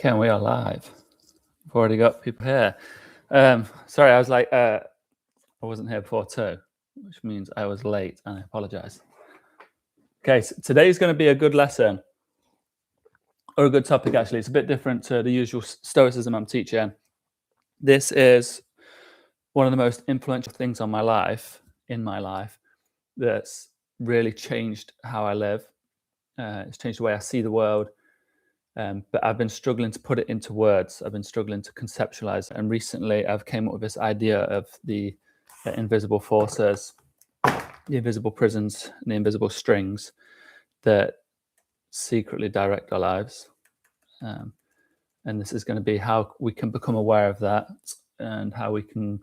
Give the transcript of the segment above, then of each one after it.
Ken, we are live. We've already got people here. Sorry, I was like, I wasn't here before 2, which means I was late, and I apologize. Okay, so today's going to be a good lesson, or a good topic, actually. It's a bit different to the usual Stoicism I'm teaching. This is one of the most influential things in my life, that's really changed how I live. It's changed the way I see the world. But I've been struggling to put it into words. I've been struggling to conceptualize. And recently I've came up with this idea of the invisible forces, the invisible prisons, and the invisible strings that secretly direct our lives. And this is going to be how we can become aware of that and how we can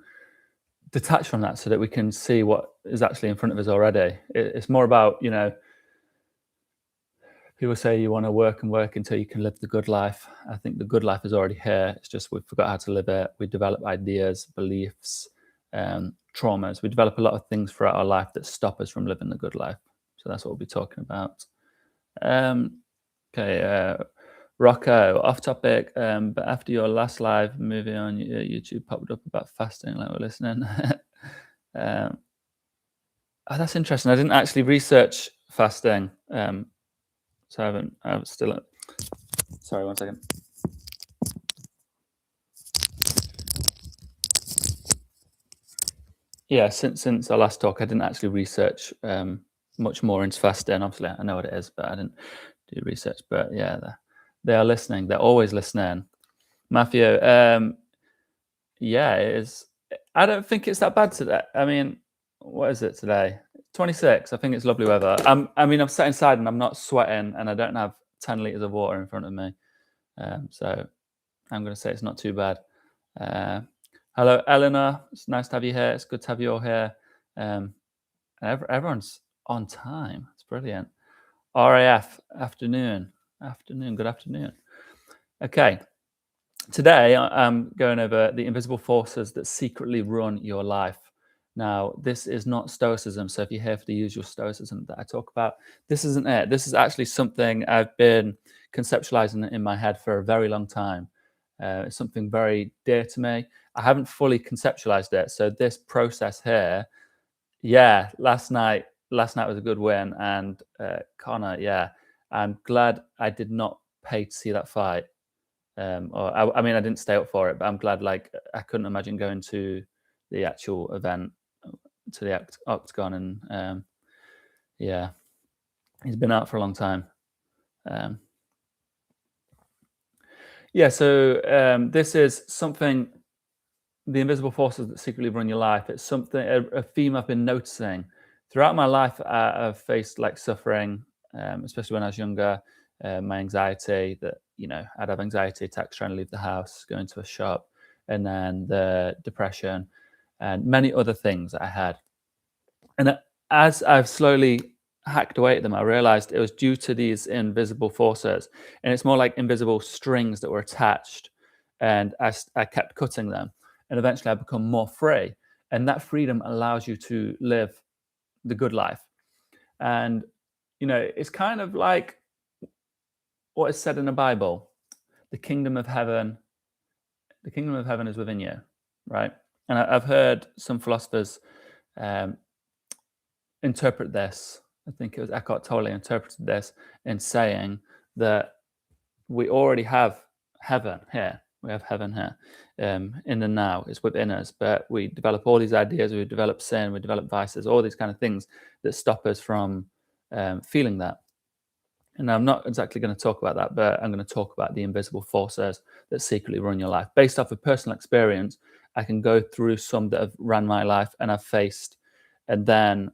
detach from that so that we can see what is actually in front of us already. It's more about, people say you want to work and work until you can live the good life. I think the good life is already here. It's just we forgot how to live it. We develop ideas, beliefs, traumas. We develop a lot of things throughout our life that stop us from living the good life. So that's what we'll be talking about. Rocco, off topic, but after your last live movie on YouTube popped up about fasting, like we're listening. That's interesting. I didn't actually research fasting. So I'm still, sorry, 1 second. Yeah, since our last talk, I didn't actually research much more into fasting. Obviously, I know what it is, but I didn't do research. But yeah, they are listening. They're always listening. Matthew, yeah, it is. I don't think it's that bad today. I mean, what is it today? 26. I think it's lovely weather. I'm sat inside and I'm not sweating, and I don't have 10 liters of water in front of me. So I'm going to say it's not too bad. Hello, Eleanor. It's nice to have you here. It's good to have you all here. Everyone's on time. It's brilliant. RAF, afternoon. Good afternoon. Okay. Today, I'm going over the invisible forces that secretly run your life. Now, this is not Stoicism. So if you're here for the usual Stoicism that I talk about, this isn't it. This is actually something I've been conceptualizing in my head for a very long time. It's something very dear to me. I haven't fully conceptualized it. So this process here, yeah, last night was a good win. And Connor, yeah, I'm glad I did not pay to see that fight. I didn't stay up for it, but I'm glad. Like, I couldn't imagine going to the actual event, to the octagon, and yeah, he's been out for a long time. So this is something, the invisible forces that secretly run your life. It's something, a theme I've been noticing throughout my life. I've faced like suffering, especially when I was younger. My anxiety, that I'd have anxiety attacks trying to leave the house, going to a shop, and then the depression and many other things that I had. And as I've slowly hacked away at them, I realized it was due to these invisible forces, and it's more like invisible strings that were attached, and I kept cutting them, and eventually I become more free, and that freedom allows you to live the good life. And it's kind of like what is said in the Bible: the kingdom of heaven is within you, right? And I've heard some philosophers interpret this. I think it was Eckhart Tolle interpreted this in saying that we already have heaven here. We have heaven here in the now. It's within us, but we develop all these ideas. We develop sin. We develop vices. All these kind of things that stop us from feeling that. And I'm not exactly going to talk about that, but I'm going to talk about the invisible forces that secretly run your life. Based off of personal experience, I can go through some that have ran my life and I've faced. And then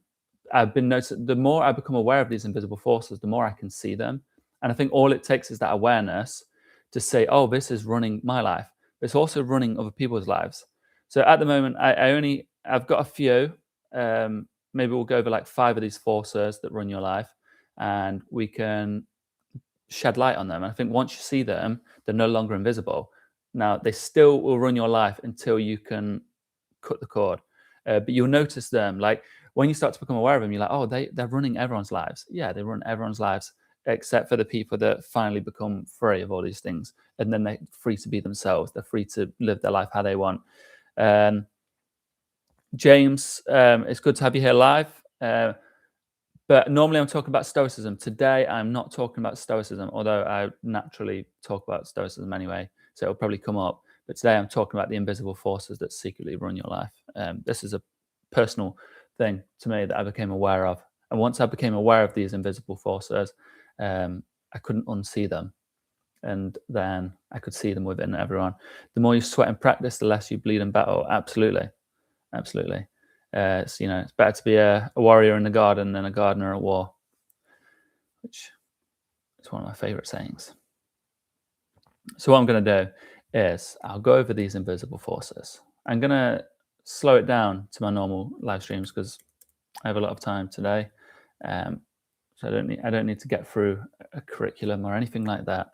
I've been noticing, the more I become aware of these invisible forces, the more I can see them. And I think all it takes is that awareness to say, oh, this is running my life. But it's also running other people's lives. So at the moment, I've got a few. Maybe we'll go over like 5 of these forces that run your life, and we can shed light on them. And I think once you see them, they're no longer invisible. Now, they still will run your life until you can cut the cord. But you'll notice them. Like when you start to become aware of them, you're like, oh, they're running everyone's lives. Yeah, they run everyone's lives except for the people that finally become free of all these things, and then they're free to be themselves. They're free to live their life how they want. Um, James, it's good to have you here live. But normally I'm talking about Stoicism. Today I'm not talking about Stoicism, although I naturally talk about Stoicism anyway, so it'll probably come up. But today I'm talking about the invisible forces that secretly run your life. This is a personal thing to me that I became aware of. And once I became aware of these invisible forces, I couldn't unsee them. And then I could see them within everyone. The more you sweat and practice, the less you bleed in battle. Absolutely. Absolutely. It's better to be a warrior in the garden than a gardener at war, which is one of my favorite sayings. So what I'm going to do is I'll go over these invisible forces. I'm going to slow it down to my normal live streams because I have a lot of time today. So I don't need to get through a curriculum or anything like that.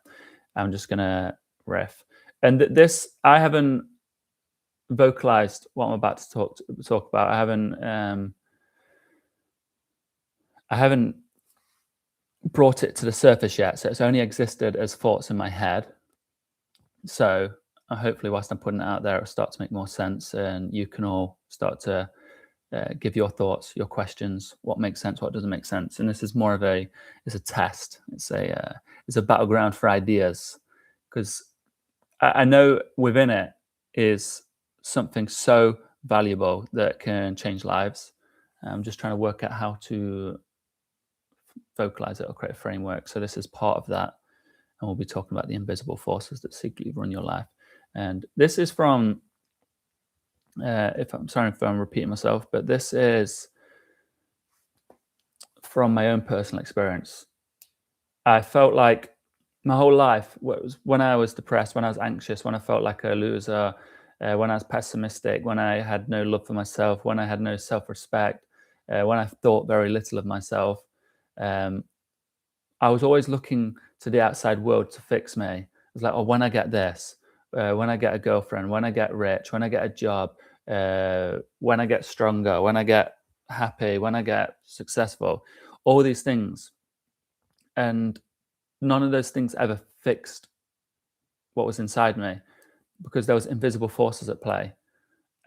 I'm just going to riff. And this, I haven't vocalized what I'm about to talk about. I haven't brought it to the surface yet, so it's only existed as thoughts in my head. So hopefully, whilst I'm putting it out there, it'll start to make more sense, and you can all start to give your thoughts, your questions, what makes sense, what doesn't make sense. And this is more of it's a test. It's a battleground for ideas, because I know within it is something so valuable that can change lives. I'm just trying to work out how to vocalize it or create a framework. So this is part of that. And we'll be talking about the invisible forces that secretly run your life. And this is from, if I'm sorry if I'm repeating myself, but this is from my own personal experience. I felt like my whole life was when I was depressed, when I was anxious, when I felt like a loser, when I was pessimistic, when I had no love for myself, when I had no self-respect, when I thought very little of myself. I was always looking to the outside world to fix me. It was like, oh, when I get this, when I get a girlfriend, when I get rich, when I get a job, when I get stronger, when I get happy, when I get successful, all these things. And none of those things ever fixed what was inside me because there was invisible forces at play.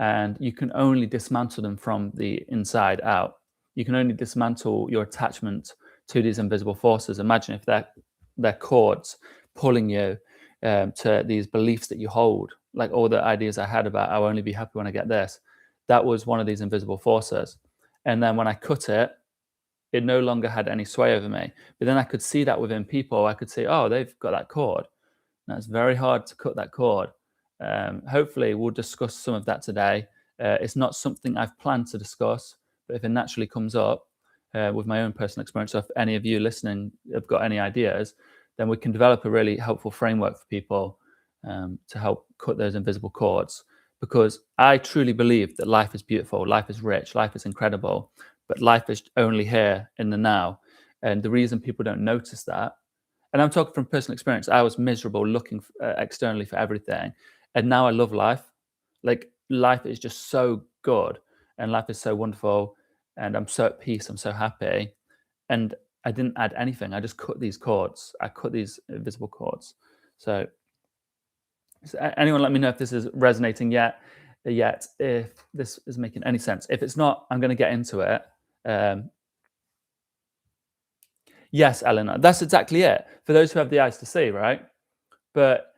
And you can only dismantle them from the inside out. You can only dismantle your attachment to these invisible forces. Imagine if they're cords pulling you to these beliefs that you hold, like all the ideas I had about I'll only be happy when I get this. That was one of these invisible forces. And then when I cut it, it no longer had any sway over me. But then I could see that within people. I could see, oh, they've got that cord. Now it's very hard to cut that cord. Hopefully, we'll discuss some of that today. It's not something I've planned to discuss, but if it naturally comes up with my own personal experience, so if any of you listening have got any ideas, then we can develop a really helpful framework for people to help cut those invisible cords. Because I truly believe that life is beautiful, life is rich, life is incredible, but life is only here in the now. And the reason people don't notice that, and I'm talking from personal experience, I was miserable looking externally for everything. And now I love life. Like life is just so good and life is so wonderful. And I'm so at peace. I'm so happy. And I didn't add anything. I just cut these cords. I cut these invisible cords. So anyone let me know if this is resonating yet, if this is making any sense. If it's not, I'm going to get into it. Yes, Eleanor, that's exactly it. For those who have the eyes to see, right? But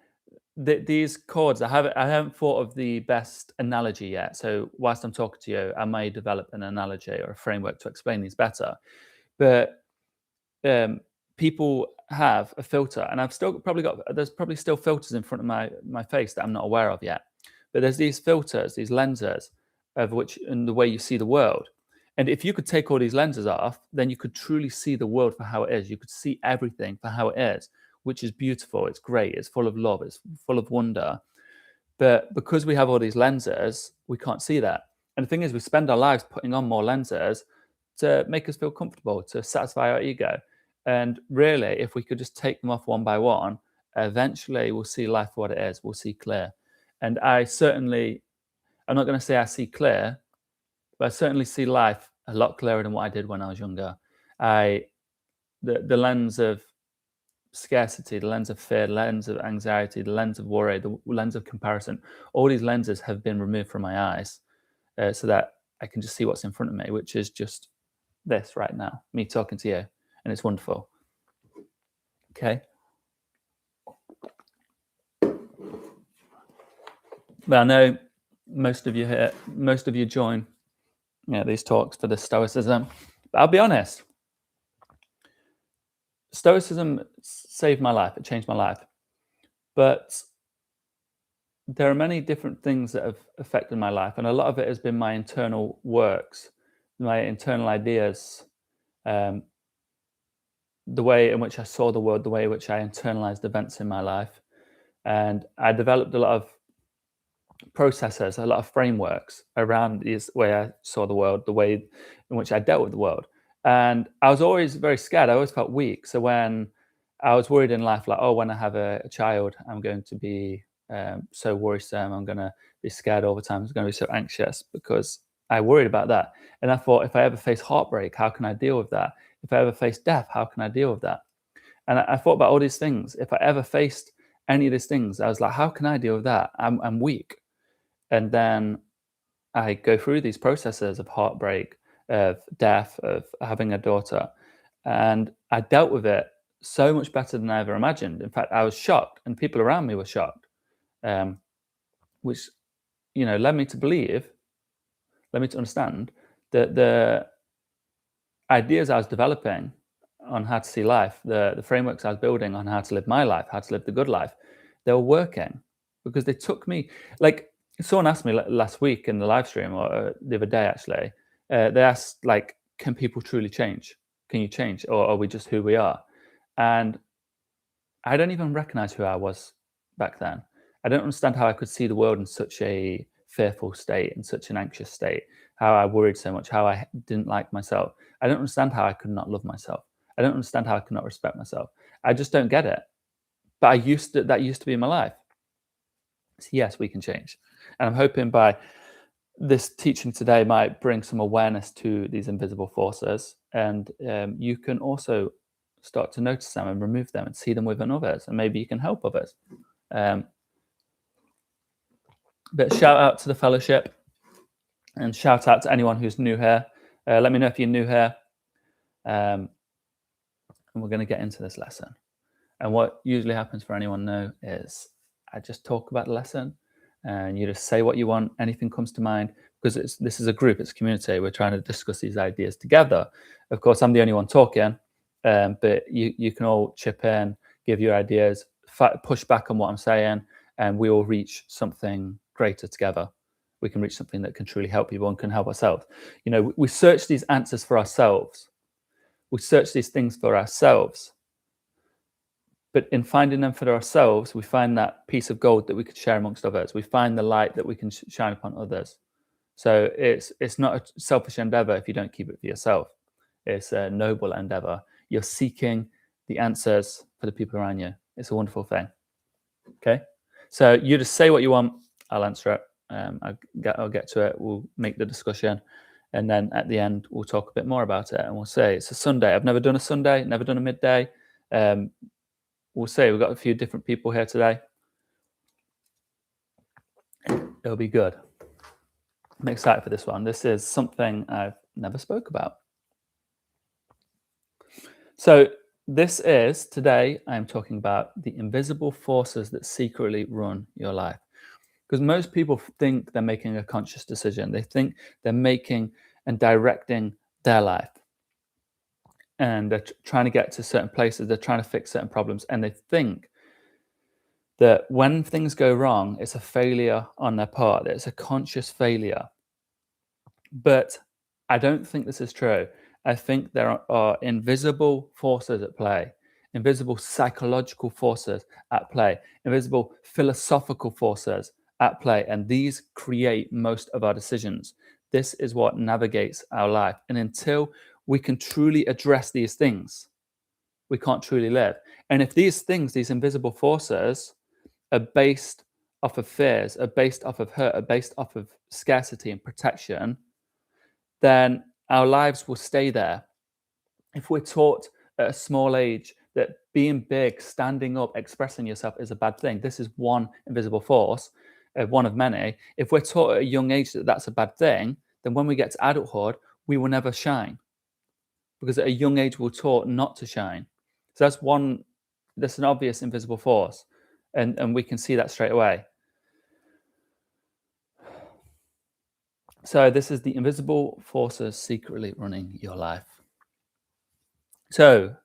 these chords, I haven't thought of the best analogy yet. So whilst I'm talking to you, I may develop an analogy or a framework to explain these better. But people have a filter, and I've still probably there's probably still filters in front of my face that I'm not aware of yet. But there's these filters, these lenses, of which and the way you see the world. And if you could take all these lenses off, then you could truly see the world for how it is. You could see everything for how it is, which is beautiful. It's great. It's full of love. It's full of wonder. But because we have all these lenses, we can't see that. And the thing is, we spend our lives putting on more lenses to make us feel comfortable, to satisfy our ego. And really, if we could just take them off one by one, eventually we'll see life for what it is. We'll see clear. And I'm not going to say I see clear, but I certainly see life a lot clearer than what I did when I was younger. The lens of scarcity, the lens of fear, the lens of anxiety, the lens of worry, the lens of comparison, all these lenses have been removed from my eyes, so that I can just see what's in front of me, which is just this right now, me talking to you, and it's wonderful. Okay. But I know most of you join these talks for the Stoicism. But I'll be honest, Stoicism saved my life. It changed my life. But there are many different things that have affected my life, and a lot of it has been my internal works, my internal ideas, the way in which I saw the world, the way in which I internalized events in my life. And I developed a lot of processes, a lot of frameworks around the way I saw the world, the way in which I dealt with the world. And I was always very scared. I always felt weak. So when I was worried in life, like, oh, when I have a child, I'm going to be so worrisome. I'm going to be scared all the time. I'm going to be so anxious because I worried about that. And I thought, if I ever face heartbreak, how can I deal with that? If I ever face death, how can I deal with that? And I thought about all these things. If I ever faced any of these things, I was like, how can I deal with that? I'm weak. And then I go through these processes of heartbreak, of death, of having a daughter, and I dealt with it so much better than I ever imagined. In fact, I was shocked, and people around me were shocked, which led me to understand that the ideas I was developing on how to see life, the frameworks I was building on how to live my life, how to live the good life, they were working because they took me. Like, someone asked me last week in the live stream, or the other day actually, they asked, like, can people truly change? Can you change, or are we just who we are? And I don't even recognize who I was back then. I don't understand how I could see the world in such a fearful state, in such an anxious state, how I worried so much, how I didn't like myself. I don't understand how I could not love myself. I don't understand how I could not respect myself. I just don't get it. But that used to be my life. So yes, we can change. And I'm hoping by this teaching today might bring some awareness to these invisible forces, and you can also start to notice them and remove them and see them within others, and maybe you can help others. But shout out to the fellowship, and shout out to anyone who's new here. Let me know if you're new here, and we're going to get into this lesson. And what usually happens for anyone new is I just talk about the lesson, and you just say what you want, anything comes to mind, because this is a group, it's a community. We're trying to discuss these ideas together. Of course, I'm the only one talking, but you can all chip in, give your ideas, push back on what I'm saying, and we all reach something greater together. We can reach something that can truly help people and can help ourselves. We search these answers for ourselves. We search these things for ourselves. But in finding them for ourselves, we find that piece of gold that we could share amongst others. We find the light that we can shine upon others. So it's not a selfish endeavor if you don't keep it for yourself. It's a noble endeavor. You're seeking the answers for the people around you. It's a wonderful thing. Okay? So you just say what you want. I'll answer it. I'll get to it. We'll make the discussion. And then at the end, we'll talk a bit more about it. And we'll say, it's a Sunday. I've never done a Sunday, never done a midday. We'll say we've got a few different people here today. It'll be good. I'm excited for this one. This is something I've never spoke about. So today I'm talking about the invisible forces that secretly run your life. Because most people think they're making a conscious decision. They think they're making and directing their life. And they're trying to get to certain places. They're trying to fix certain problems. And they think that when things go wrong, it's a failure on their part. It's a conscious failure. But I don't think this is true. I think there are invisible forces at play, invisible psychological forces at play, invisible philosophical forces at play. And these create most of our decisions. This is what navigates our life. And until we can truly address these things, we can't truly live. And if these things, these invisible forces, are based off of fears, are based off of hurt, are based off of scarcity and protection, then our lives will stay there. If we're taught at a small age that being big, standing up, expressing yourself is a bad thing. This is one invisible force, one of many. If we're taught at a young age that that's a bad thing, then when we get to adulthood, we will never shine, because at a young age we're taught not to shine. So that's an obvious invisible force, and we can see that straight away. So this is the invisible forces secretly running your life. So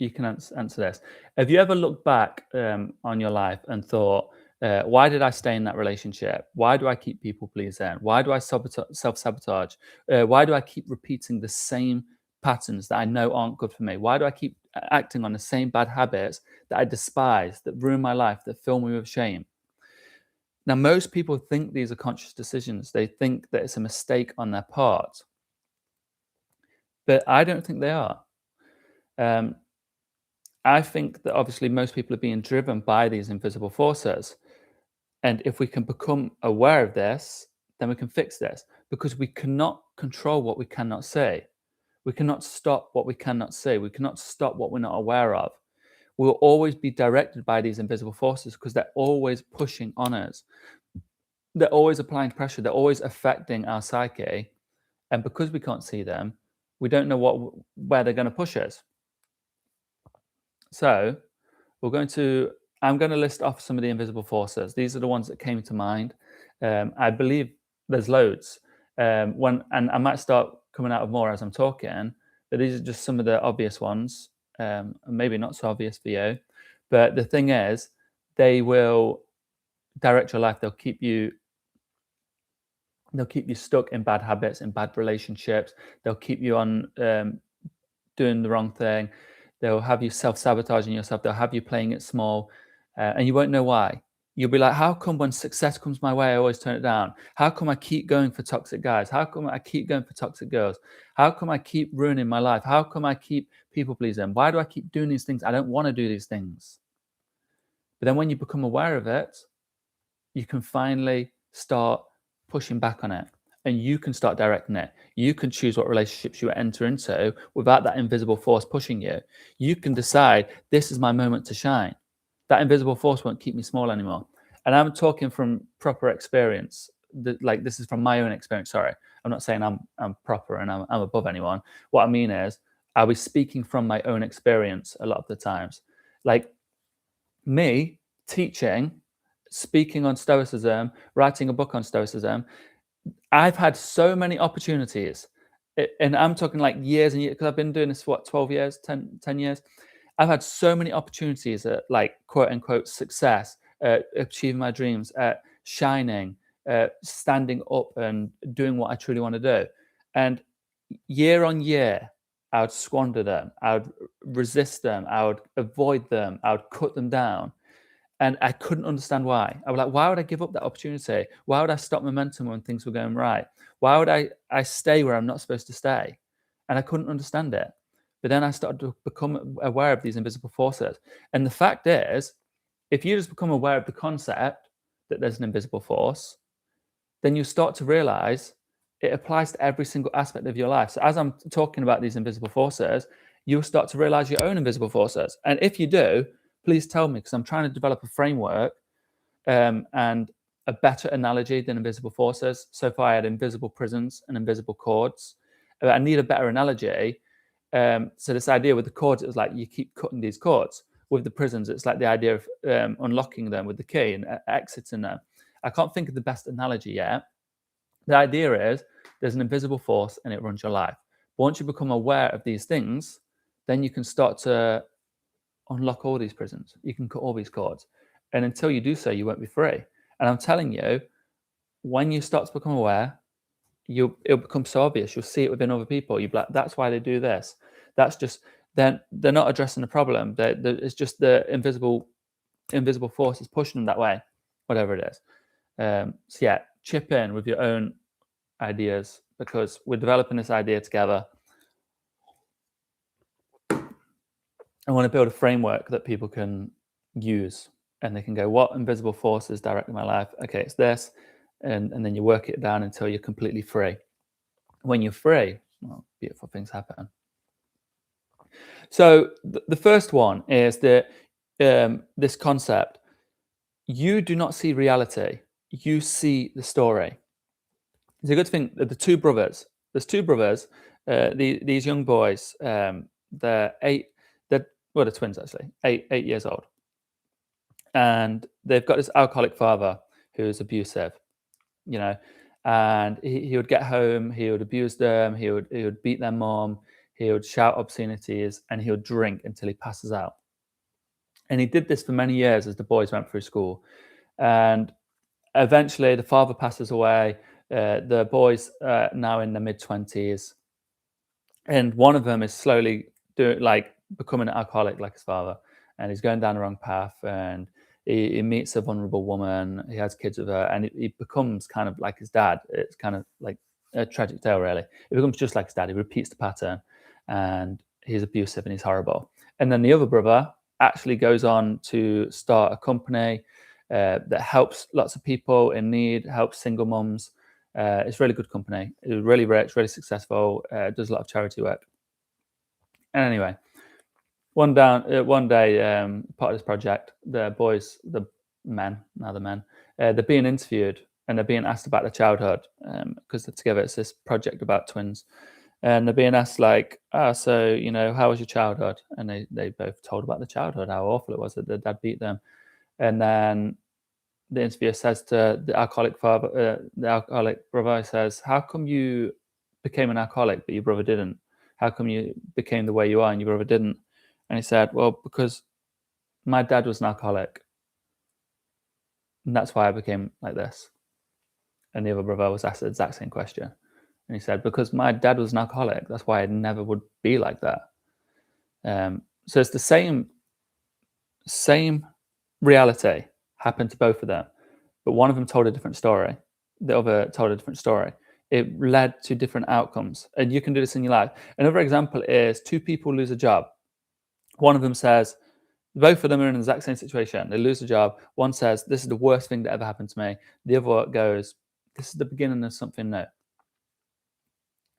you can answer this. Have you ever looked back on your life and thought, why did I stay in that relationship? Why do I keep people pleasing? Why do I self-sabotage? Why do I keep repeating the same patterns that I know aren't good for me? Why do I keep acting on the same bad habits that I despise, that ruin my life, that fill me with shame? Now, most people think these are conscious decisions. They think that it's a mistake on their part. But I don't think they are. I think that obviously most people are being driven by these invisible forces. And if we can become aware of this, then we can fix this, because we cannot control what we cannot see. We cannot stop what we cannot see. We cannot stop what we're not aware of. We'll always be directed by these invisible forces because they're always pushing on us. They're always applying pressure. They're always affecting our psyche. And because we can't see them, we don't know where they're going to push us. So I'm going to list off some of the invisible forces. These are the ones that came to mind. I believe there's loads. And I might start coming out of more as I'm talking, but these are just some of the obvious ones. Maybe not so obvious for you. But the thing is, they will direct your life. They'll keep you stuck in bad habits, in bad relationships. They'll keep you on doing the wrong thing. They'll have you self-sabotaging yourself. They'll have you playing it small, and you won't know why. You'll be like, how come when success comes my way, I always turn it down? How come I keep going for toxic guys? How come I keep going for toxic girls? How come I keep ruining my life? How come I keep people pleasing? Why do I keep doing these things? I don't want to do these things. But then when you become aware of it, you can finally start pushing back on it. And you can start directing it. You can choose what relationships you enter into without that invisible force pushing you. You can decide, this is my moment to shine. That invisible force won't keep me small anymore. And I'm talking from proper experience. Like, this is from my own experience. Sorry, I'm not saying I'm proper and I'm above anyone. What I mean is, I'll be speaking from my own experience a lot of the times. Like me teaching, speaking on Stoicism, writing a book on Stoicism, I've had so many opportunities, and I'm talking like years and years, because I've been doing this for 12 years, 10 years. I've had so many opportunities at, like, quote unquote success, achieving my dreams, shining, standing up and doing what I truly want to do. And year on year, I would squander them. I would resist them. I would avoid them. I would cut them down. And I couldn't understand why. I was like, why would I give up that opportunity? Why would I stop momentum when things were going right? Why would I stay where I'm not supposed to stay? And I couldn't understand it. But then I started to become aware of these invisible forces. And the fact is, if you just become aware of the concept that there's an invisible force, then you start to realize it applies to every single aspect of your life. So as I'm talking about these invisible forces, you'll start to realize your own invisible forces. And if you do, please tell me, because I'm trying to develop a framework and a better analogy than invisible forces. So far, I had invisible prisons and invisible cords. I need a better analogy. So this idea with the cords, it was like you keep cutting these cords. With the prisons, it's like the idea of unlocking them with the key and exiting them. I can't think of the best analogy yet. The idea is there's an invisible force and it runs your life. But once you become aware of these things, then you can start to unlock all these prisons. You can cut all these cords. And until you do so, you won't be free. And I'm telling you, when you start to become aware, it'll become so obvious. You'll see it within other people. You'll be like, that's why they do this. That's just, they're not addressing the problem. It's just the invisible force is pushing them that way, whatever it is. So yeah, chip in with your own ideas, because we're developing this idea together. I want to build a framework that people can use, and they can go, what invisible force is directing my life? Okay, it's this. And then you work it down until you're completely free. When you're free, well, beautiful things happen. So the first one is that this concept: you do not see reality; you see the story. It's a good thing that the two brothers. There's two brothers. These young boys. They're eight. They're twins actually. 8 years old, and they've got this alcoholic father who's abusive. You know, and he would get home. He would abuse them. He would beat their mom. He would shout obscenities, and he would drink until he passes out. And he did this for many years as the boys went through school. And eventually, the father passes away. The boys now in their mid 20s, and one of them is slowly doing like becoming an alcoholic like his father, and he's going down the wrong path. And he meets a vulnerable woman. He has kids with her, and he becomes kind of like his dad. It's kind of like a tragic tale, really. It becomes just like his dad. He repeats the pattern, and he's abusive and he's horrible. And then the other brother actually goes on to start a company that helps lots of people in need, helps single mums. It's a really good company. It's really rich, really successful. Does a lot of charity work. And anyway, one day, part of this project, the boys, the men, now the men, they're being interviewed and they're being asked about their childhood because they're together. It's this project about twins, and they're being asked like, so how was your childhood? And they both told about the childhood, how awful it was that their dad beat them. And then the interviewer says to the alcoholic father, the alcoholic brother says, "How come you became an alcoholic, but your brother didn't? How come you became the way you are and your brother didn't?" And he said, "Well, because my dad was an alcoholic, and that's why I became like this." And the other brother was asked the exact same question, and he said, "Because my dad was an alcoholic, that's why I never would be like that." So it's the same reality happened to both of them, but one of them told a different story. The other told a different story. It led to different outcomes, and you can do this in your life. Another example is two people lose a job. One of them says, both of them are in the exact same situation. They lose a job. One says, "This is the worst thing that ever happened to me." The other goes, "This is the beginning of something new."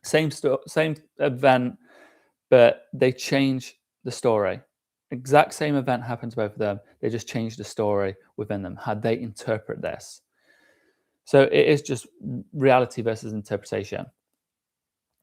Same event, but they change the story. Exact same event happened to both of them. They just change the story within them, how they interpret this. So it is just reality versus interpretation.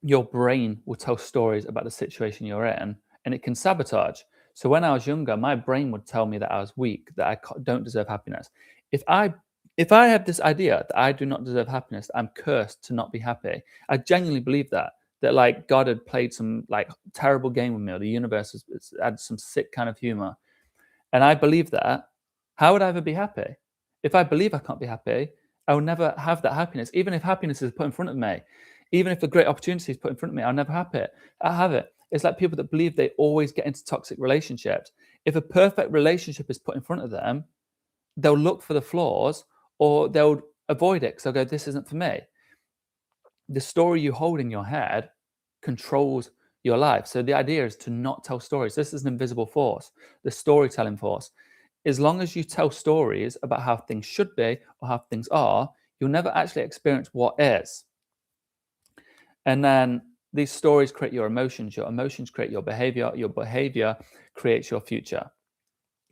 Your brain will tell stories about the situation you're in, and it can sabotage. So when I was younger, my brain would tell me that I was weak, that I don't deserve happiness. If I if I have this idea that I do not deserve happiness, that I'm cursed to not be happy, I genuinely believe that like God had played some like terrible game with me, or the universe has had some sick kind of humor, and I believe that, how would I ever be happy? If I believe I can't be happy, I will never have that happiness. Even if happiness is put in front of me, even if a great opportunity is put in front of me, I'll never have it. It's like people that believe they always get into toxic relationships. If a perfect relationship is put in front of them, they'll look for the flaws or they'll avoid it because they'll go, "This isn't for me." The story you hold in your head controls your life. So the idea is to not tell stories. This is an invisible force, the storytelling force. As long as you tell stories about how things should be or how things are, you'll never actually experience what is. And then these stories create your emotions create your behavior creates your future.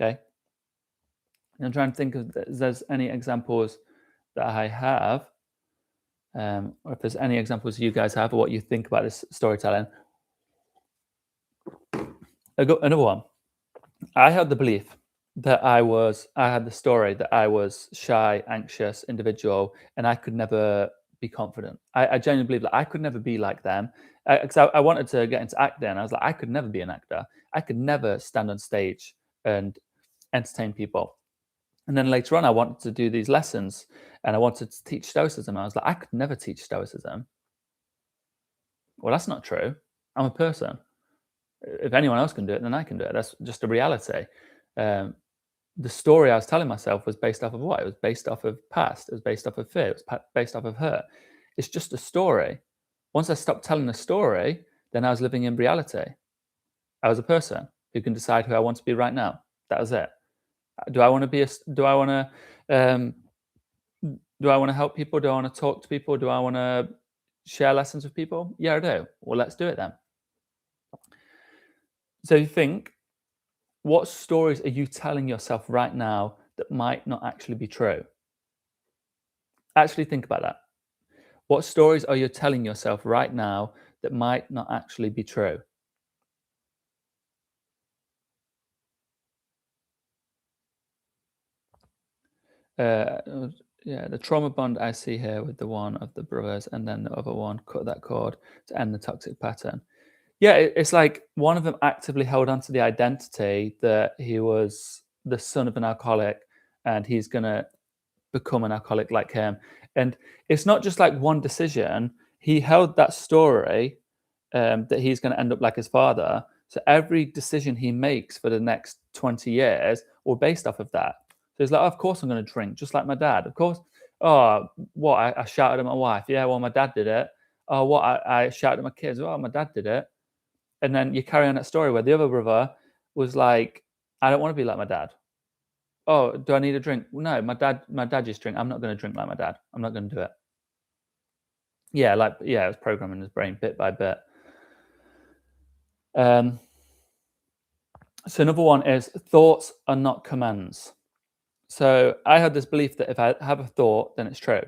Okay. And I'm trying to think if there's any examples that I have, or if there's any examples you guys have, or what you think about this storytelling. Another one. I had the belief that I had the story that I was shy, anxious individual, and I could never be confident. I genuinely believe that I could never be like them. Because I wanted to get into acting. I was like, I could never be an actor. I could never stand on stage and entertain people. And then later on, I wanted to do these lessons and I wanted to teach Stoicism. I was like, I could never teach Stoicism. Well, that's not true. I'm a person. If anyone else can do it, then I can do it. That's just a reality. Um, the story I was telling myself was based off of what? It was based off of past. It was based off of fear. It was based off of hurt. It's just a story. Once I stopped telling the story, then I was living in reality. I was a person who can decide who I want to be right now. That was it. Do I want to be a? Do I want to? Um, do I want to help people? Do I want to talk to people? Do I want to share lessons with people? Yeah, I do. Well, let's do it then. So you think, what stories are you telling yourself right now that might not actually be true? Actually think about that. What stories are you telling yourself right now that might not actually be true? Uh, yeah, the trauma bond I see here with the one of the brothers, and then the other one cut that cord to end the toxic pattern. Yeah, it's like one of them actively held on to the identity that he was the son of an alcoholic and he's going to become an alcoholic like him. And it's not just like one decision. He held that story that he's going to end up like his father. So every decision he makes for the next 20 years will based off of that. So he's like, oh, of course I'm going to drink, just like my dad. Of course. Oh, what? I shouted at my wife. Yeah, well, my dad did it. Oh, what? I shouted at my kids. Oh, my dad did it. And then you carry on that story where the other brother was like, I don't want to be like my dad. Oh, do I need a drink? No, my dad just drink. I'm not going to drink like my dad. I'm not going to do it. Yeah, like yeah, it was programming his brain bit by bit. Um, so another one is thoughts are not commands. So I had this belief that if I have a thought, then it's true.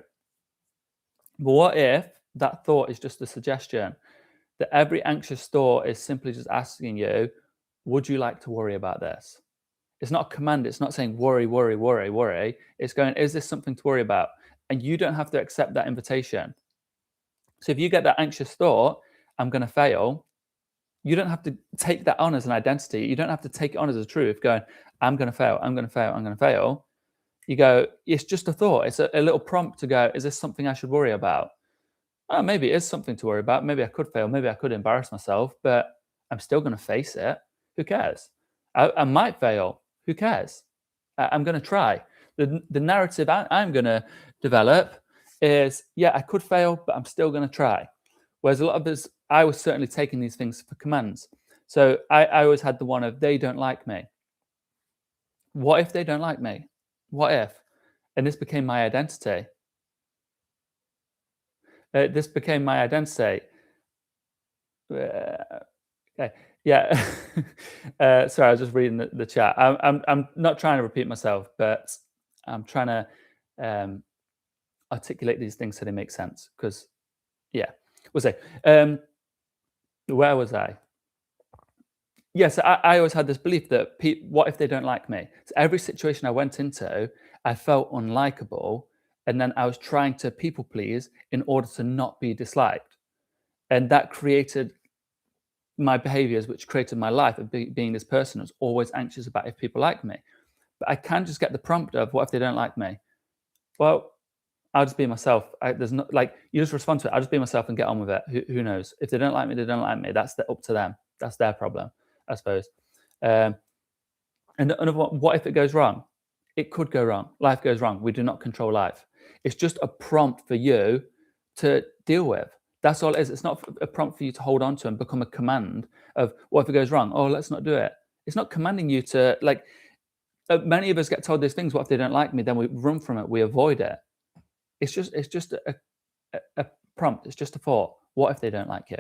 But what if that thought is just a suggestion? That every anxious thought is simply just asking you, would you like to worry about this? It's not a command. It's not saying worry, worry, worry, worry. It's going, is this something to worry about? And you don't have to accept that invitation. So if you get that anxious thought, I'm going to fail, you don't have to take that on as an identity. You don't have to take it on as a truth, going, I'm going to fail, I'm going to fail, I'm going to fail. You go, it's just a thought. It's a little prompt to go, is this something I should worry about? Oh, maybe it is something to worry about. Maybe I could fail. Maybe I could embarrass myself, but I'm still going to face it. Who cares? I might fail. Who cares? I'm going to try. The narrative I'm going to develop is, yeah, I could fail, but I'm still going to try. Whereas a lot of us, I was certainly taking these things for commands. So I always had the one of, they don't like me. What if they don't like me? What if? And this became my identity. This became my identity. Uh, okay. Yeah. Sorry, I was just reading the chat. I'm not trying to repeat myself, but I'm trying to articulate these things so they make sense. Because, yeah, we'll say. Where was I? Yes, I always had this belief that what if they don't like me? So every situation I went into, I felt unlikable, and then I was trying to people please in order to not be disliked, and that created my behaviors, which created my life of being this person who's always anxious about if people like me. But I can just get the prompt of what if they don't like me? Well, I'll just be myself. There's not like you just respond to it. I'll just be myself and get on with it. Who knows? If they don't like me, they don't like me. That's up to them. That's their problem, I suppose. Um, and another one, what if it goes wrong? It could go wrong. Life goes wrong. We do not control life. It's just a prompt for you to deal with. That's all it is. It's not a prompt for you to hold on to and become a command of what if it goes wrong? Oh, let's not do it. It's not commanding you to like. Many of us get told these things. What if they don't like me? Then we run from it. We avoid it. It's just a prompt. It's just a thought. What if they don't like you?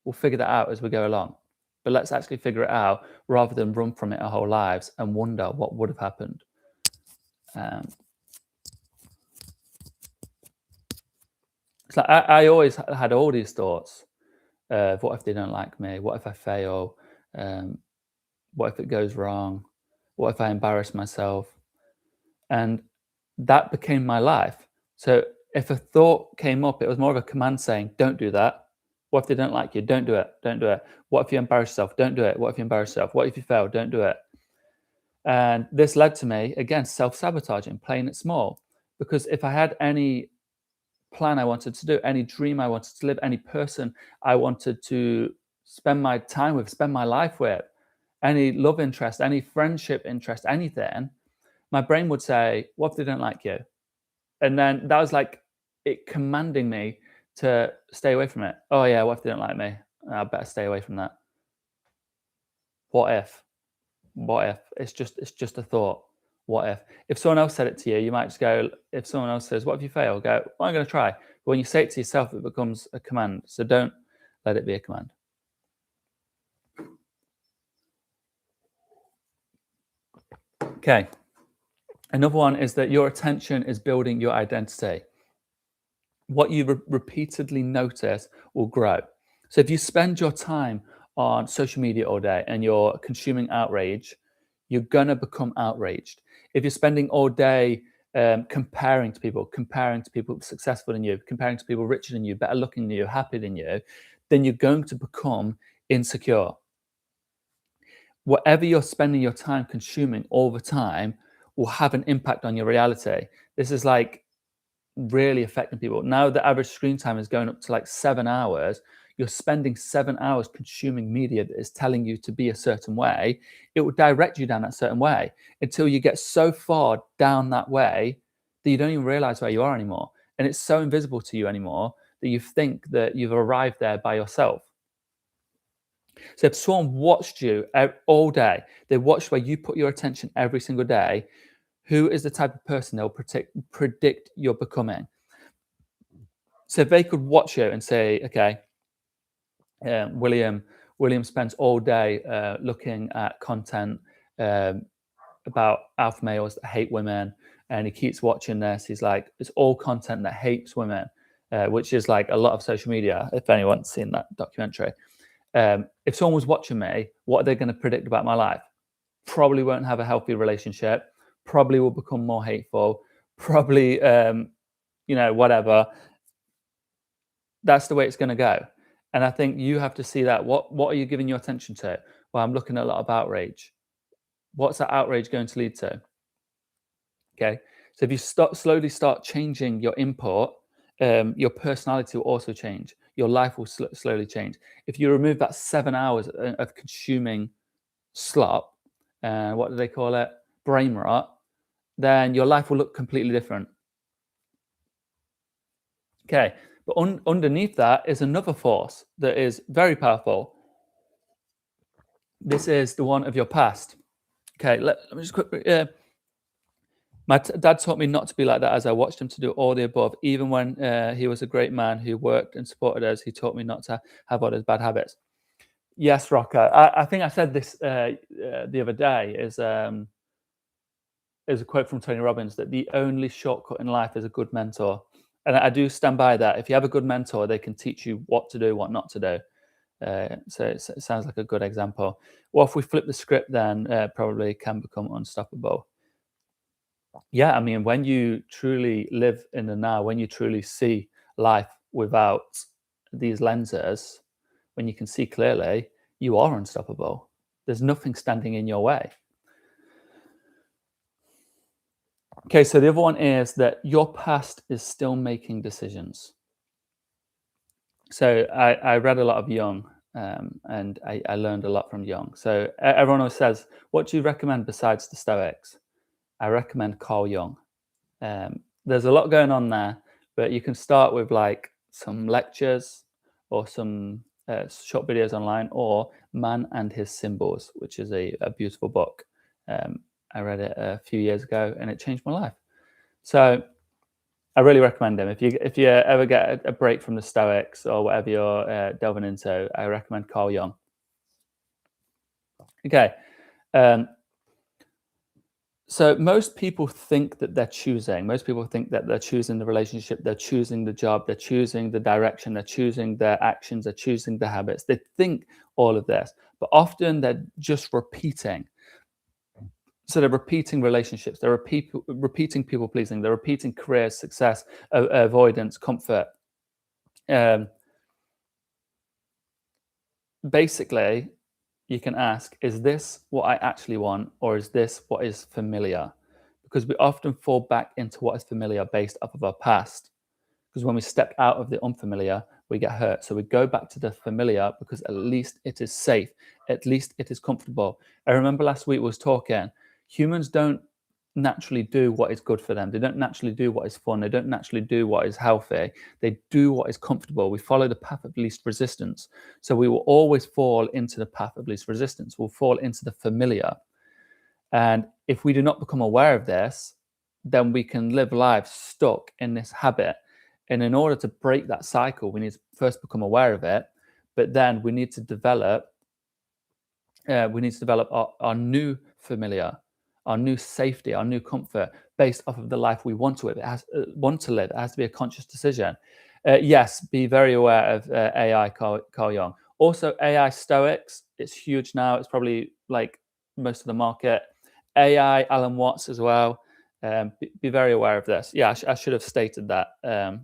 We'll figure that out as we go along. But let's actually figure it out rather than run from it our whole lives and wonder what would have happened. Um, it's like I always had all these thoughts of what if they don't like me? What if I fail? Um, what if it goes wrong? What if I embarrass myself? And that became my life. So if a thought came up, it was more of a command saying, don't do that. What if they don't like you? Don't do it. Don't do it. What if you embarrass yourself? Don't do it. What if you embarrass yourself? What if you fail? Don't do it. And this led to me, again, self sabotaging, playing it small. Because if I had any plan I wanted to do, any dream I wanted to live, any person I wanted to spend my time with, spend my life with, any love interest, any friendship interest, anything, my brain would say, what if they don't like you? And then that was like it commanding me to stay away from it. Oh yeah, what if they don't like me? I better stay away from that. What if? What if? It's just a thought. What if? If someone else said it to you, you might just go, if someone else says, what if you fail? Go, well, I'm going to try. But when you say it to yourself, it becomes a command. So don't let it be a command. Okay. Another one is that your attention is building your identity. What you repeatedly notice will grow. So if you spend your time on social media all day and you're consuming outrage, you're going to become outraged. If you're spending all day comparing to people successful than you, comparing to people richer than you, better looking than you, happier than you, then you're going to become insecure. Whatever you're spending your time consuming all the time will have an impact on your reality. This is like really affecting people. Now the average screen time is going up to like 7 hours. You're spending 7 hours consuming media that is telling you to be a certain way. It will direct you down that certain way until you get so far down that way that you don't even realize where you are anymore. And it's so invisible to you anymore that you think that you've arrived there by yourself. So if someone watched you all day, they watched where you put your attention every single day, who is the type of person they'll predict you're becoming? So if they could watch you and say, okay, William spends all day looking at content about alpha males that hate women, and he keeps watching this. He's like, it's all content that hates women, which is like a lot of social media. If anyone's seen that documentary, if someone was watching me, what are they going to predict about my life? Probably won't have a healthy relationship. Probably will become more hateful. Probably, whatever. That's the way it's going to go. And I think you have to see that. What are you giving your attention to? Well, I'm looking at a lot of outrage. What's that outrage going to lead to? Okay. So if you slowly start changing your input, your personality will also change. Your life will slowly change. If you remove that 7 hours of consuming slop, what do they call it? Brain rot, then your life will look completely different. Okay. But underneath that is another force that is very powerful. This is the one of your past. Okay, let me just quickly. My dad taught me not to be like that, as I watched him to do all the above. Even when he was a great man who worked and supported us, he taught me not to have all those bad habits. Yes, Rocker. I think I said this the other day. Is a quote from Tony Robbins that the only shortcut in life is a good mentor, and I do stand by that. If you have a good mentor, they can teach you what to do, what not to do. So it sounds like a good example. Well, if we flip the script, then probably can become unstoppable. Yeah, I mean, when you truly live in the now, when you truly see life without these lenses, when you can see clearly, you are unstoppable. There's nothing standing in your way. Okay, so the other one is that your past is still making decisions. So I read a lot of Jung, and I learned a lot from Jung. So everyone always says, what do you recommend besides the Stoics? I recommend Carl Jung. There's a lot going on there, but you can start with like some lectures or some short videos online, or Man and His Symbols, which is a beautiful book. I read it a few years ago and it changed my life. So I really recommend him. If you ever get a break from the Stoics or whatever you're delving into, I recommend Carl Jung. Okay. So most people think that they're choosing. Most people think that they're choosing the relationship, they're choosing the job, they're choosing the direction, they're choosing their actions, they're choosing the habits. They think all of this, but often they're just repeating. So they're repeating relationships, they're repeating people pleasing, they're repeating career success, avoidance, comfort. Basically, you can ask, is this what I actually want, or is this what is familiar? Because we often fall back into what is familiar based off of our past. Because when we step out of the unfamiliar, we get hurt. So we go back to the familiar because at least it is safe. At least it is comfortable. I remember last week we was talking, humans don't naturally do what is good for them. They don't naturally do what is fun. They don't naturally do what is healthy. They do what is comfortable. We follow the path of least resistance. So we will always fall into the path of least resistance. We'll fall into the familiar. And if we do not become aware of this, then we can live lives stuck in this habit. And in order to break that cycle, we need to first become aware of it, but then we need to develop our new familiar, our new safety, our new comfort, based off of the life we want to live. Want to live. It has to be a conscious decision. Yes, be very aware of AI, Carl Jung. Also, AI Stoics. It's huge now. It's probably like most of the market. AI Alan Watts as well. Be very aware of this. Yeah, I should have stated that. I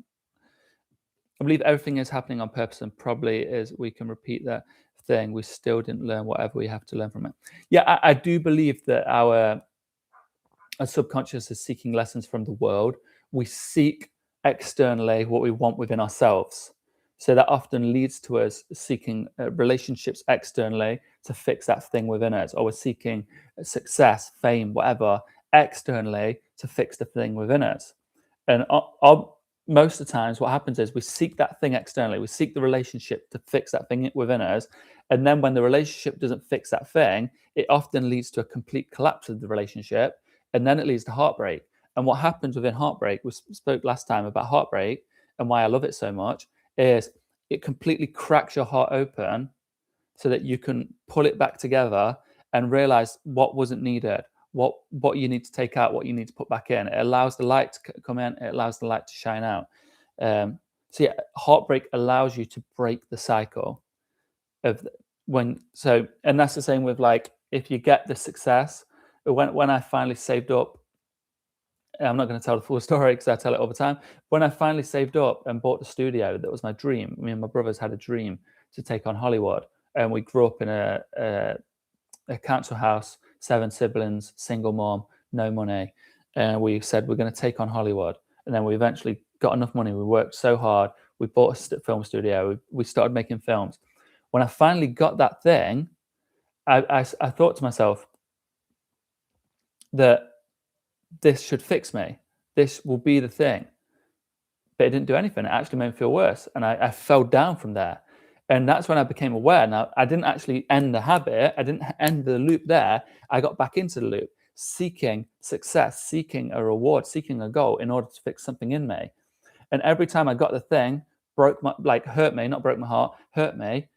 believe everything is happening on purpose, and probably is we can repeat that thing. We still didn't learn whatever we have to learn from it. Yeah, I do believe that our subconscious is seeking lessons from the world. We seek externally what we want within ourselves. So that often leads to us seeking relationships externally to fix that thing within us, or we're seeking success, fame, whatever, externally to fix the thing within us. And most of the times, what happens is we seek that thing externally. We seek the relationship to fix that thing within us. And then when the relationship doesn't fix that thing, it often leads to a complete collapse of the relationship. And then it leads to heartbreak. And what happens within heartbreak, we spoke last time about heartbreak and why I love it so much, is it completely cracks your heart open so that you can pull it back together and realize what wasn't needed, what you need to take out, what you need to put back in. It allows the light to come in. It allows the light to shine out. So yeah, heartbreak allows you to break the cycle of and that's the same with like, if you get the success, when I finally saved up, I'm not going to tell the full story because I tell it all the time. When I finally saved up and bought the studio, that was my dream. Me and my brothers had a dream to take on Hollywood, and we grew up in a council house, 7 siblings, single mom, no money. And we said, we're going to take on Hollywood. And then we eventually got enough money. We worked so hard. We bought a film studio. We started making films. When I finally got that thing, I thought to myself that this should fix me. This will be the thing. But it didn't do anything. It actually made me feel worse. And I fell down from there. And that's when I became aware. Now, I didn't actually end the habit. I didn't end the loop there. I got back into the loop, seeking success, seeking a reward, seeking a goal in order to fix something in me. And every time I got the thing, hurt me, not broke my heart, hurt me,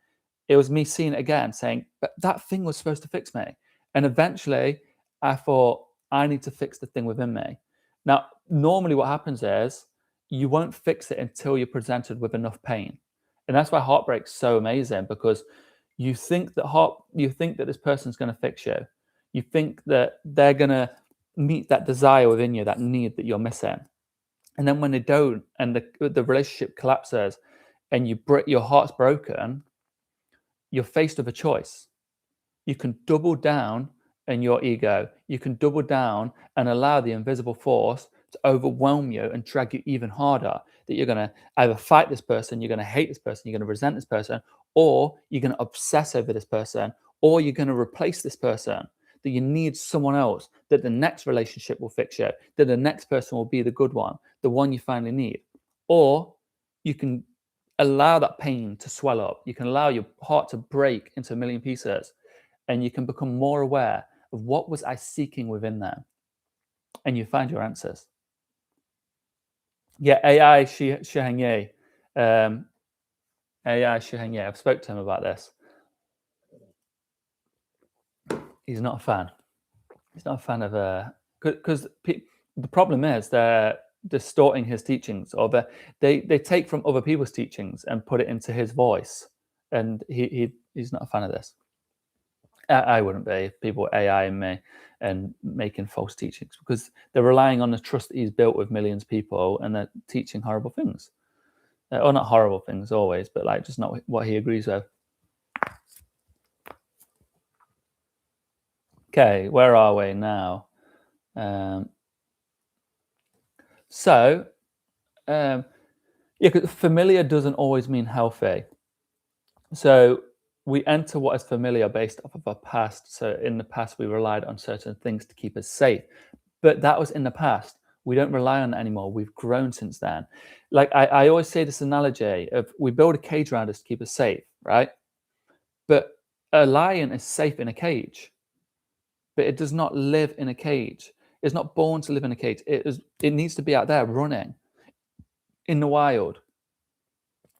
it was me seeing it again, saying, but that thing was supposed to fix me. And eventually I thought, I need to fix the thing within me. Now, normally what happens is you won't fix it until you're presented with enough pain. And that's why heartbreak's so amazing, because you think that this person's going to fix you. You think that they're going to meet that desire within you, that need that you're missing. And then when they don't, and the relationship collapses, and your heart's broken, you're faced with a choice. You can double down in your ego. You can double down and allow the invisible force to overwhelm you and drag you even harder. That you're going to either fight this person, you're going to hate this person, you're going to resent this person, or you're going to obsess over this person, or you're going to replace this person. That you need someone else, that the next relationship will fix you, that the next person will be the good one, the one you finally need. Or you can allow that pain to swell up. You can allow your heart to break into a million pieces, and you can become more aware of what was I seeking within there, and you find your answers. Yeah, AI Shiheng AI Shiheng I've spoke to him about this. He's not a fan. He's not a fan of because the problem is they're distorting his teachings, or they take from other people's teachings and put it into his voice, and he's not a fan of this. I wouldn't be, if people were AIing me and making false teachings, because they're relying on the trust that he's built with millions of people, and they're teaching horrible things. Or not horrible things always, but like just not what he agrees with. Okay, where are we now? Yeah, because familiar doesn't always mean healthy. So we enter what is familiar based off of our past. So in the past, we relied on certain things to keep us safe, but that was in the past. We don't rely on it anymore. We've grown since then. Like I always say this analogy of, we build a cage around us to keep us safe, right? But a lion is safe in a cage, but it does not live in a cage. It's not born to live in a cage. It needs to be out there running in the wild.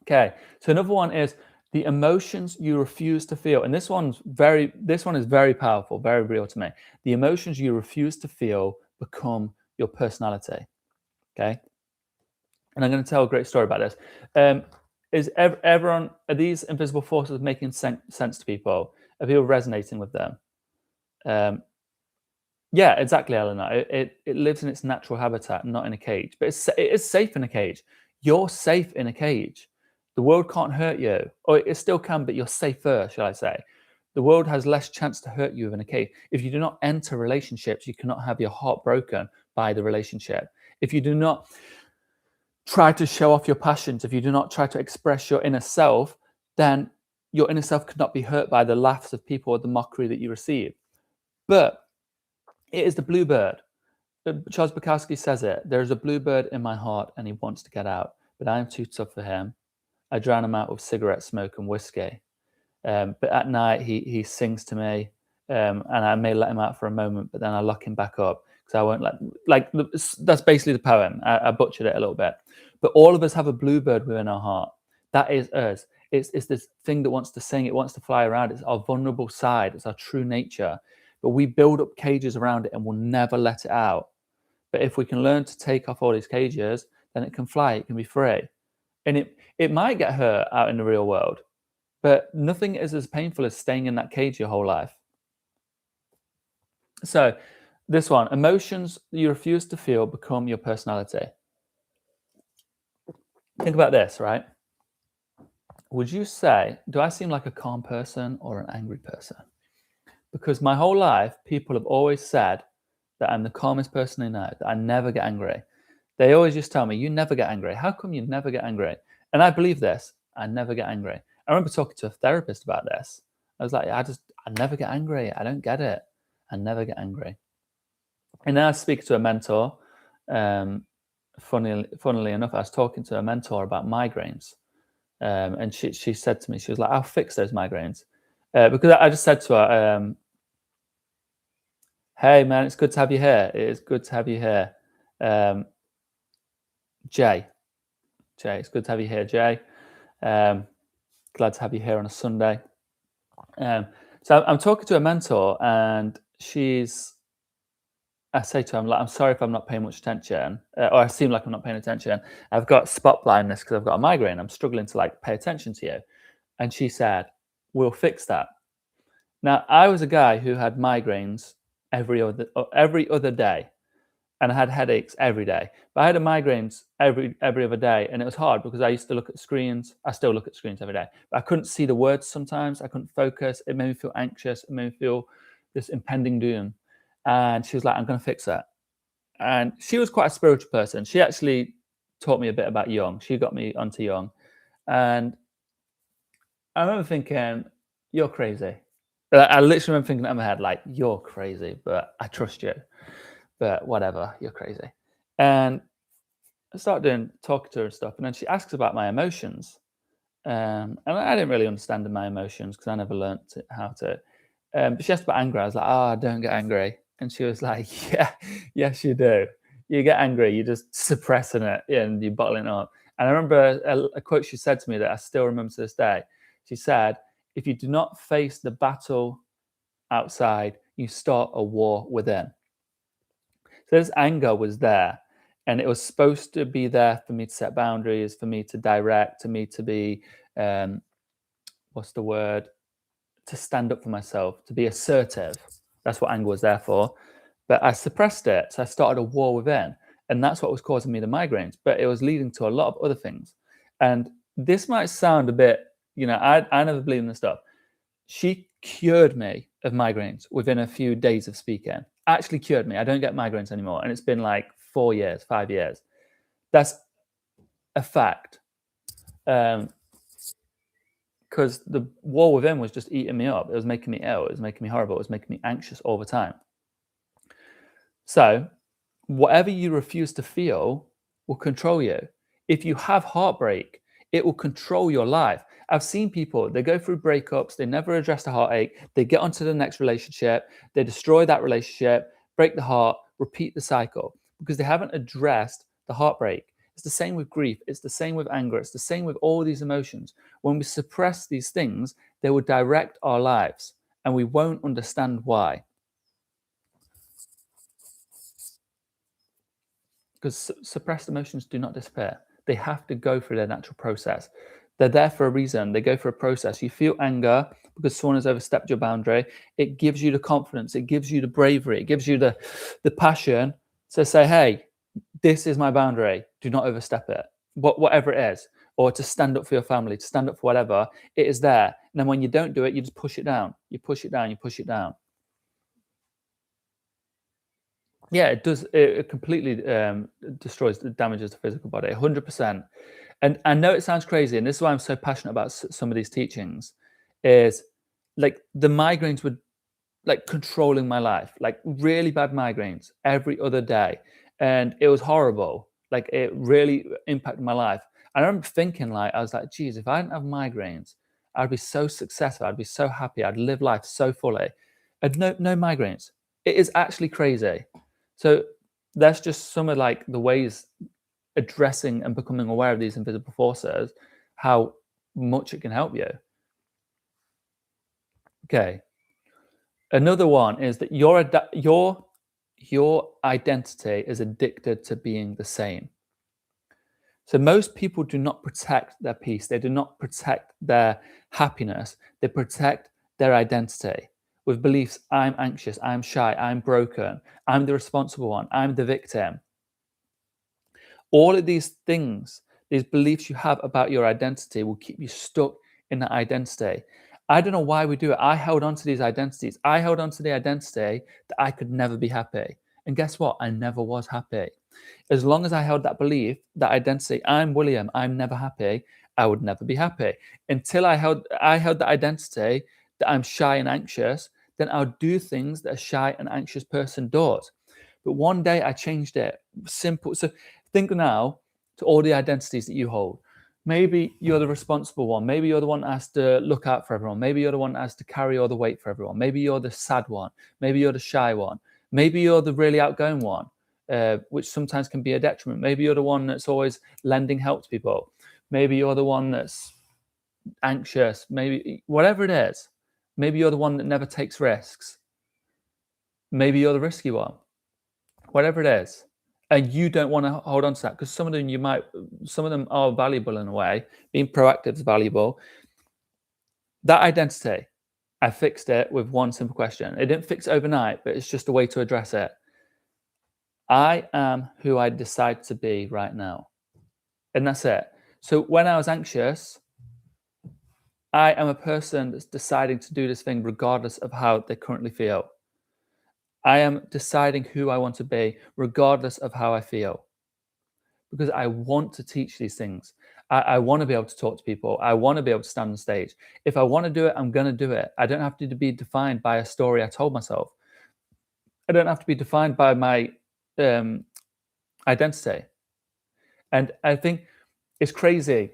Okay, so another one is The emotions you refuse to feel, and this one is very powerful, very real to me. The emotions you refuse to feel become your personality. Okay. And I'm going to tell a great story about this. Is everyone, are these invisible forces making sense to people? Are people resonating with them? Yeah, exactly, Eleanor. It lives in its natural habitat, not in a cage. But it is safe in a cage. You're safe in a cage. The world can't hurt you. Or it still can, but you're safer, shall I say. The world has less chance to hurt you than a cage. If you do not enter relationships, you cannot have your heart broken by the relationship. If you do not try to show off your passions, if you do not try to express your inner self, then your inner self cannot be hurt by the laughs of people or the mockery that you receive. But it is the bluebird. Charles Bukowski says it. There is a bluebird in my heart and he wants to get out, but I am too tough for him. I drown him out with cigarette smoke and whiskey. But at night he sings to me, and I may let him out for a moment, but then I lock him back up because I won't that's basically the poem. I butchered it a little bit. But all of us have a bluebird within our heart. That is us. It's this thing that wants to sing. It wants to fly around. It's our vulnerable side. It's our true nature. But we build up cages around it and we'll never let it out. But if we can learn to take off all these cages, then it can fly. It can be free. And it might get hurt out in the real world, but nothing is as painful as staying in that cage your whole life. So this one, emotions you refuse to feel become your personality. Think about this, right? Would you say, do I seem like a calm person or an angry person? Because my whole life, people have always said that I'm the calmest person they know, that I never get angry. They always just tell me, you never get angry. How come you never get angry? And I believe this. I never get angry. I remember talking to a therapist about this. I was like, I never get angry. I don't get it. I never get angry. And then I speak to a mentor. Funnily enough, I was talking to a mentor about migraines. And she said to me, she was like, I'll fix those migraines. Because I just said to her, hey, man, it's good to have you here. It is good to have you here. Jay, it's good to have you here, Jay. Glad to have you here on a Sunday. So I'm talking to a mentor, and I say to her, I'm sorry if I'm not paying much attention, or I seem like I'm not paying attention. I've got spot blindness because I've got a migraine. I'm struggling to pay attention to you. And she said, we'll fix that. Now, I was a guy who had migraines every other day, and I had headaches every day. But I had migraines every other day, and it was hard because I used to look at screens. I still look at screens every day, but I couldn't see the words sometimes. I couldn't focus. It made me feel anxious. It made me feel this impending doom. And she was like, I'm going to fix that. And she was quite a spiritual person. She actually taught me a bit about Jung. She got me onto Jung. And I remember thinking, you're crazy. I literally remember thinking in my head, you're crazy, but I trust you. But whatever, you're crazy. And I started talking to her and stuff. And then she asks about my emotions. And I didn't really understand my emotions because I never learned how to. But she asked about anger. I was like, I don't get angry. And she was like, yeah, yes, you do. You get angry. You're just suppressing it and you're bottling it up. And I remember a quote she said to me that I still remember to this day. She said, if you do not face the battle outside, you start a war within. So this anger was there, and it was supposed to be there for me to set boundaries, for me to direct, to me to be, what's the word? To stand up for myself, to be assertive. That's what anger was there for. But I suppressed it. So I started a war within. And that's what was causing me the migraines. But it was leading to a lot of other things. And this might sound a bit, I never believe in this stuff. She cured me of migraines within a few days of speaking. Actually cured me. I don't get migraines anymore. And it's been 4 years, 5 years. That's a fact. Because the war within was just eating me up. It was making me ill. It was making me horrible. It was making me anxious all the time. So whatever you refuse to feel will control you. If you have heartbreak, it will control your life. I've seen people, they go through breakups, they never address the heartache, they get onto the next relationship, they destroy that relationship, break the heart, repeat the cycle because they haven't addressed the heartbreak. It's the same with grief. It's the same with anger. It's the same with all these emotions. when we suppress these things, they will direct our lives and we won't understand why. Because suppressed emotions do not disappear. They have to go through their natural process. They're there for a reason. They go through a process. You feel anger because someone has overstepped your boundary. It gives you the confidence. It gives you the bravery. It gives you the passion to say, hey, this is my boundary. Do not overstep it. Whatever it is. Or to stand up for your family, to stand up for whatever. It is there. And then when you don't do it, you just push it down. You push it down. You push it down. Yeah, it does. It completely destroys, damages the physical body, 100%. And I know it sounds crazy, and this is why I'm so passionate about some of these teachings. Is like the migraines were like controlling my life, like really bad migraines every other day, and it was horrible. Like it really impacted my life. I remember thinking, like, I was like, geez, if I didn't have migraines, I'd be so successful. I'd be so happy. I'd live life so fully. And no migraines. It is actually crazy. So that's just some of like the ways addressing and becoming aware of these invisible forces, how much it can help you. Okay. Another one is that your identity is addicted to being the same. So most people do not protect their peace. They do not protect their happiness. They protect their identity with beliefs. I'm anxious. I'm shy. I'm broken. I'm the responsible one. I'm the victim. All of these things, these beliefs you have about your identity will keep you stuck in that identity. I don't know why we do it. I held on to these identities. I held on to the identity that I could never be happy. And guess what? I never was happy. As long as I held that belief, that identity, I'm William, I'm never happy, I would never be happy. Until I held the identity that I'm shy and anxious, then I'll do things that a shy and anxious person does. But one day I changed it. Simple. So think now to all the identities that you hold. Maybe you're the responsible one. Maybe you're the one that has to look out for everyone. Maybe you're the one that has to carry all the weight for everyone. Maybe you're the sad one. Maybe you're the shy one. Maybe you're the really outgoing one, which sometimes can be a detriment. Maybe you're the one that's always lending help to people. Maybe you're the one that's anxious. Maybe whatever it is. Maybe you're the one that never takes risks. Maybe you're the risky one. Whatever it is. And you don't want to hold on to that because some of them are valuable in a way. Being proactive is valuable. That identity, I fixed it with one simple question. It didn't fix it overnight, but it's just a way to address it. I am who I decide to be right now. And that's it. So when I was anxious, I am a person that's deciding to do this thing regardless of how they currently feel. I am deciding who I want to be regardless of how I feel. Because I want to teach these things. I want to be able to talk to people. I want to be able to stand on stage. If I want to do it, I'm going to do it. I don't have to be defined by a story I told myself. I don't have to be defined by my identity. And I think it's crazy.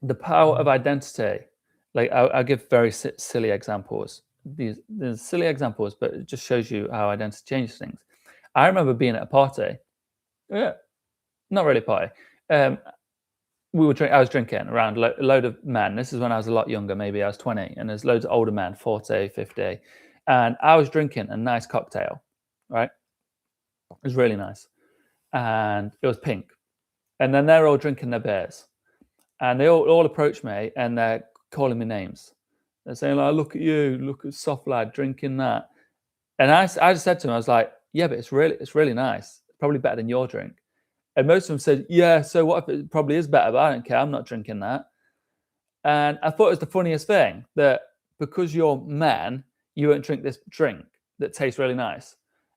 The power of identity. Like I'll give very silly examples. These silly examples, but it just shows you how identity changes things. I remember being at a party. Yeah, not really a party. I was drinking around a load of men. This is when I was a lot younger, maybe I was 20, and there's loads of older men, 40, 50. And I was drinking a nice cocktail, right? It was really nice. And it was pink. And then they're all drinking their beers. And they all approach me and they're calling me names. They're saying, like, look at you, look at soft lad drinking that. And I just said to him, I was like, yeah, but it's really nice. It's probably better than your drink. And most of them said, yeah, so what if it probably is better, but I don't care. I'm not drinking that. And I thought it was the funniest thing that because you're men, you won't drink this drink that tastes really nice.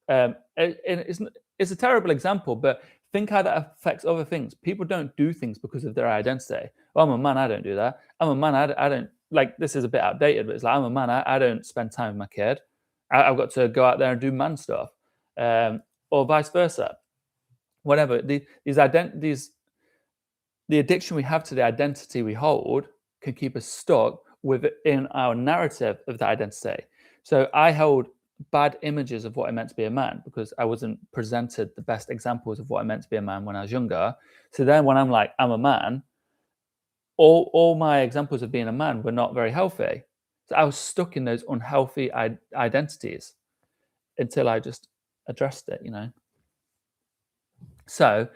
It's a terrible example, but think how that affects other things. People don't do things because of their identity. Oh, I'm a man, I don't do that. I'm a man, I don't, like, this is a bit outdated, but it's like, I'm a man, I don't spend time with my kid. I've got to go out there and do man stuff, or vice versa. Whatever. The addiction we have to the identity we hold can keep us stuck within our narrative of that identity. So I held bad images of what it meant to be a man because I wasn't presented the best examples of what it meant to be a man when I was younger. So then when I'm like, I'm a man, all my examples of being a man were not very healthy. So I was stuck in those unhealthy identities until I just addressed it, you know. So,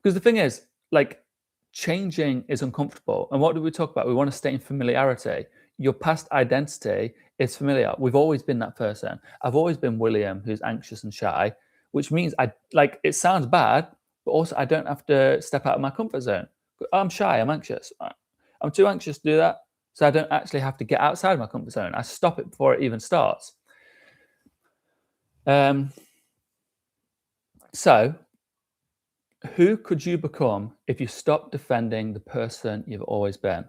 because the thing is, like, changing is uncomfortable. And what do we talk about? We want to stay in familiarity. Your past identity is familiar. We've always been that person. I've always been William, who's anxious and shy, which means I like it sounds bad, but also I don't have to step out of my comfort zone. I'm shy, I'm anxious. I'm too anxious to do that. So I don't actually have to get outside my comfort zone. I stop it before it even starts. So who could you become if you stopped defending the person you've always been?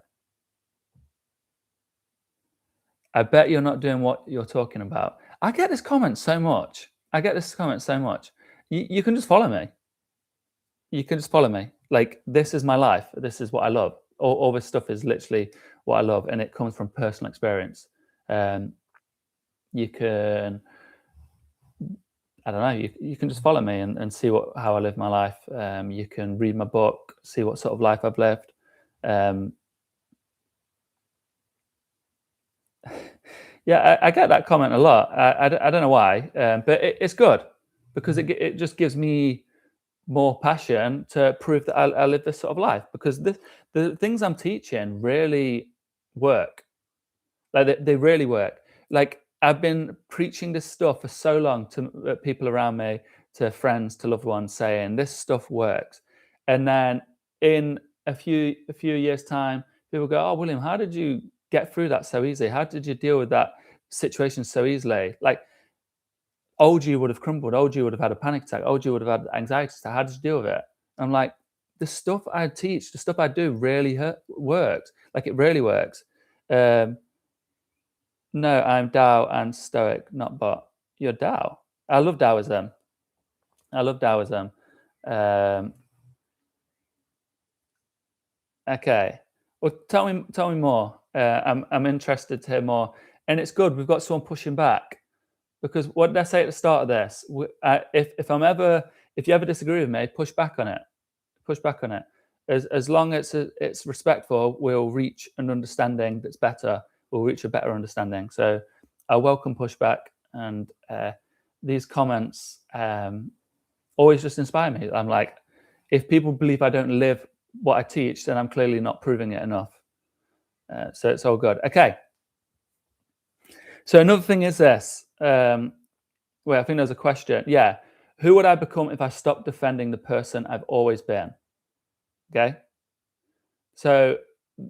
I bet you're not doing what you're talking about. I get this comment so much. You can just follow me. You can just follow me. Like, this is my life. This is what I love. All this stuff is literally what I love, and it comes from personal experience. You can, I don't know, you can just follow me and see how I live my life. You can read my book, see what sort of life I've lived. Yeah, I get that comment a lot. I don't know why, but it's good because it just gives me more passion to prove that I live this sort of life, because the things I'm teaching really work. Like, they really work. Like, I've been preaching this stuff for so long to people around me, to friends, to loved ones, saying this stuff works. And then in a few years' time, people go, "Oh, William, how did you get through that so easy? How did you deal with that situation so easily?" Like, old you would have crumbled. Old you would have had a panic attack. Old you would have had anxiety attack. How did you deal with it? I'm like, the stuff I teach, the stuff I do really works. Like, it really works. Um, no, I'm Tao and Stoic, not bot. You're Tao. I love Taoism. I love Taoism. Um, okay. Well, tell me more. I'm interested to hear more. And it's good. We've got someone pushing back, because what did I say at the start of this? If you ever disagree with me, push back on it. Push back on it. As long as it's respectful, we'll reach an understanding that's better. We'll reach a better understanding. So I welcome pushback, and these comments always just inspire me. I'm like, if people believe I don't live what I teach, then I'm clearly not proving it enough. So it's all good. Okay. So another thing is this. Wait, I think there's a question. Yeah. Who would I become if I stopped defending the person I've always been? Okay. So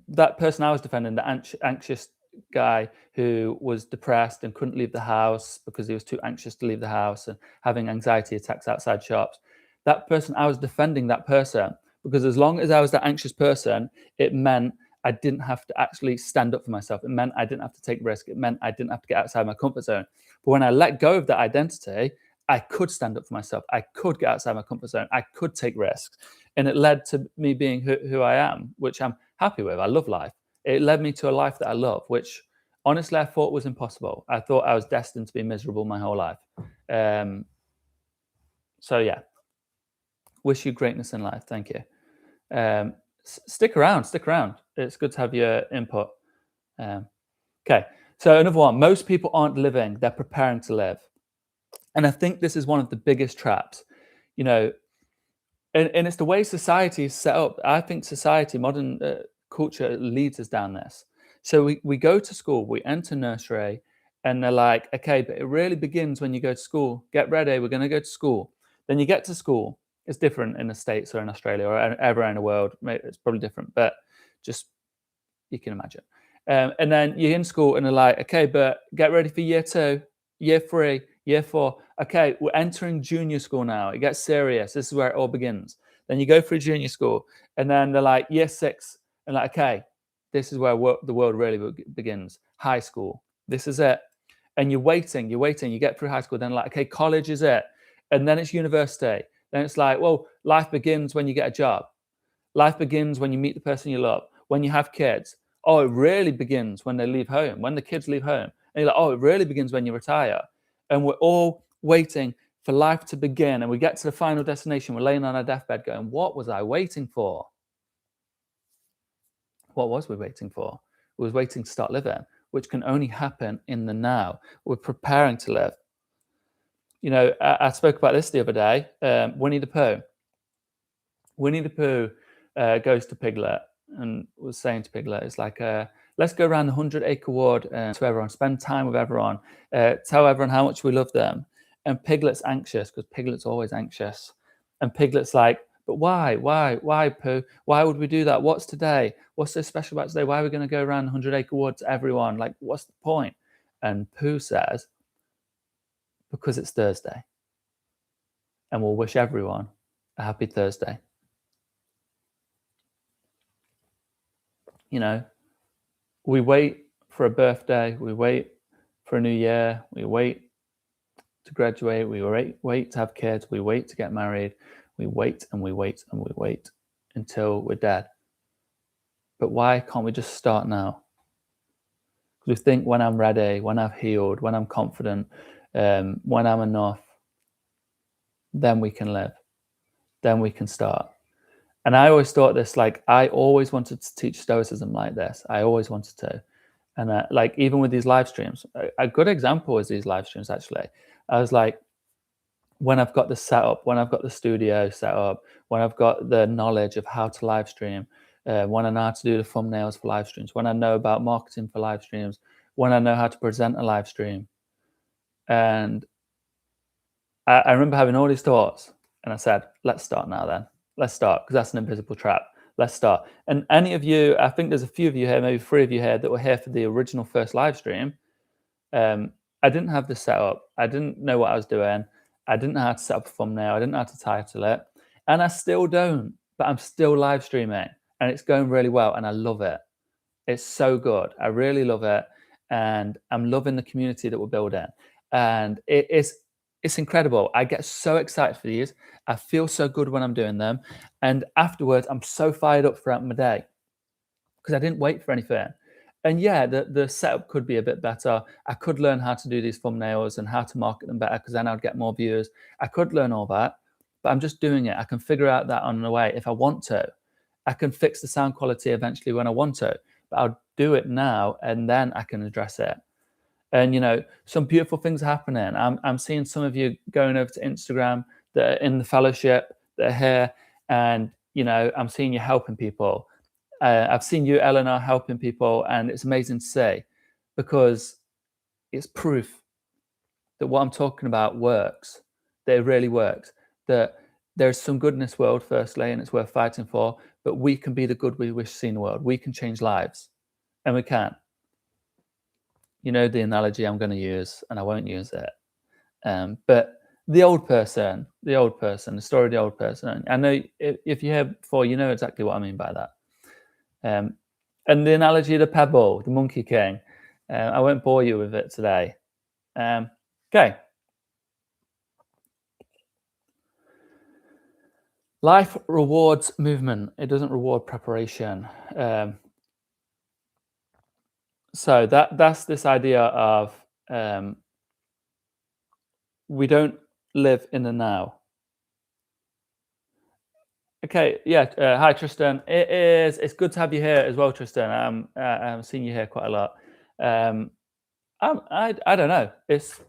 that person I was defending, the anxious guy who was depressed and couldn't leave the house because he was too anxious to leave the house and having anxiety attacks outside shops. That person, I was defending that person, because as long as I was that anxious person, it meant I didn't have to actually stand up for myself. It meant I didn't have to take risk. It meant I didn't have to get outside my comfort zone. But when I let go of that identity, I could stand up for myself. I could get outside my comfort zone. I could take risks. And it led to me being who I am, which I'm happy with. I love life. It led me to a life that I love, which honestly I thought was impossible. I thought I was destined to be miserable my whole life. So yeah, wish you greatness in life. Thank you. Stick around. It's good to have your input. Okay, so another one. Most people aren't living; they're preparing to live. And I think this is one of the biggest traps. You know, and it's the way society is set up. I think society, modern culture, leads us down this. So we go to school, we enter nursery, and they're like, okay, but it really begins when you go to school. Get ready, we're going to go to school. Then you get to school. It's different in the States or in Australia or everywhere in the world. It's probably different, but just, you can imagine. And then you're in school and they're like, okay, but get ready for year 2, year 3, year 4. Okay, we're entering junior school now. It gets serious. This is where it all begins. Then you go through junior school, and then they're like, year 6, and like, okay, this is where the world really begins. High school. This is it. And you're waiting. You get through high school, then like, okay, college is it. And then it's university. Then it's like, well, life begins when you get a job. Life begins when you meet the person you love, when you have kids. Oh, it really begins when they leave home, when the kids leave home. And you're like, oh, it really begins when you retire. And we're all waiting for life to begin. And we get to the final destination. We're laying on our deathbed going, what was I waiting for? What was we waiting for? We was waiting to start living, which can only happen in the now. We're preparing to live. I spoke about this the other day. Winnie the Pooh. Winnie the Pooh goes to Piglet and was saying to Piglet, it's like, let's go around the 100-acre wood to everyone, spend time with everyone, tell everyone how much we love them. And Piglet's anxious because Piglet's always anxious. And Piglet's like, but why, Pooh? Why would we do that? What's today? What's so special about today? Why are we going to go around the 100-acre wood to everyone? Like, what's the point? And Pooh says, because it's Thursday. And we'll wish everyone a happy Thursday. We wait for a birthday, we wait for a new year, we wait to graduate, we wait to have kids, we wait to get married, we wait and we wait and we wait until we're dead. But why can't we just start now? Because we think when I'm ready, when I've healed, when I'm confident, when I'm enough, then we can live, then we can start. And I always thought this, like, I always wanted to teach Stoicism like this. I always wanted to. And like, even with these live streams, a good example is these live streams, actually. I was like, when I've got the setup, when I've got the studio set up, when I've got the knowledge of how to live stream, when I know how to do the thumbnails for live streams, when I know about marketing for live streams, when I know how to present a live stream. And I remember having all these thoughts, and I said, let's start now then. Let's start, because that's an invisible trap. Let's start. And any of you, I think there's a few of you here, maybe 3 of you here, that were here for the original first live stream. I didn't have this set up. I didn't know what I was doing. I didn't know how to set up a thumbnail. I didn't know how to title it. And I still don't, but I'm still live streaming, and it's going really well, and I love it. It's so good. I really love it. And I'm loving the community that we're building. And it's incredible. I get so excited for these. I feel so good when I'm doing them. And afterwards, I'm so fired up throughout my day because I didn't wait for anything. And yeah, the setup could be a bit better. I could learn how to do these thumbnails and how to market them better, because then I'd get more viewers. I could learn all that, but I'm just doing it. I can figure out that on the way if I want to. I can fix the sound quality eventually when I want to, but I'll do it now, and then I can address it. And some beautiful things are happening. I'm seeing some of you going over to Instagram that are in the fellowship, that are here, and I'm seeing you helping people. I've seen you, Eleanor, helping people, and it's amazing to see, because it's proof that what I'm talking about works, that it really works, that there's some good in this world, firstly, and it's worth fighting for, but we can be the good we wish to see in the world. We can change lives, and we can. The analogy I'm going to use, and I won't use it. But the old person, the story of the old person. I know if you heard before, you know exactly what I mean by that. And the analogy of the pebble, the Monkey King. I won't bore you with it today. Okay. Life rewards movement. It doesn't reward preparation. So that's this idea of we don't live in the now. Okay, yeah. Hi, Tristan. It's good to have you here as well, Tristan. I'm seeing you here quite a lot. I don't know. It's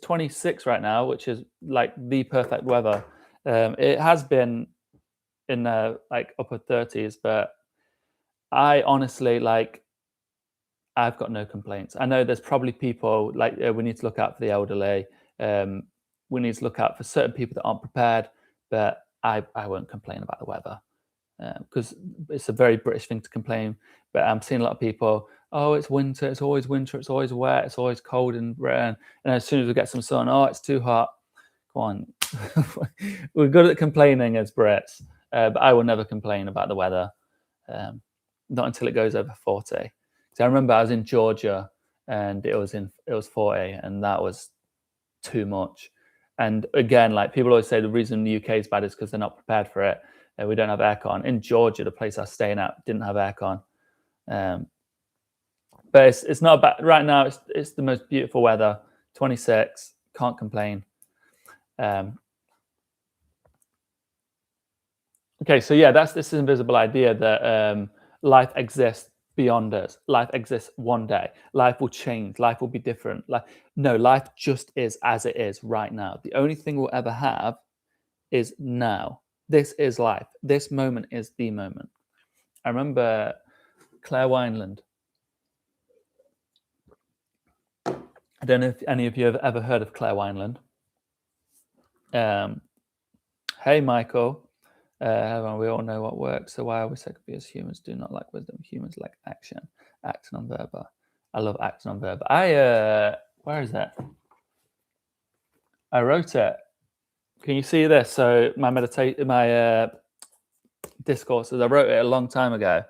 26 right now, which is like the perfect weather. It has been in the like upper 30s, but I honestly I've got no complaints. I know there's probably people like we need to look out for the elderly. We need to look out for certain people that aren't prepared, but I won't complain about the weather because it's a very British thing to complain. But I'm seeing a lot of people, oh, it's winter, it's always winter, it's always wet, it's always cold and rain. And as soon as we get some sun, oh, it's too hot. Come on. We're good at complaining as Brits, but I will never complain about the weather, not until it goes over 40. So I remember I was in Georgia and it was 40, and that was too much. And again, like people always say, the reason the UK is bad is because they're not prepared for it. We don't have aircon. In Georgia, the place I was staying at didn't have aircon. But it's not bad right now. It's the most beautiful weather. 26, can't complain. Okay, so yeah, that's this invisible idea that life exists beyond us. Life exists one day. Life will change. Life will be different. Like, no, life just is as it is right now. The only thing we'll ever have is now. This is life. This moment is the moment. I remember Claire Wineland. I don't know if any of you have ever heard of Claire Wineland. Hey, Michael. We all know what works. So why are we so confused? Humans do not like wisdom. Humans like action. Act non-verbal. I love act non-verbal. Where is it? I wrote it. Can you see this? So my discourses. I wrote it a long time ago.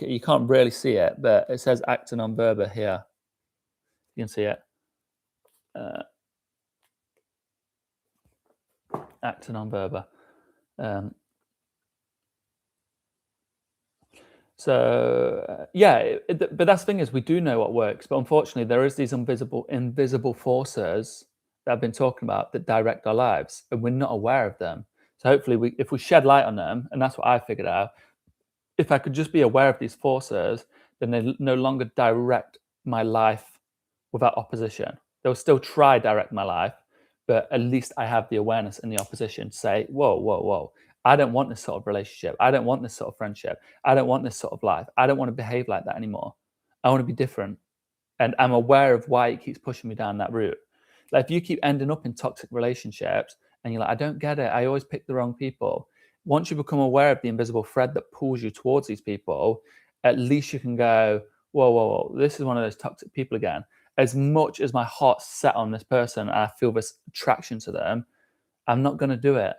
You can't really see it, but it says act non-verbal here. You can see it. Act non-verbal. But that's the thing is we do know what works, but unfortunately there is these invisible forces that I've been talking about that direct our lives, and we're not aware of them. So hopefully, if we shed light on them, and that's what I figured out, if I could just be aware of these forces, then they no longer direct my life without opposition. They'll still try direct my life, but at least I have the awareness and the opposition to say, whoa, whoa, whoa. I don't want this sort of relationship. I don't want this sort of friendship. I don't want this sort of life. I don't want to behave like that anymore. I want to be different. And I'm aware of why it keeps pushing me down that route. Like if you keep ending up in toxic relationships and you're like, I don't get it. I always pick the wrong people. Once you become aware of the invisible thread that pulls you towards these people, at least you can go, whoa, whoa, whoa, this is one of those toxic people again. As much as my heart's set on this person and I feel this attraction to them, I'm not going to do it.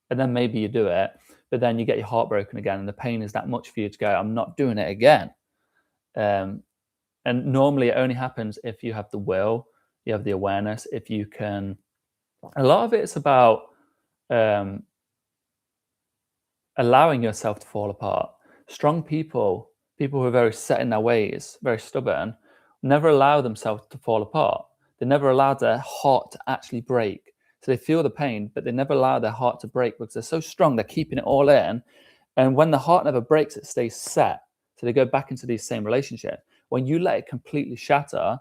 And then maybe you do it, but then you get your heart broken again and the pain is that much for you to go, I'm not doing it again. And normally it only happens if you have the will, you have the awareness, if you can. A lot of it's about allowing yourself to fall apart. Strong people who are very set in their ways, very stubborn, never allow themselves to fall apart. They never allow their heart to actually break. So they feel the pain, but they never allow their heart to break because they're so strong, they're keeping it all in. And when the heart never breaks, it stays set. So they go back into these same relationships. When you let it completely shatter,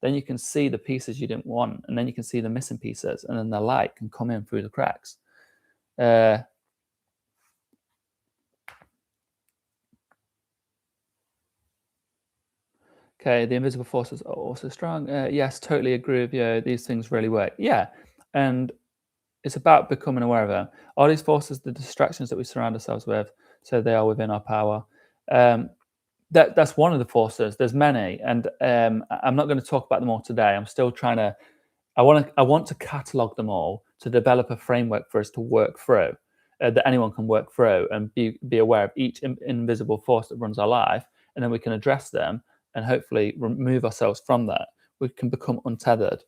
then you can see the pieces you didn't want, and then you can see the missing pieces, and then the light can come in through the cracks. Okay, the invisible forces are also strong. Yes, totally agree with you. These things really work. Yeah, and it's about becoming aware of them. Are these forces the distractions that we surround ourselves with, so they are within our power? That's one of the forces. There's many, and I'm not going to talk about them all today. I'm still trying to. I want to catalog them all to develop a framework for us to work through, that anyone can work through, and be aware of each invisible force that runs our life, and then we can address them and hopefully remove ourselves from that. We can become untethered.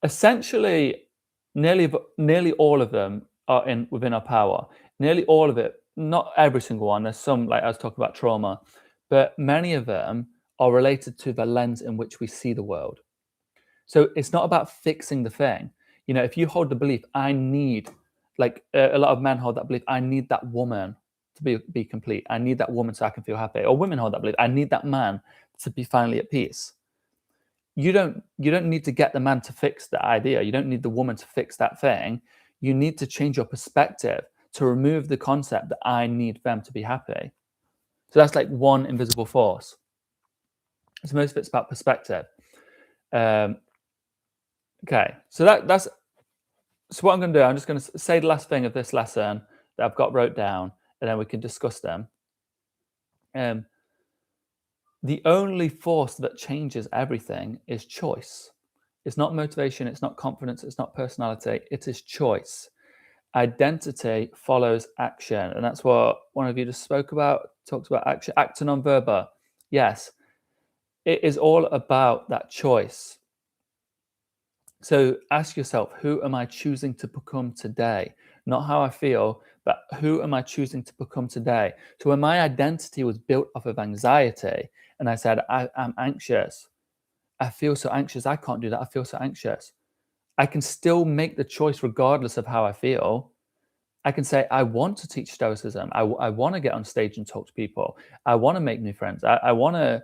Essentially, nearly all of them are within our power. Nearly all of it, not every single one. There's some, like I was talking about trauma, but many of them are related to the lens in which we see the world. So it's not about fixing the thing. You know, if you hold the belief, I need, like a lot of men hold that belief, I need that woman to be complete. I need that woman so I can feel happy. Or women hold that belief, I need that man to be finally at peace. You don't need to get the man to fix the idea. You don't need the woman to fix that thing. You need to change your perspective to remove the concept that I need them to be happy. So that's like one invisible force. So most of it's about perspective. Okay, so that's what I'm going to do. I'm just going to say the last thing of this lesson that I've got wrote down, and then we can discuss them. The only force that changes everything is choice. It's not motivation, it's not confidence, it's not personality, it is choice. Identity follows action. And that's what one of you just spoke about, talked about action, acting on verba. Yes, it is all about that choice. So ask yourself, who am I choosing to become today? Not how I feel, but who am I choosing to become today? So when my identity was built off of anxiety, and I said, I'm anxious, I feel so anxious, I can't do that, I feel so anxious. I can still make the choice regardless of how I feel. I can say, I want to teach Stoicism. I want to get on stage and talk to people. I want to make new friends. I want to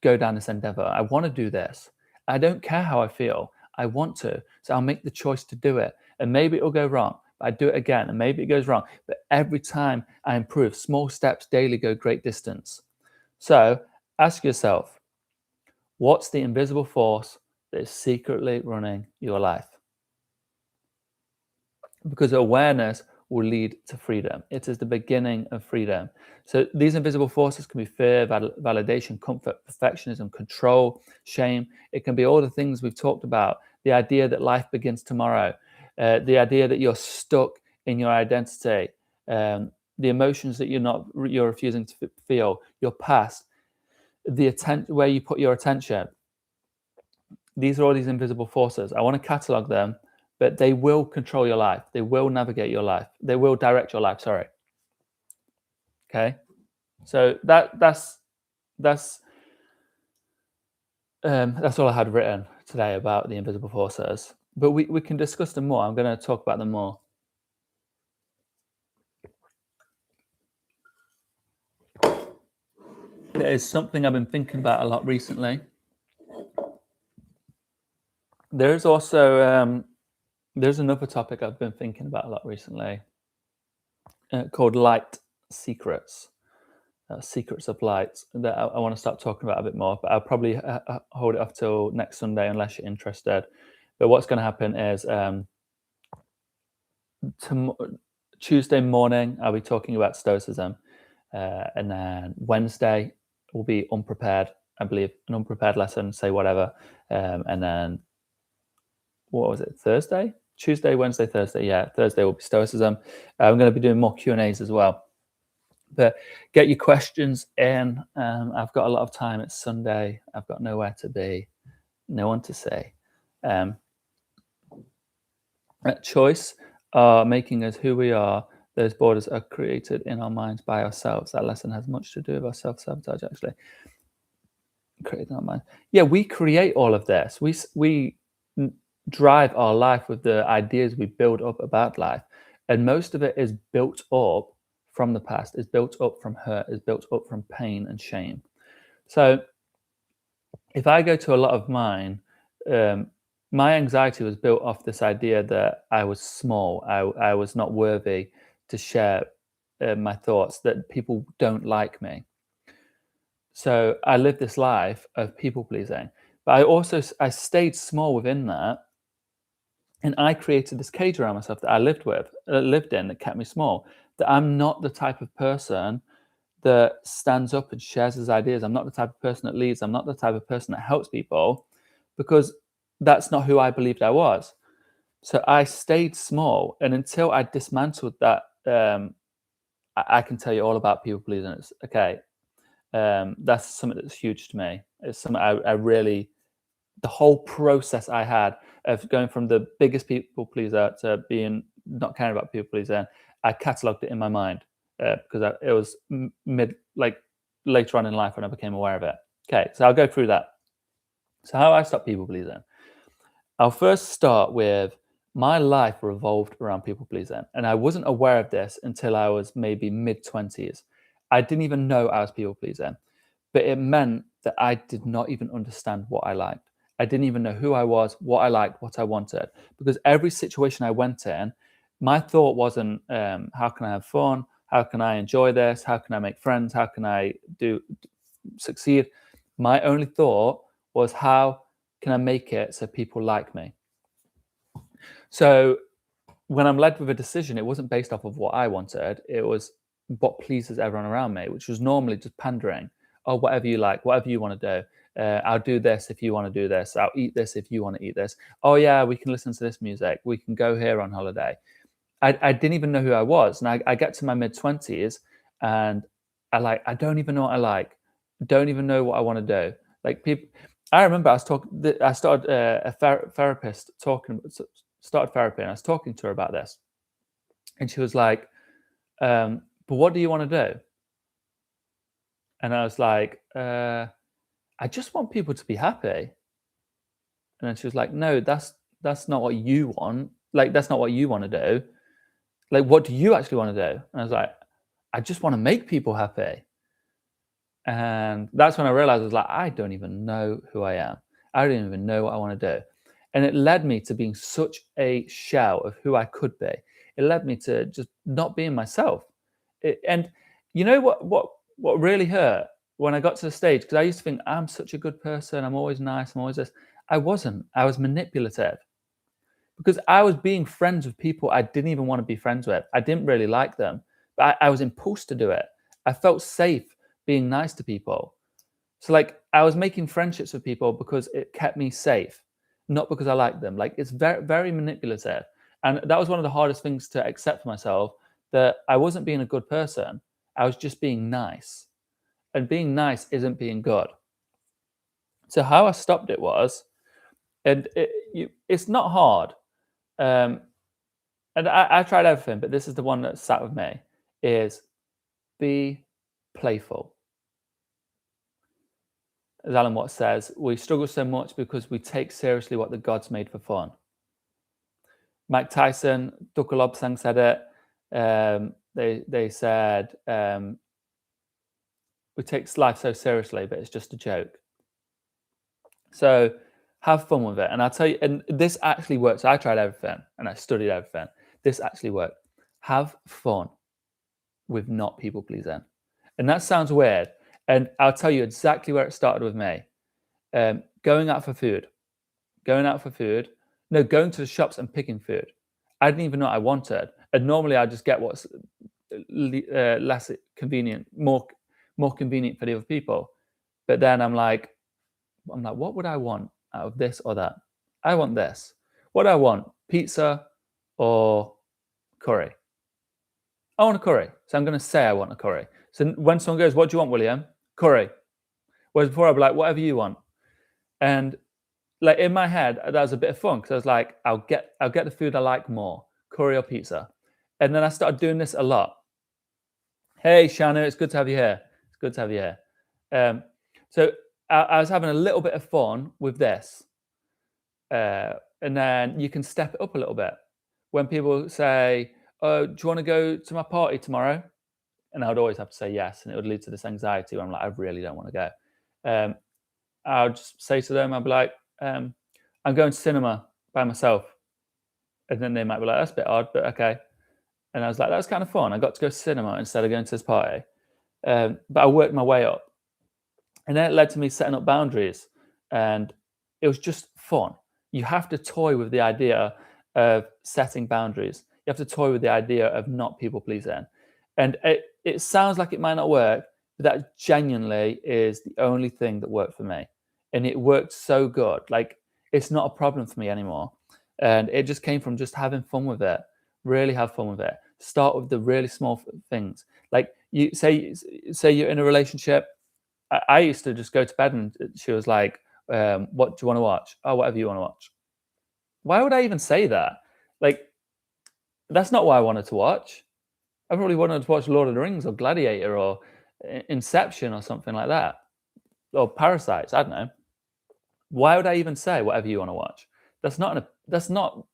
go down this endeavor. I want to do this. I don't care how I feel. I want to. So I'll make the choice to do it. And maybe it'll go wrong. But I do it again and maybe it goes wrong. But every time I improve, small steps daily go great distance. So ask yourself, what's the invisible force that is secretly running your life? Because awareness will lead to freedom. It is the beginning of freedom. So these invisible forces can be fear, validation, comfort, perfectionism, control, shame. It can be all the things we've talked about. The idea that life begins tomorrow, the idea that you're stuck in your identity, the emotions that you're refusing to feel, your past, where you put your attention. These are all these invisible forces. I want to catalog them, but they will control your life. They will navigate your life. They will direct your life. Sorry. Okay. So that's all I had written today about the invisible forces. But we can discuss them more. I'm going to talk about them more. It is something I've been thinking about a lot recently. There's also there's another topic I've been thinking about a lot recently called light secrets. Secrets of light that I want to start talking about a bit more, but I'll probably hold it off till next Sunday unless you're interested. But what's going to happen is Tuesday morning I'll be talking about Stoicism, and then Wednesday will be unprepared. I believe an unprepared lesson, say whatever, and then what was it? Thursday, Tuesday, Wednesday, Thursday. Yeah, Thursday will be Stoicism. I'm going to be doing more Q&As as well. But get your questions in. I've got a lot of time. It's Sunday. I've got nowhere to be, no one to see. Choice are making us who we are. Those borders are created in our minds by ourselves. That lesson has much to do with our self-sabotage, actually. Created in our mind. Yeah, we create all of this. We drive our life with the ideas we build up about life. And most of it is built up from the past, is built up from hurt, is built up from pain and shame. So if I go to a lot of mine, my anxiety was built off this idea that I was small, I was not worthy to share my thoughts, that people don't like me. So I lived this life of people pleasing, but I stayed small within that. And I created this cage around myself that I lived in that kept me small, that I'm not the type of person that stands up and shares his ideas. I'm not the type of person that leads. I'm not the type of person that helps people, because that's not who I believed I was. So I stayed small. And until I dismantled that, I can tell you all about people pleasing. It's okay. That's something that's huge to me. It's something I really, the whole process I had of going from the biggest people pleaser to being not caring about people pleasing, I catalogued it in my mind because it was later on in life when I became aware of it. Okay, so I'll go through that. So how I stop people pleasing? I'll first start with my life revolved around people pleasing, and I wasn't aware of this until I was maybe mid-20s. I didn't even know I was people pleasing, but it meant that I did not even understand what I liked. I didn't even know who I was, what I liked, what I wanted, because every situation I went in, my thought wasn't, how can I have fun? How can I enjoy this? How can I make friends? How can I succeed? My only thought was, how can I make it so people like me? So when I'm led with a decision, it wasn't based off of what I wanted. It was what pleases everyone around me, which was normally just pandering. Oh, whatever you like, whatever you want to do. I'll do this if you want to do this. I'll eat this if you want to eat this. Oh yeah, we can listen to this music. We can go here on holiday. I didn't even know who I was. And I get to my mid-20s and I don't even know what I like. Don't even know what I want to do. Like people, I remember I started therapist started therapy, and I was talking to her about this. And she was like, but what do you want to do? And I was like, I just want people to be happy. And then she was like, no, that's not what you want. like, that's not what you want to do. Like, what do you actually want to do? And I was like, I just want to make people happy. And that's when I realized, I was like, I don't even know who I am. I don't even know what I want to do. And it led me to being such a shell of who I could be. It led me to just not being myself. And you know what really hurt when I got to the stage, because I used to think I'm such a good person, I'm always nice, I'm always this. I wasn't. I was manipulative because I was being friends with people I didn't even want to be friends with. I didn't really like them, but I was impulsed to do it. I felt safe being nice to people. So like I was making friendships with people because it kept me safe, not because I liked them. Like it's very, very manipulative. And that was one of the hardest things to accept for myself, that I wasn't being a good person. I was just being nice. And being nice isn't being good. So how I stopped it was, and it's not hard. Um, and I tried everything, but this is the one that sat with me, is be playful. As Alan Watts says, we struggle so much because we take seriously what the gods made for fun. Mike Tyson, Dukka Lobsang said it. They said, we take life so seriously, but it's just a joke. So have fun with it. And I'll tell you, and this actually works. I tried everything and I studied everything. This actually worked. Have fun with not people pleasing. And that sounds weird. And I'll tell you exactly where it started with me. Going out for food. Going to the shops and picking food. I didn't even know what I wanted. And normally I just get what's less convenient, more convenient for the other people. But then I'm like, what would I want out of this or that? I want this. What do I want? Pizza or curry? I want a curry. So I'm going to say I want a curry. So when someone goes, what do you want, William? Curry. Whereas before I'd be like, whatever you want. And like in my head, that was a bit of fun because I was like, I'll get the food I like more, curry or pizza. And then I started doing this a lot. Hey, Shanna, it's good to have you here. It's good to have you here. So I was having a little bit of fun with this. And then you can step it up a little bit. When people say, oh, do you want to go to my party tomorrow? And I would always have to say yes. And it would lead to this anxiety where I'm like, I really don't want to go. I would just say to them, I'd be like, I'm going to cinema by myself. And then they might be like, that's a bit odd, but okay. And I was like, that was kind of fun. I got to go to cinema instead of going to this party. But I worked my way up. And then it led to me setting up boundaries. And it was just fun. You have to toy with the idea of setting boundaries. You have to toy with the idea of not people pleasing. And it sounds like it might not work, but that genuinely is the only thing that worked for me. And it worked so good. Like, it's not a problem for me anymore. And it just came from just having fun with it. Really have fun with it. Start with the really small things. Like you say you're in a relationship. I used to just go to bed and she was like, what do you want to watch? Oh, whatever you want to watch. Why would I even say that? Like, that's not what I wanted to watch. I probably wanted to watch Lord of the Rings or Gladiator or Inception or something like that. Or Parasites, I don't know. Why would I even say whatever you want to watch? That's not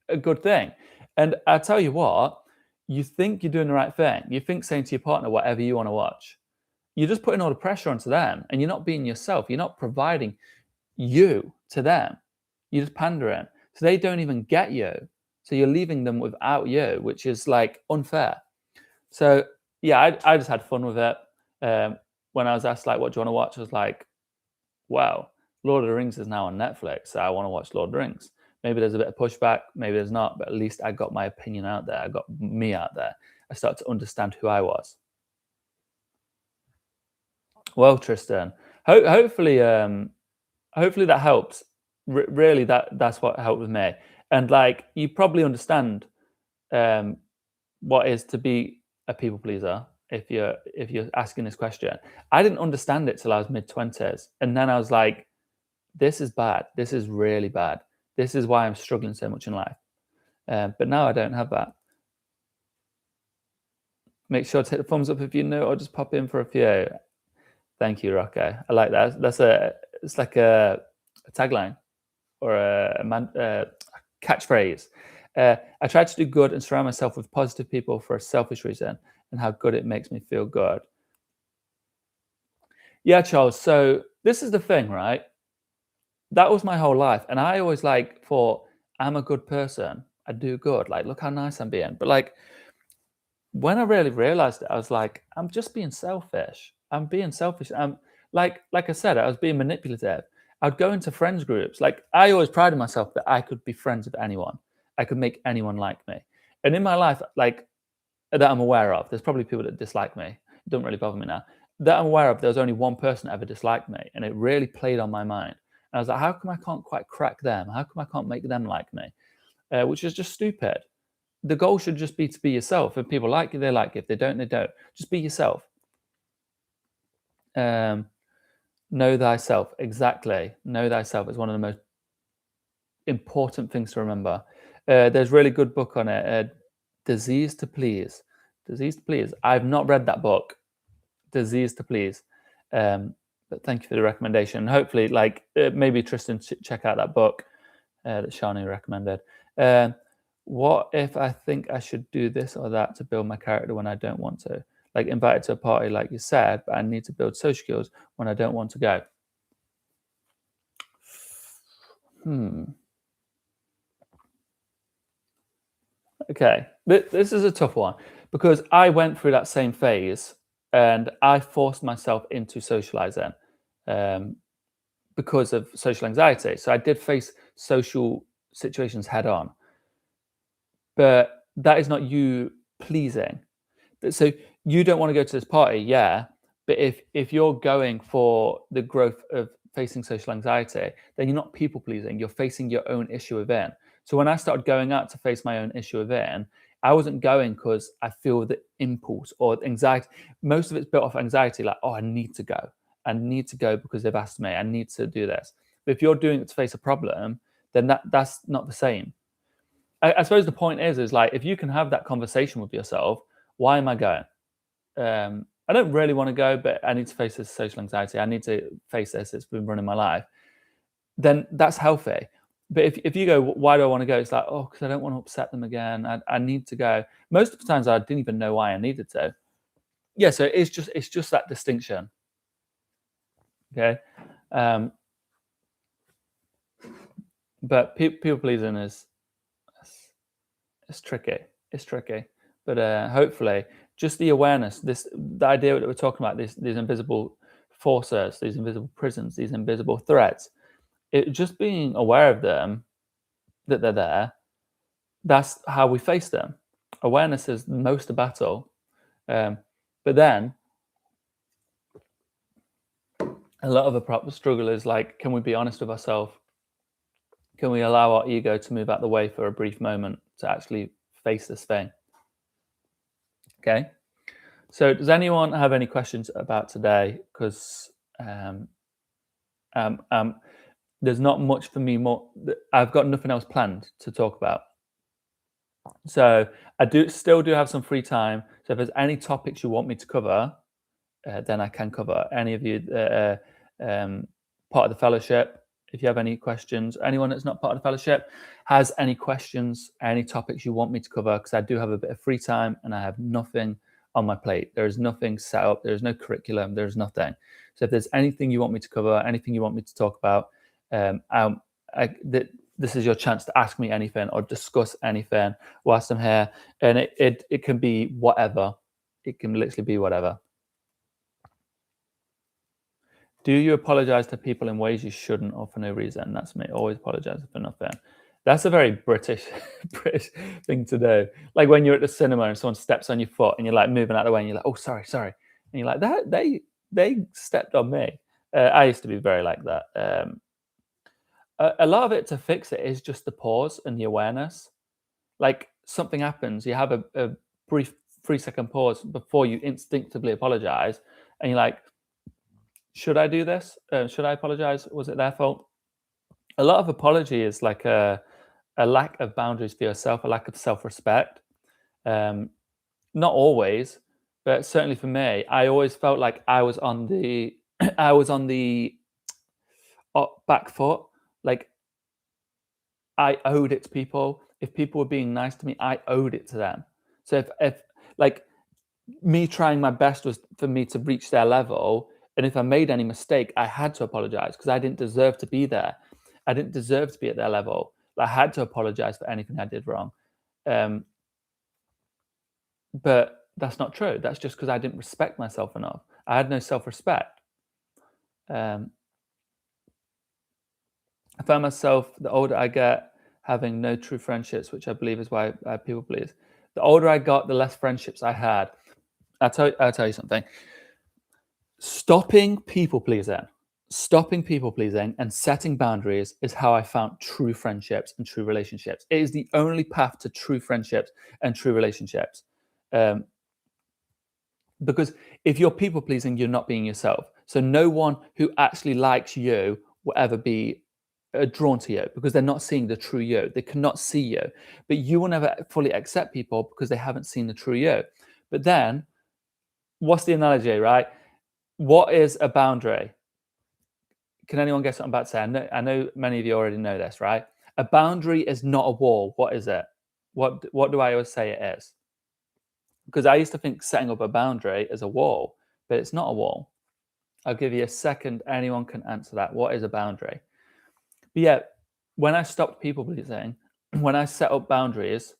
a good thing. And I tell you what, you think you're doing the right thing. You think saying to your partner whatever you want to watch. You're just putting all the pressure onto them and you're not being yourself. You're not providing you to them. You're just pandering. So they don't even get you. So you're leaving them without you, which is like unfair. So yeah, I just had fun with it. When I was asked like, what do you want to watch? I was like, wow, Lord of the Rings is now on Netflix. So I want to watch Lord of the Rings. Maybe there's a bit of pushback, maybe there's not, but at least I got my opinion out there. I got me out there. I started to understand who I was. Well, Tristan, hopefully that helps. Really, that's what helped with me. And like, you probably understand what is to be a people pleaser if you're asking this question. I didn't understand it till I was mid-20s, and then I was like, this is bad. This is really bad. This is why I'm struggling so much in life. But now I don't have that. Make sure to hit the thumbs up if you know, or just pop in for a few. Thank you, Rocco. I like that. It's like a tagline or a catchphrase. I try to do good and surround myself with positive people for a selfish reason and how good it makes me feel good. Yeah, Charles. So this is the thing, right? That was my whole life. And I always like thought, I'm a good person. I do good. Like, look how nice I'm being. But like, when I really realized it, I was like, I'm just being selfish. I'm being selfish. I'm like I said, I was being manipulative. I'd go into friends groups. Like I always prided myself that I could be friends with anyone. I could make anyone like me. And in my life, like that I'm aware of, there's probably people that dislike me. It doesn't really bother me now. That I'm aware of, there was only one person that ever disliked me. And it really played on my mind. And I was like, how come I can't quite crack them? How come I can't make them like me? Which is just stupid. The goal should just be to be yourself. If people like you, they like you. If they don't, they don't. Just be yourself. Know thyself. Exactly. Know thyself is one of the most important things to remember. There's a really good book on it. Disease to Please. Disease to Please. I've not read that book. Disease to Please. But thank you for the recommendation. Hopefully, like maybe Tristan check out that book that Shani recommended. What if I think I should do this or that to build my character when I don't want to? Like invited to a party, like you said, but I need to build social skills when I don't want to go. Okay, this is a tough one because I went through that same phase and I forced myself into socializing because of social anxiety. So I did face social situations head on, but that is not you pleasing. So you don't want to go to this party, yeah, but if you're going for the growth of facing social anxiety, then you're not people pleasing, you're facing your own issue within. So when I started going out to face my own issue within, I wasn't going because I feel the impulse or anxiety. Most of it's built off anxiety, like, oh, I need to go. I need to go because they've asked me. I need to do this. But if you're doing it to face a problem, then that's not the same. I suppose the point is like if you can have that conversation with yourself, why am I going? I don't really want to go, but I need to face this social anxiety. I need to face this. It's been running my life. Then that's healthy. But if you go, why do I want to go? It's like, oh, because I don't want to upset them again. I need to go. Most of the times I didn't even know why I needed to. Yeah, so it's just that distinction. Okay. But people pleasing is it's tricky. It's tricky. But hopefully just the awareness, the idea that we're talking about, these invisible forces, these invisible prisons, these invisible threats, just being aware of them, that they're there, that's how we face them. Awareness is most of the battle. But then a lot of the struggle is like, can we be honest with ourselves? Can we allow our ego to move out the way for a brief moment to actually face this thing? Okay. So does anyone have any questions about today? Because there's not much for me more. I've got nothing else planned to talk about. So I still have some free time. So if there's any topics you want me to cover, then I can cover any of you part of the fellowship. If you have any questions, anyone that's not part of the fellowship has any questions, any topics you want me to cover, because I do have a bit of free time and I have nothing on my plate. There is nothing set up. There's no curriculum. There's nothing. So if there's anything you want me to cover, anything you want me to talk about, this is your chance to ask me anything or discuss anything whilst I'm here. And it can be whatever. It can literally be whatever. Do you apologize to people in ways you shouldn't or for no reason? That's me. Always apologize for nothing. That's a very British thing to do. Like when you're at the cinema and someone steps on your foot and you're like moving out of the way and you're like, oh, sorry. And you're like, that they stepped on me. I used to be very like that. A lot of it to fix it is just the pause and the awareness. Like something happens, you have a brief 3-second pause before you instinctively apologize. And you're like, should I do this? Should I apologize? Was it their fault? A lot of apology is like a lack of boundaries for yourself, a lack of self-respect. Not always, but certainly for me, I always felt like I was on the back foot. Like I owed it to people. if people were being nice to me, I owed it to them. So if like me trying my best was for me to reach their level, and if I made any mistake, I had to apologize because I didn't deserve to be there. I didn't deserve to be at their level. I had to apologize for anything I did wrong. Um, but that's not true. That's just because I didn't respect myself enough. I had no self-respect. Um, I found myself, the older I get, having no true friendships, which I believe is why people please. The older I got, the less friendships I had. I'll tell you something. Stopping people pleasing, and setting boundaries is how I found true friendships and true relationships. It is the only path to true friendships and true relationships. Um, because if you're people pleasing, you're not being yourself. So no one who actually likes you will ever be drawn to you because they're not seeing the true you. They cannot see you. But you will never fully accept people because they haven't seen the true you. But then, what's the analogy, right? What is a boundary? Can anyone guess what I'm about to say? I know many of you already know this, right? A boundary is not a wall. What is it? What do I always say it is? Because I used to think setting up a boundary is a wall, but it's not a wall. I'll give you a second. Anyone can answer that. What is a boundary? But yeah, when I stopped people pleasing, when I set up boundaries,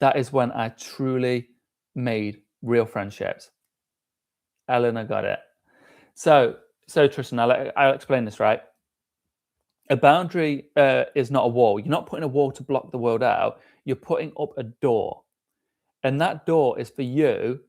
that is when I truly made real friendships. Eleanor got it. So Tristan, I'll explain this, right? A boundary is not a wall. You're not putting a wall to block the world out. You're putting up a door. And that door is for you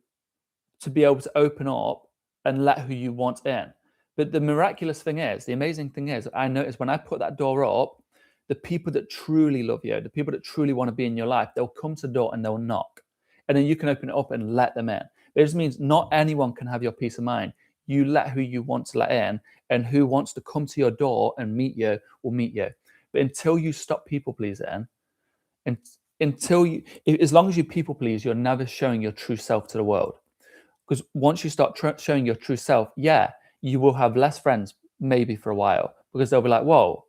to be able to open up and let who you want in. But the miraculous thing is, the amazing thing is, I notice when I put that door up, the people that truly love you, the people that truly want to be in your life, they'll come to the door and they'll knock. And then you can open it up and let them in. It just means not anyone can have your peace of mind. You let who you want to let in, and who wants to come to your door and meet you will meet you. But until you stop people pleasing, and until you, as long as you people please, you're never showing your true self to the world. Because once you start showing your true self, yeah, you will have less friends maybe for a while because they'll be like, whoa,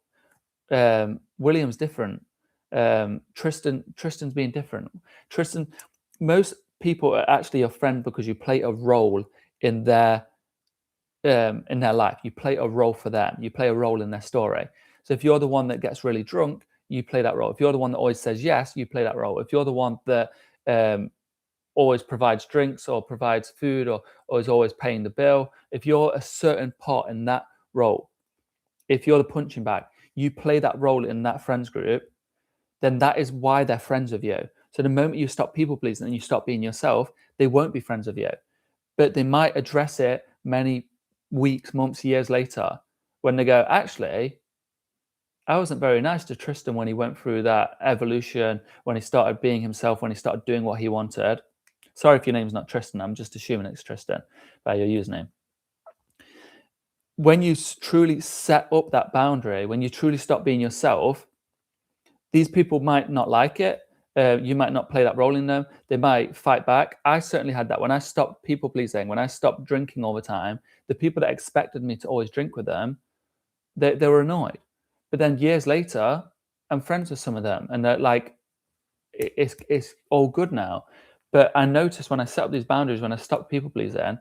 William's different. Tristan's being different. Most people are actually your friend because you play a role in their life. You play a role for them. You play a role in their story. So if you're the one that gets really drunk, you play that role. If you're the one that always says yes, you play that role. If you're the one that always provides drinks or provides food or is always paying the bill, if you're a certain part in that role, if you're the punching bag, you play that role in that friends group, then that is why they're friends with you. So the moment you stop people pleasing and you stop being yourself, they won't be friends with you. But they might address it many weeks, months, years later when they go, actually, I wasn't very nice to Tristan when he went through that evolution, when he started being himself, when he started doing what he wanted. Sorry if your name's not Tristan. I'm just assuming it's Tristan by your username. When you truly set up that boundary, when you truly stop being yourself, these people might not like it. You might not play that role in them. They might fight back. I certainly had that when I stopped people pleasing, when I stopped drinking all the time. The people that expected me to always drink with them, they were annoyed. But then years later, I'm friends with some of them, and they're like, it's all good now. But I noticed when I set up these boundaries, when I stopped people pleasing,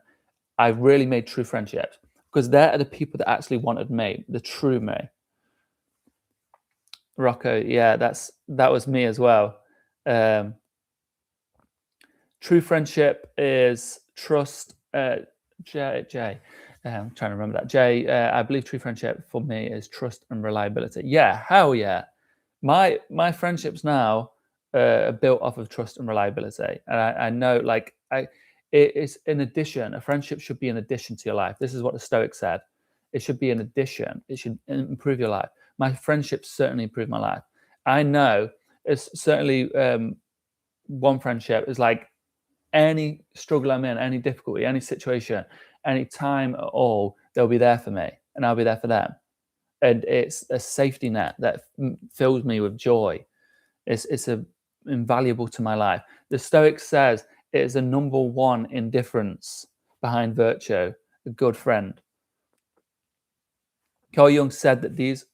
I really made true friendships because they're the people that actually wanted me, the true me. Rocco, yeah, that was me as well. True friendship is trust. Jay, I'm trying to remember that. Jay, I believe true friendship for me is trust and reliability. Yeah, hell yeah. My friendships now are built off of trust and reliability, and I know it is an addition. A friendship should be an addition to your life. This is what the Stoics said. It should be an addition. It should improve your life. My friendships certainly improved my life. I know it's certainly one friendship is like any struggle I'm in, any difficulty, any situation, any time at all, they'll be there for me and I'll be there for them. And it's a safety net that fills me with joy. It's invaluable to my life. The Stoic says it is the number one indifference behind virtue, a good friend. Carl Jung said that these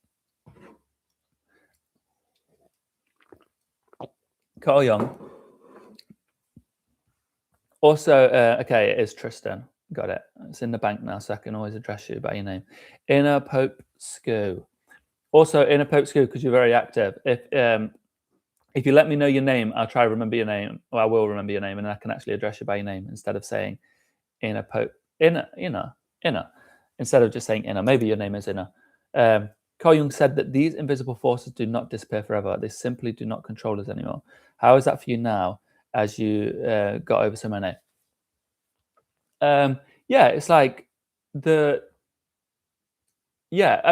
Carl Jung. Also, okay, it is Tristan. Got it. It's in the bank now, so I can always address you by your name. Inner Pope Scoo. Also, Inner Pope Scoo, because you're very active. If you let me know your name, I'll try to remember your name. Or I will remember your name, and I can actually address you by your name instead of saying Inner Pope. Inner. Instead of just saying Inner. Maybe your name is Inner. Carl Jung said that these invisible forces do not disappear forever. They simply do not control us anymore. How is that for you now, as you got over so many? Yeah, it's like I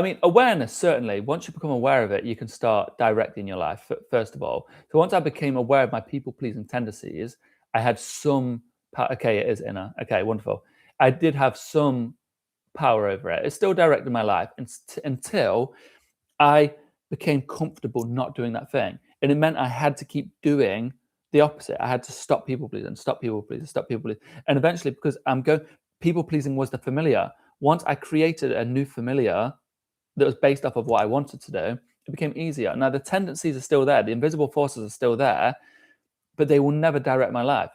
mean, awareness, certainly. Once you become aware of it, you can start directing your life, first of all. So once I became aware of my people-pleasing tendencies, I had some okay, it is Inner. Okay, wonderful. I did have some power over it. It still directed my life until I became comfortable not doing that thing. And it meant I had to keep doing the opposite. I had to stop people pleasing, stop people pleasing, stop people pleasing. And eventually, because people pleasing was the familiar. Once I created a new familiar that was based off of what I wanted to do, it became easier. Now, the tendencies are still there. The invisible forces are still there, but they will never direct my life.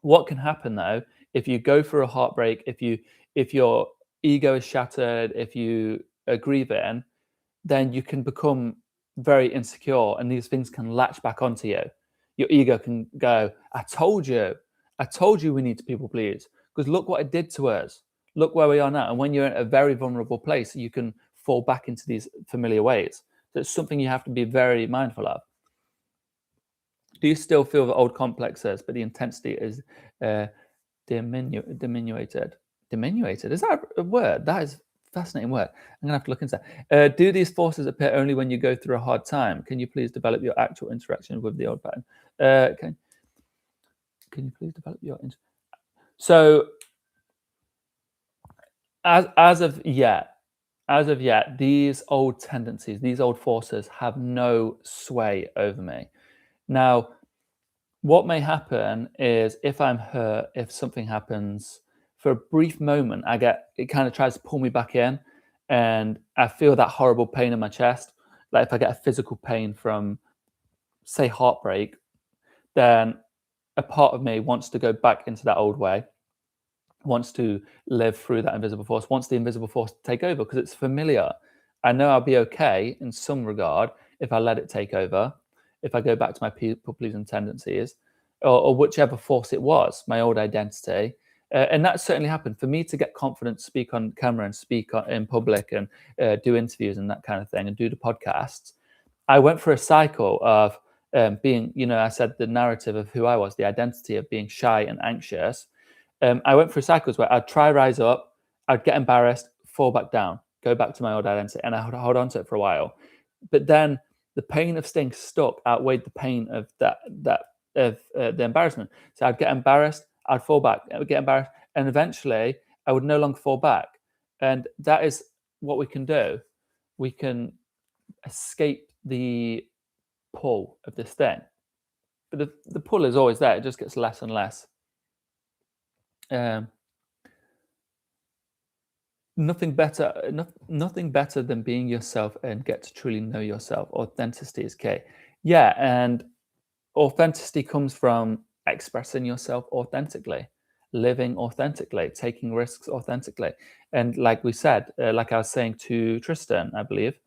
What can happen, though, if you go through a heartbreak, if your ego is shattered, if you are grieving, then you can become very insecure and these things can latch back onto you. Your ego can go, I told you we need to people please, because look what it did to us. Look where we are now. And when you're in a very vulnerable place, you can fall back into these familiar ways. So it's something you have to be very mindful of. Do you still feel the old complexes, but the intensity is diminuted? Diminuted? Is that a word? That is fascinating word. I'm gonna have to look into that. Do these forces appear only when you go through a hard time? Can you please develop your actual interaction with the old pattern? Can you please develop your so as of yet, these old tendencies, these old forces have no sway over me. Now, what may happen is if I'm hurt, if something happens, for a brief moment, it kind of tries to pull me back in and I feel that horrible pain in my chest. Like if I get a physical pain from, say, heartbreak, then a part of me wants to go back into that old way, wants to live through that invisible force, wants the invisible force to take over because it's familiar. I know I'll be okay in some regard if I let it take over, if I go back to my people-pleasing tendencies, or whichever force it was, my old identity. And that certainly happened for me to get confidence, speak on camera and speak in public and do interviews and that kind of thing and do the podcasts. I went through a cycle of being, I said the narrative of who I was, the identity of being shy and anxious. I went through cycles where I'd try rise up, I'd get embarrassed, fall back down, go back to my old identity, and I would hold on to it for a while. But then the pain of staying stuck outweighed the pain of the embarrassment. So I'd get embarrassed, I'd fall back, I would get embarrassed, and eventually I would no longer fall back. And that is what we can do. We can escape the pull of this thing, but the pull is always there. It just gets less and less. Nothing better than being yourself and get to truly know yourself. Authenticity is key. Yeah, and authenticity comes from expressing yourself authentically, living authentically, taking risks authentically. And like we said, like I was saying to Tristan, I believe,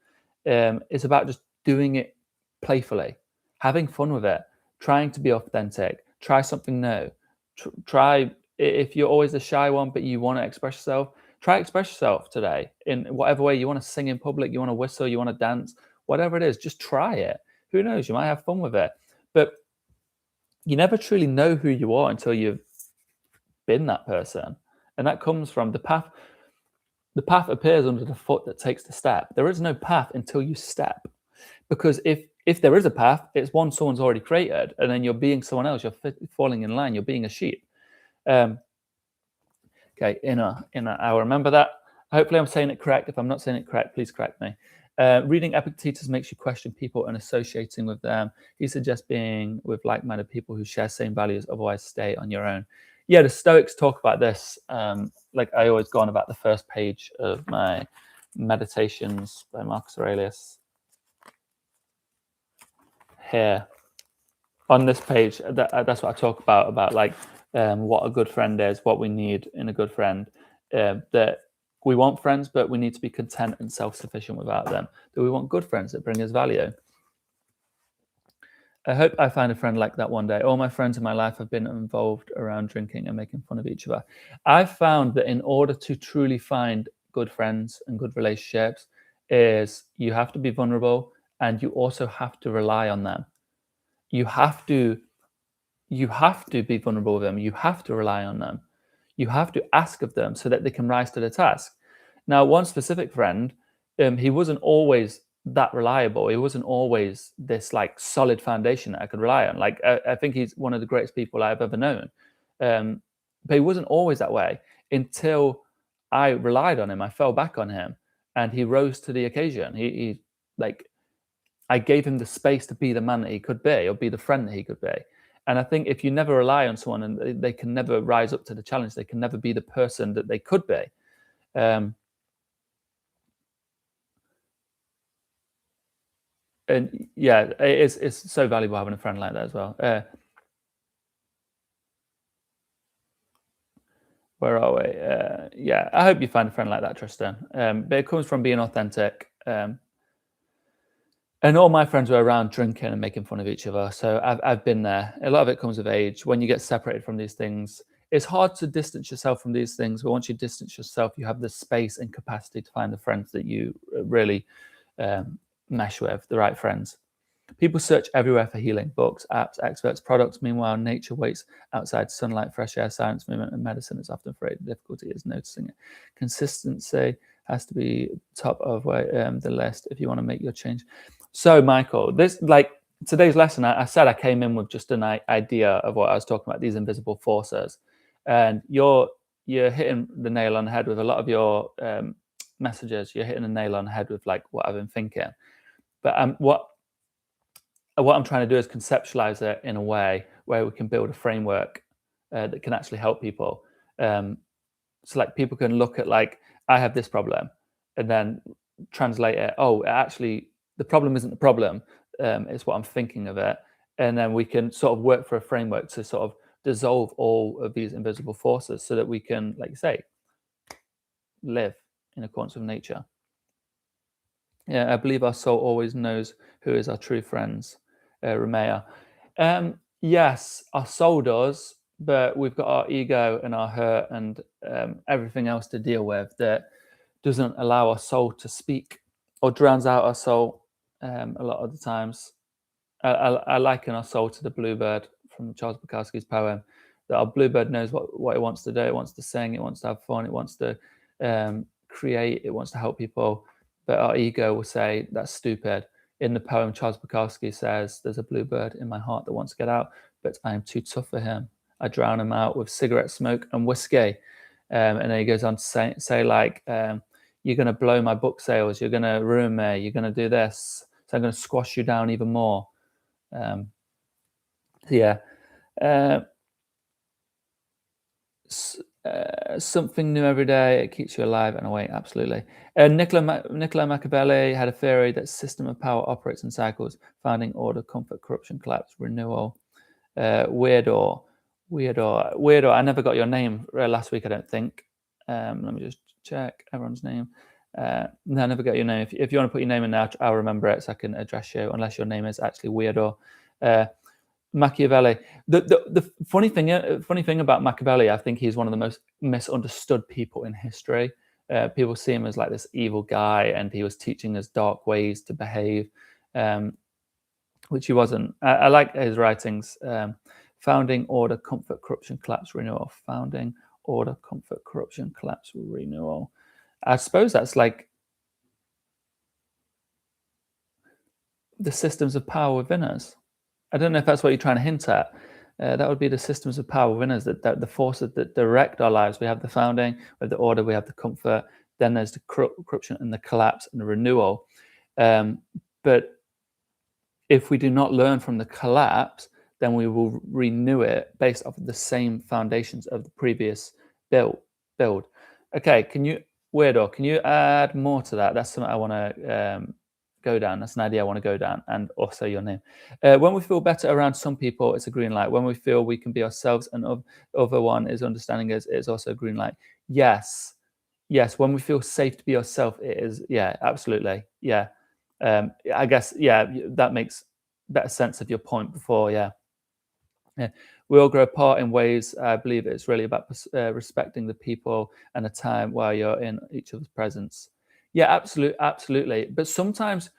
it's about just doing it playfully, having fun with it, trying to be authentic, try something new. Try, if you're always the shy one, but you want to express yourself, try express yourself today in whatever way. You want to sing in public, you want to whistle, you want to dance, whatever it is, just try it. Who knows? You might have fun with it. But you never truly know who you are until you've been that person. And that comes from the path. The path appears under the foot that takes the step. There is no path until you step. Because if there is a path, it's one someone's already created, and then you're being someone else. You're falling in line. You're being a sheep. Okay, inner. I'll remember that. Hopefully, I'm saying it correct. If I'm not saying it correct, please correct me. Reading Epictetus makes you question people and associating with them. He suggests being with like-minded people who share same values. Otherwise, stay on your own. Yeah, the Stoics talk about this. Like I always go on about the first page of my Meditations by Marcus Aurelius. Here. on this page, that's what I talk about like what a good friend is, what we need in a good friend. That we want friends, but we need to be content and self-sufficient without them. Do we want good friends that bring us value? I hope I find a friend like that one day. All my friends in my life have been involved around drinking and making fun of each other. I've found that in order to truly find good friends and good relationships, is you have to be vulnerable and you also have to rely on them. You have to be vulnerable with them. You have to rely on them. You have to ask of them so that they can rise to the task. Now, one specific friend, he wasn't always that reliable. He wasn't always this like solid foundation that I could rely on. Like I think he's one of the greatest people I've ever known. Um, but he wasn't always that way until I relied on him. I fell back on him, and he rose to the occasion. He like I gave him the space to be the man that he could be, or be the friend that he could be. And I think if you never rely on someone and they can never rise up to the challenge, they can never be the person that they could be. And yeah, it's so valuable having a friend like that as well. Where are we? Yeah, I hope you find a friend like that, Tristan. But it comes from being authentic. And all my friends were around drinking and making fun of each other. So I've been there. A lot of it comes with age. When you get separated from these things, it's hard to distance yourself from these things. But once you distance yourself, you have the space and capacity to find the friends that you really mesh with, the right friends. People search everywhere for healing: books, apps, experts, products. Meanwhile, nature waits outside: sunlight, fresh air, science, movement, and medicine is often afraid. The difficulty is noticing it. Consistency has to be top of the list if you want to make your change. So, Michael, this like today's lesson, I said I came in with just an idea of what I was talking about, these invisible forces, and you're hitting the nail on the head with a lot of your messages. You're hitting the nail on the head with like what I've been thinking. But what I'm trying to do is conceptualize it in a way where we can build a framework that can actually help people. So like people can look at like, I have this problem, and then translate it. Oh, actually, the problem isn't the problem. It's what I'm thinking of it. And then we can sort of work for a framework to sort of dissolve all of these invisible forces so that we can, like you say, live in accordance with nature. Yeah, I believe our soul always knows who is our true friends, Ramea. Yes, our soul does, but we've got our ego and our hurt and everything else to deal with that doesn't allow our soul to speak, or drowns out our soul a lot of the times. I liken our soul to the bluebird from Charles Bukowski's poem, that our bluebird knows what it wants to do. It wants to sing, it wants to have fun, it wants to create, it wants to help people. But our ego will say, that's stupid. In the poem, Charles Bukowski says, there's a bluebird in my heart that wants to get out, but I am too tough for him. I drown him out with cigarette smoke and whiskey. And then he goes on to say like, you're going to blow my book sales, you're going to ruin me, you're going to do this, so I'm going to squash you down even more. Yeah. Something new every day, it keeps you alive and awake. Absolutely. Niccolo Machiavelli had a theory that system of power operates in cycles: founding, order, comfort, corruption, collapse, renewal. Weirdo. I never got your name last week, I don't think. Let me just check everyone's name. No, I never got your name. If you want to put your name in now, I'll remember it so I can address you, unless your name is actually Weirdo. Machiavelli. The funny thing about Machiavelli, I think he's one of the most misunderstood people in history. People see him as like this evil guy, and he was teaching us dark ways to behave, which he wasn't. I like his writings. Founding, order, comfort, corruption, collapse, renewal. Founding, order, comfort, corruption, collapse, renewal. I suppose that's like the systems of power within us. I don't know if that's what you're trying to hint at. That would be the systems of power within us, that the forces that direct our lives. We have the founding, we have the order, we have the comfort. Then there's the corruption and the collapse and the renewal. But if we do not learn from the collapse, then we will renew it based off of the same foundations of the previous build. Okay, Weirdo, can you add more to that? That's something I want to go down. That's an idea I want to go down, and also your name. When we feel better around some people, it's a green light. When we feel we can be ourselves, and other one is understanding us, it's also a green light. Yes, yes. When we feel safe to be yourself, it is. Yeah, absolutely. Yeah. I guess. Yeah, that makes better sense of your point before. Yeah. Yeah. We all grow apart in ways. I believe it's really about respecting the people and the time while you're in each other's presence. Yeah, absolutely. But sometimes,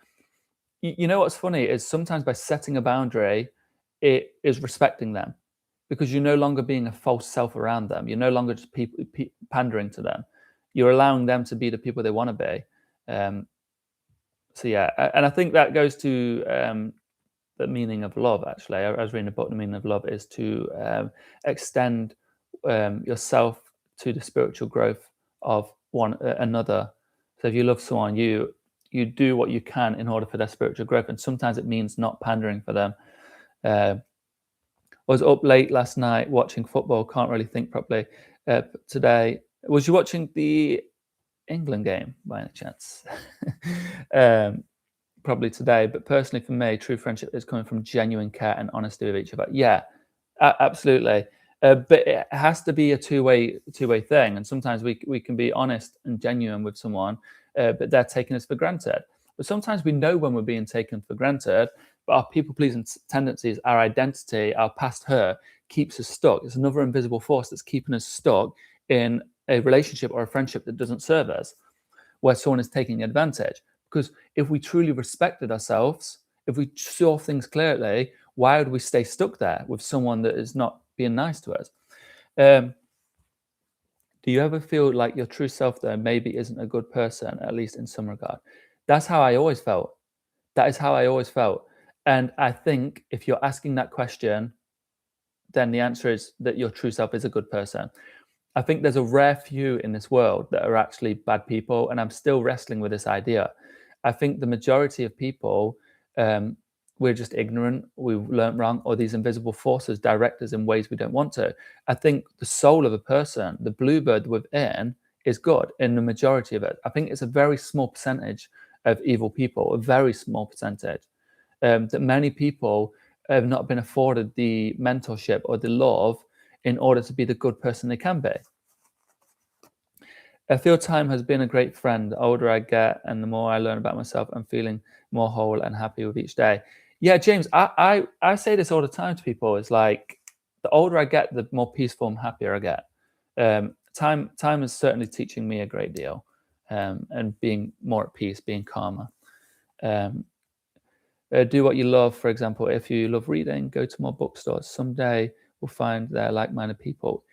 you know what's funny is sometimes by setting a boundary, it is respecting them because you're no longer being a false self around them. You're no longer just pandering to them. You're allowing them to be the people they want to be. So yeah, and I think that goes to the meaning of love. Actually, I was reading a book. The meaning of love is to extend yourself to the spiritual growth of one another. So if you love someone, you do what you can in order for their spiritual growth, and sometimes it means not pandering for them. I was up late last night watching football. Can't really think properly today. Was you watching the England game by any chance? Probably today, but personally for me, true friendship is coming from genuine care and honesty with each other. Yeah, absolutely. But it has to be a two-way thing, and sometimes we can be honest and genuine with someone, but they're taking us for granted. But sometimes we know when we're being taken for granted, but our people-pleasing tendencies, our identity, our past hurt keeps us stuck. It's another invisible force that's keeping us stuck in a relationship or a friendship that doesn't serve us, where someone is taking advantage. Because if we truly respected ourselves, if we saw things clearly, why would we stay stuck there with someone that is not being nice to us? Do you ever feel like your true self there maybe isn't a good person, at least in some regard? That's how I always felt. That is how I always felt. And I think if you're asking that question, then the answer is that your true self is a good person. I think there's a rare few in this world that are actually bad people, and I'm still wrestling with this idea. I think the majority of people, we're just ignorant, we've learned wrong, or these invisible forces direct us in ways we don't want to. I think the soul of a person, the bluebird within, is good in the majority of it. I think it's a very small percentage of evil people, a very small percentage. That many people have not been afforded the mentorship or the love in order to be the good person they can be. I feel time has been a great friend. The older I get and the more I learn about myself, I'm feeling more whole and happy with each day. Yeah, James, I say this all the time to people. It's like the older I get, the more peaceful and happier I get. Time is certainly teaching me a great deal, and being more at peace, being calmer. Do what you love. For example, if you love reading, go to more bookstores. Someday we'll find there like-minded people.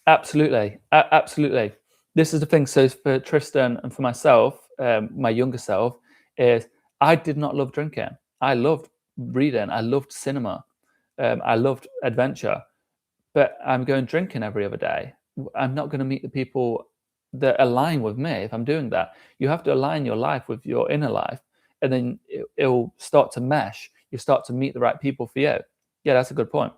Absolutely, absolutely. This is the thing. So for Tristan and for myself, my younger self, is I did not love drinking. I loved reading. I loved cinema. I loved adventure. But I'm going drinking every other day. I'm not going to meet the people that align with me if I'm doing that. You have to align your life with your inner life, and then it'll start to mesh. You start to meet the right people for you. Yeah, that's a good point.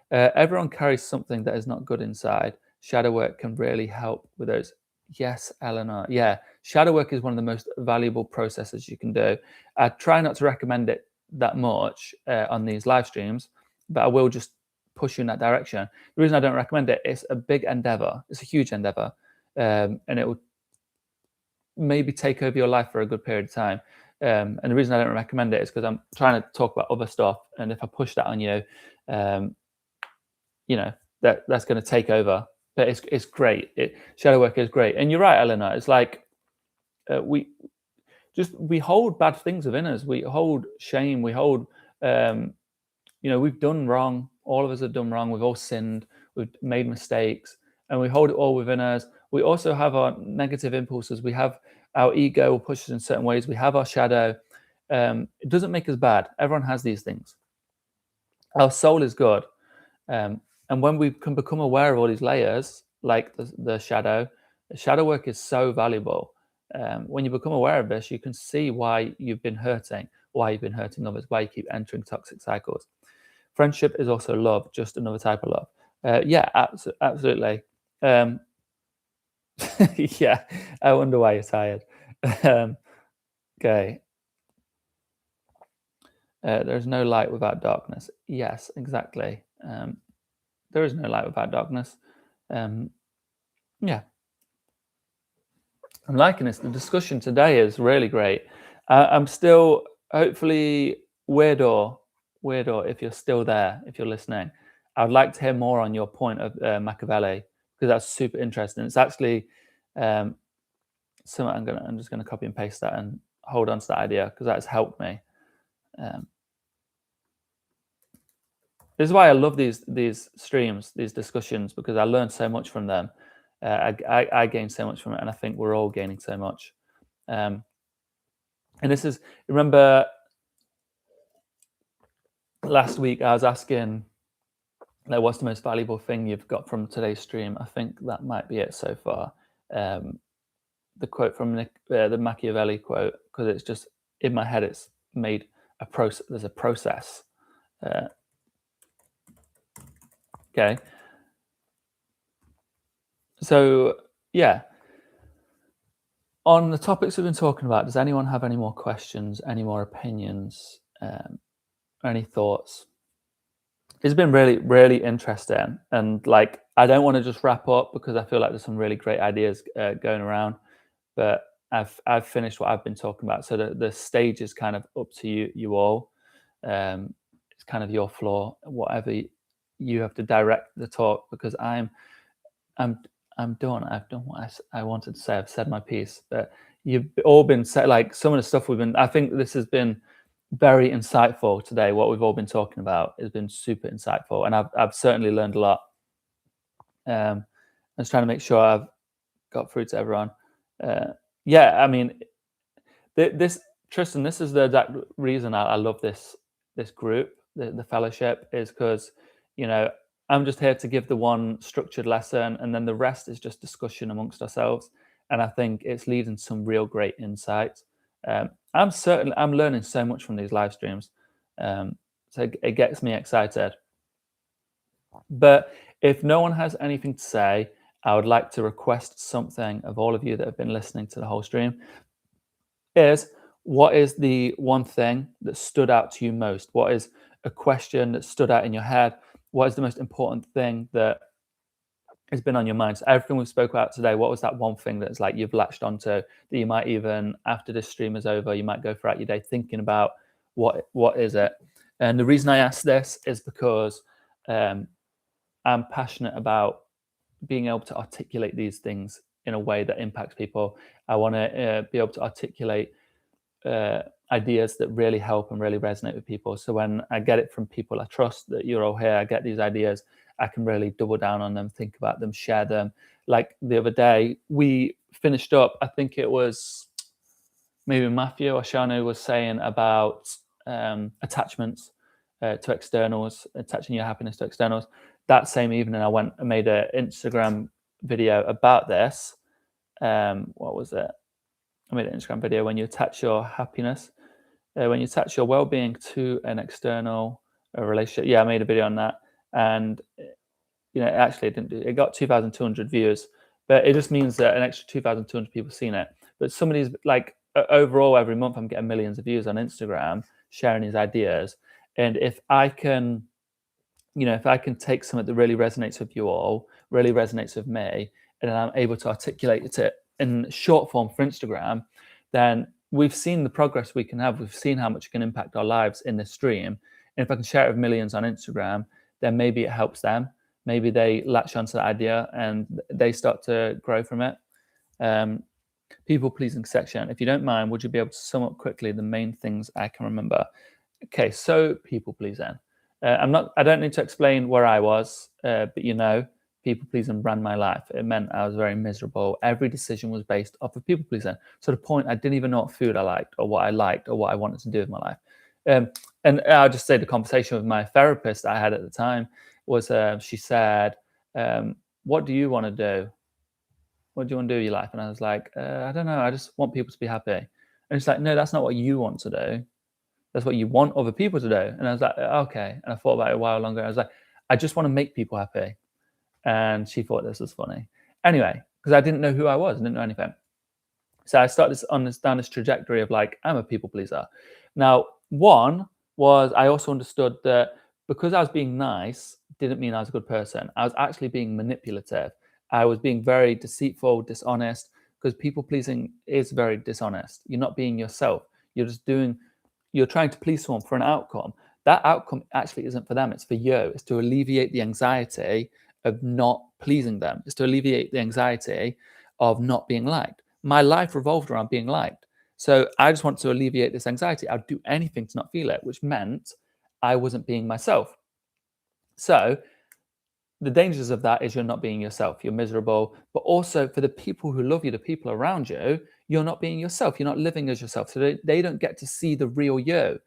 Everyone carries something that is not good inside. Shadow work can really help with those. Yes, Eleanor. Yeah, shadow work is one of the most valuable processes you can do. I try not to recommend it that much on these live streams, but I will just push you in that direction. The reason I don't recommend it, it's a big endeavor. It's a huge endeavor, and it will maybe take over your life for a good period of time. And the reason I don't recommend it is because I'm trying to talk about other stuff, and if I push that on you, that's going to take over. But it's great. Shadow work is great, and you're right, Eleanor. It's like we hold bad things within us. We hold shame. We hold we've done wrong. All of us have done wrong. We've all sinned. We've made mistakes, and we hold it all within us. We also have our negative impulses. We have our ego will push us in certain ways. We have our shadow. It doesn't make us bad. Everyone has these things. Our soul is good. And when we can become aware of all these layers, like the shadow work is so valuable. When you become aware of this, you can see why you've been hurting, why you've been hurting others, why you keep entering toxic cycles. Friendship is also love, just another type of love. Yeah, absolutely. Yeah, I wonder why you're tired. Okay. There's no light without darkness. Yes, exactly. There is no light without darkness. Yeah, I'm liking this. The discussion today is really great. I'm still, hopefully, Weirdo, if you're still there, if you're listening, I would like to hear more on your point of Machiavelli, because that's super interesting. It's actually something I'm just gonna copy and paste that and hold on to that idea, because that's helped me. Um, this is why I love these streams, these discussions, because I learn so much from them. I gain so much from it, and I think we're all gaining so much. Um, and this is, remember last week I was asking, like, what's the most valuable thing you've got from today's stream? I think that might be it so far. The quote from the Machiavelli quote, because it's just in my head. It's made a process. There's a process. Okay. So yeah, on the topics we've been talking about, does anyone have any more questions, any more opinions, or any thoughts? It's been really, really interesting, and like, I don't want to just wrap up, because I feel like there's some really great ideas going around, but I've finished what I've been talking about. So the stage is kind of up to you all. It's kind of your floor, whatever you have to direct the talk, because I'm done. I've done what I wanted to say. I've said my piece. But you've all been said, like, some of the stuff we've been. I think this has been very insightful today. What we've all been talking about has been super insightful, and I've certainly learned a lot. I was trying to make sure I've got through to everyone. Yeah, I mean, this Tristan, this is the exact reason I love this group, the fellowship, is because, I'm just here to give the one structured lesson, and then the rest is just discussion amongst ourselves. And I think it's leading to some real great insights. I'm learning so much from these live streams, so it gets me excited. But if no one has anything to say, I would like to request something of all of you that have been listening to the whole stream. What is the one thing that stood out to you most? What is a question that stood out in your head? What is the most important thing that has been on your mind? So everything we've spoke about today, what was that one thing that's like you've latched onto, that you might, even after this stream is over, you might go throughout your day thinking about what is it? And the reason I ask this is because I'm passionate about being able to articulate these things in a way that impacts people. I want to be able to articulate ideas that really help and really resonate with people. So when I get it from people I trust, that you're all here, I get these ideas, I can really double down on them, think about them, share them. Like the other day, we finished up, I think it was maybe Matthew or Shanu was saying about attachments to externals, attaching your happiness to externals. That same evening, I went and made an Instagram video about this. What was it? I made an Instagram video. When you attach your happiness, when you attach your well-being to an external relationship. Yeah, I made a video on that, and actually, it got 2,200 views, but it just means that an extra 2,200 people seen it. But some of these, like, overall, every month I'm getting millions of views on Instagram sharing these ideas, and if I can take something that really resonates with you all, really resonates with me, and I'm able to articulate it in short form for Instagram, then we've seen the progress we can have. We've seen how much it can impact our lives in this stream. And if I can share it with millions on Instagram, then maybe it helps them. Maybe they latch onto that idea and they start to grow from it. People pleasing section. If you don't mind, would you be able to sum up quickly the main things I can remember? Okay, so people pleasing. I don't need to explain where I was, but people pleasing ran my life. It meant I was very miserable. Every decision was based off of people pleasing. So the point, I didn't even know what food I liked or what I wanted to do with my life. And I'll just say the conversation with my therapist I had at the time was, she said, what do you want to do? What do you want to do with your life? And I was like, I don't know. I just want people to be happy. And it's like, no, that's not what you want to do. That's what you want other people to do. And I was like, okay. And I thought about it a while longer. I was like, I just want to make people happy. And she thought this was funny. Anyway, because I didn't know who I was, I didn't know anything. So I started down this trajectory of like, I'm a people pleaser. Now, one, was I also understood that because I was being nice didn't mean I was a good person. I was actually being manipulative. I was being very deceitful, dishonest, because people pleasing is very dishonest. You're not being yourself. You're just doing, you're trying to please someone for an outcome. That outcome actually isn't for them, it's for you. It's to alleviate the anxiety of not pleasing them. It's to alleviate the anxiety of not being liked. My life revolved around being liked. So I just want to alleviate this anxiety. I'd do anything to not feel it, which meant I wasn't being myself. So the dangers of that is you're not being yourself. You're miserable. But also for the people who love you, the people around you, you're not being yourself. You're not living as yourself. So they don't get to see the real you.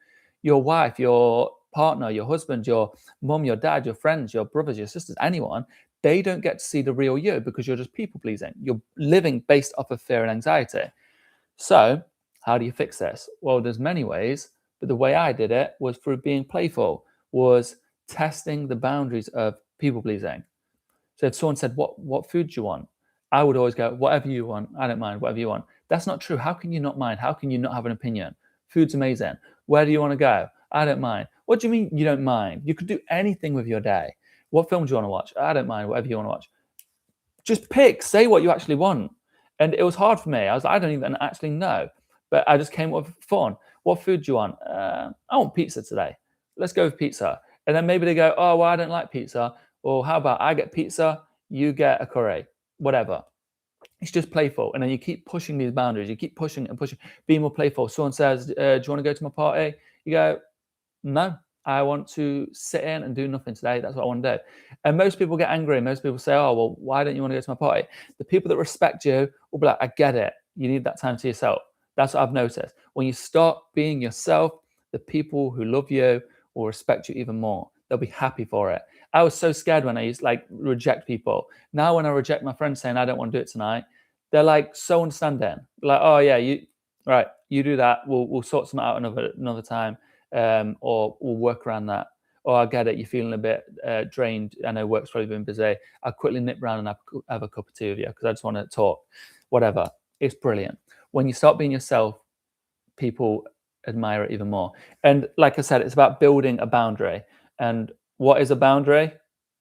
Your wife, your partner, your husband, your mom, your dad, your friends, your brothers, your sisters, anyone, they don't get to see the real you because you're just people pleasing. You're living based off of fear and anxiety. So how do you fix this? Well, there's many ways, but the way I did it was through being playful, was testing the boundaries of people pleasing. So if someone said, what food do you want? I would always go, whatever you want. I don't mind, whatever you want. That's not true. How can you not mind? How can you not have an opinion? Food's amazing. Where do you want to go? I don't mind. What do you mean you don't mind? You could do anything with your day. What film do you want to watch? I don't mind, whatever you want to watch. Just pick, say what you actually want. And it was hard for me. I was like, I don't even actually know. But I just came up with fun. What food do you want? I want pizza today. Let's go with pizza. And then maybe they go, oh, well, I don't like pizza. Well, how about I get pizza, you get a curry, whatever. It's just playful. And then you keep pushing these boundaries. You keep pushing and pushing, being more playful. Someone says, do you want to go to my party? You go, no, I want to sit in and do nothing today. That's what I want to do. And most people get angry. Most people say, oh, well, why don't you want to go to my party? The people that respect you will be like, I get it. You need that time to yourself. That's what I've noticed. When you start being yourself, the people who love you will respect you even more. They'll be happy for it. I was so scared when I used to like reject people. Now when I reject my friends saying I don't want to do it tonight, they're like so understanding. Like, oh yeah, you do that. We'll sort something out another time. Or we'll work around that. Or I get it, you're feeling a bit drained. I know work's probably been busy. I'll quickly nip round and have a cup of tea with you because I just want to talk. Whatever. It's brilliant. When you start being yourself, people admire it even more. And like I said, it's about building a boundary. And what is a boundary?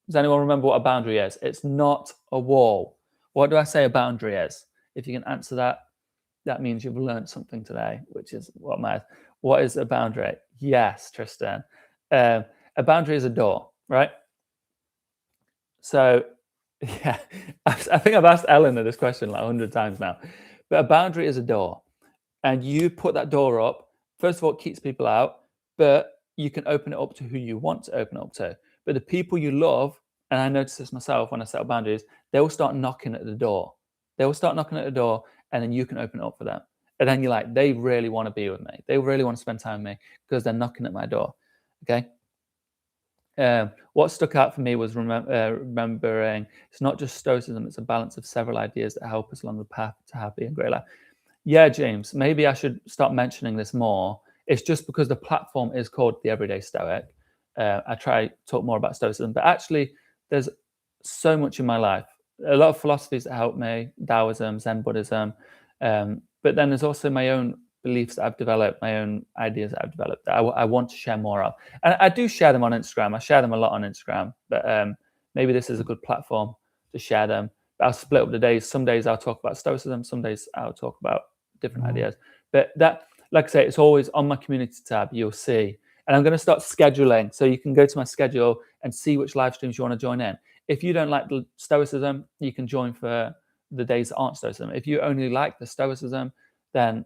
Does anyone remember what a boundary is? It's not a wall. What do I say a boundary is? If you can answer that, that means you've learned something today, which is what matters. What is a boundary? Yes, Tristan. A boundary is a door, right? So, yeah, I think I've asked Eleanor this question like 100 times now. But a boundary is a door. And you put that door up. First of all, it keeps people out, but you can open it up to who you want to open it up to. But the people you love, and I notice this myself when I set up boundaries, they will start knocking at the door. They will start knocking at the door, and then you can open it up for them. And then you're like, they really want to be with me. They really want to spend time with me because they're knocking at my door. Okay. What stuck out for me was remembering it's not just stoicism, it's a balance of several ideas that help us along the path to happy and great life. Yeah, James, maybe I should start mentioning this more. It's just because the platform is called The Everyday Stoic. I try to talk more about Stoicism, but actually there's so much in my life. A lot of philosophies that help me, Taoism, Zen Buddhism. But then there's also my own beliefs that I've developed, my own ideas that I've developed that I want to share more of. And I do share them on Instagram. I share them a lot on Instagram, but maybe this is a good platform to share them. But I'll split up the days. Some days I'll talk about Stoicism. Some days I'll talk about different ideas. But that, like I say, it's always on my community tab. You'll see. And I'm going to start scheduling. So you can go to my schedule and see which live streams you want to join in. If you don't like the Stoicism, you can join for the days that aren't Stoicism. If you only like the Stoicism, then,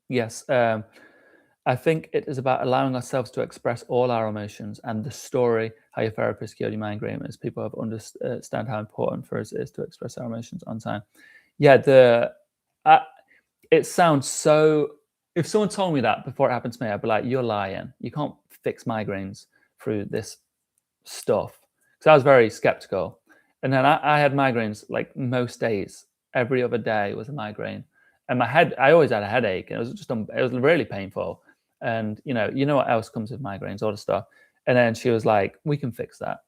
yes. I think it is about allowing ourselves to express all our emotions, and the story, how your therapist cured your migraine, is people have understand how important for us it is to express our emotions on time. Yeah, it sounds so. If someone told me that before it happened to me, I'd be like, "You're lying. You can't fix migraines through this stuff." Because I was very skeptical, and then I had migraines like most days. Every other day was a migraine, and I always had a headache, and it was really painful. And you know what else comes with migraines, all the stuff. And then she was like, "We can fix that."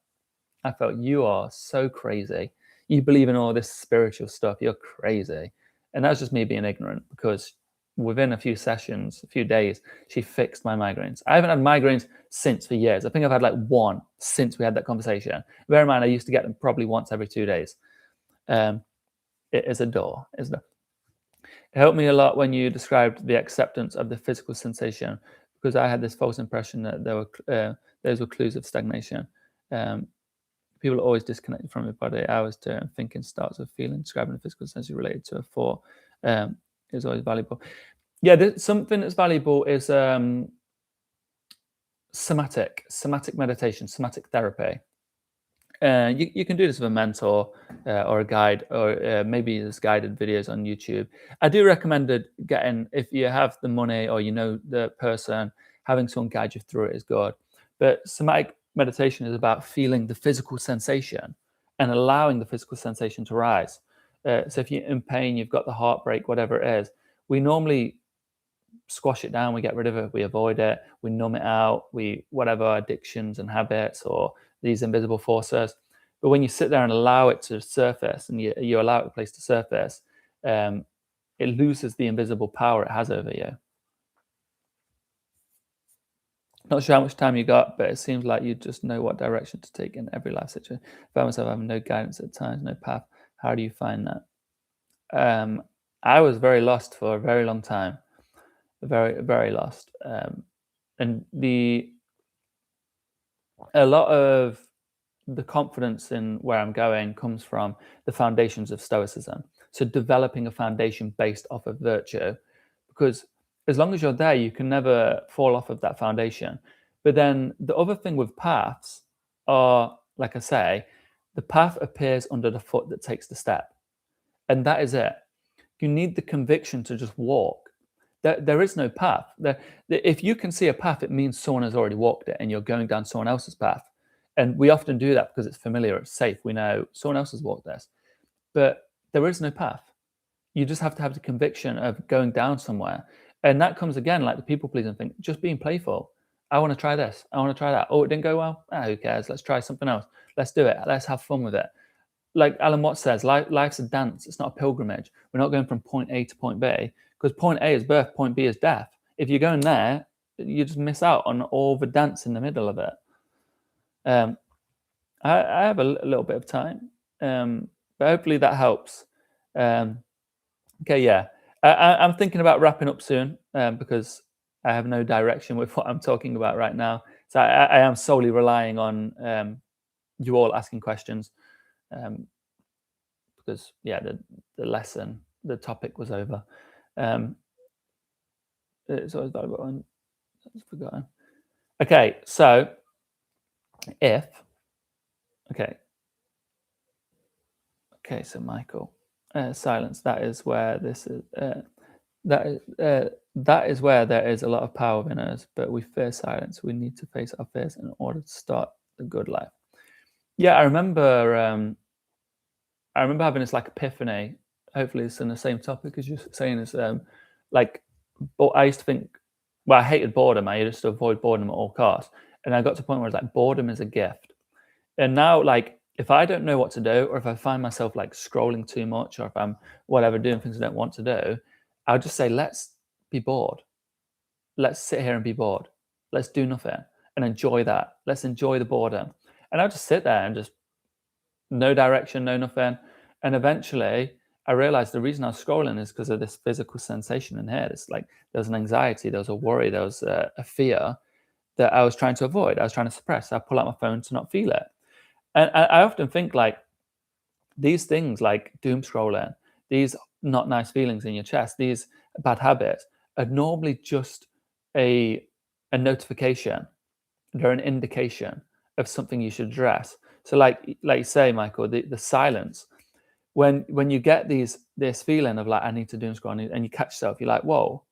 I felt, you are so crazy. You believe in all this spiritual stuff. You're crazy. And that's just me being ignorant because within a few sessions, a few days, she fixed my migraines. I haven't had migraines since for years. I think I've had like one since we had that conversation. Bear in mind, I used to get them probably once every 2 days. It is a door, isn't it? It helped me a lot when you described the acceptance of the physical sensation, because I had this false impression that those were clues of stagnation. Um, People are always disconnected from their body. Hours to thinking starts with feeling, describing the physical sensation related to a thought is always valuable. Yeah, something that's valuable is somatic meditation, somatic therapy. You can do this with a mentor or a guide, or maybe there's guided videos on YouTube. I do recommend getting, if you have the money or you know the person, having someone guide you through it is good. But somatic meditation is about feeling the physical sensation and allowing the physical sensation to rise. So if you're in pain, you've got the heartbreak, whatever it is, we normally squash it down, we get rid of it, we avoid it, we numb it out, we whatever addictions and habits or these invisible forces. But when you sit there and allow it to surface, and you allow it a place to surface, it loses the invisible power it has over you. Not sure how much time you got, but it seems like you just know what direction to take in every life situation. I found myself having no guidance at times, no path. How do you find that? I was very lost for a very long time, very lost. And a lot of the confidence in where I'm going comes from the foundations of Stoicism. So developing a foundation based off of virtue, because as long as you're there, you can never fall off of that foundation. But then the other thing with paths are, like I say, the path appears under the foot that takes the step. And that is it. You need the conviction to just walk. There is no path. If you can see a path, it means someone has already walked it and you're going down someone else's path. And we often do that because it's familiar, it's safe. We know someone else has walked this. But there is no path. You just have to have the conviction of going down somewhere. And that comes again, like the people pleasing thing, just being playful. I want to try this. I want to try that. Oh, it didn't go well. Who cares? Let's try something else. Let's do it. Let's have fun with it. Like Alan Watts says, life's a dance. It's not a pilgrimage. We're not going from point A to point B, because point A is birth, point B is death. If you're going there, you just miss out on all the dance in the middle of it. I have a little bit of time, but hopefully that helps. Okay, yeah. I'm thinking about wrapping up soon because I have no direction with what I'm talking about right now. So I am solely relying on you all asking questions. Because yeah, the lesson, the topic was over. It's always valuable and I've forgotten. Okay, so so Michael, silence. That is where this is. That is where there is a lot of power within us, but we fear silence. We need to face our fears in order to start the good life. Yeah, I remember having this like epiphany. Hopefully, it's in the same topic as you're saying. Is like, but I used to think, well, I hated boredom. I used to avoid boredom at all costs, and I got to a point where it's like boredom is a gift. And now, like, if I don't know what to do, or if I find myself like scrolling too much, or if I'm whatever doing things I don't want to do, I'll just say, let's be bored. Let's sit here and be bored. Let's do nothing and enjoy that. Let's enjoy the boredom. And I'll just sit there and just no direction, no nothing. And eventually I realized the reason I was scrolling is because of this physical sensation in here. It's like there was an anxiety, there was a worry, there was a fear that I was trying to avoid. I was trying to suppress. I pull out my phone to not feel it. And I often think like these things like doom scrolling, these not nice feelings in your chest, these bad habits are normally just a notification. They're an indication of something you should address. So like you say, Michael, the silence, when you get this feeling of like, I need to doom scroll, and you catch yourself, you're like, whoa,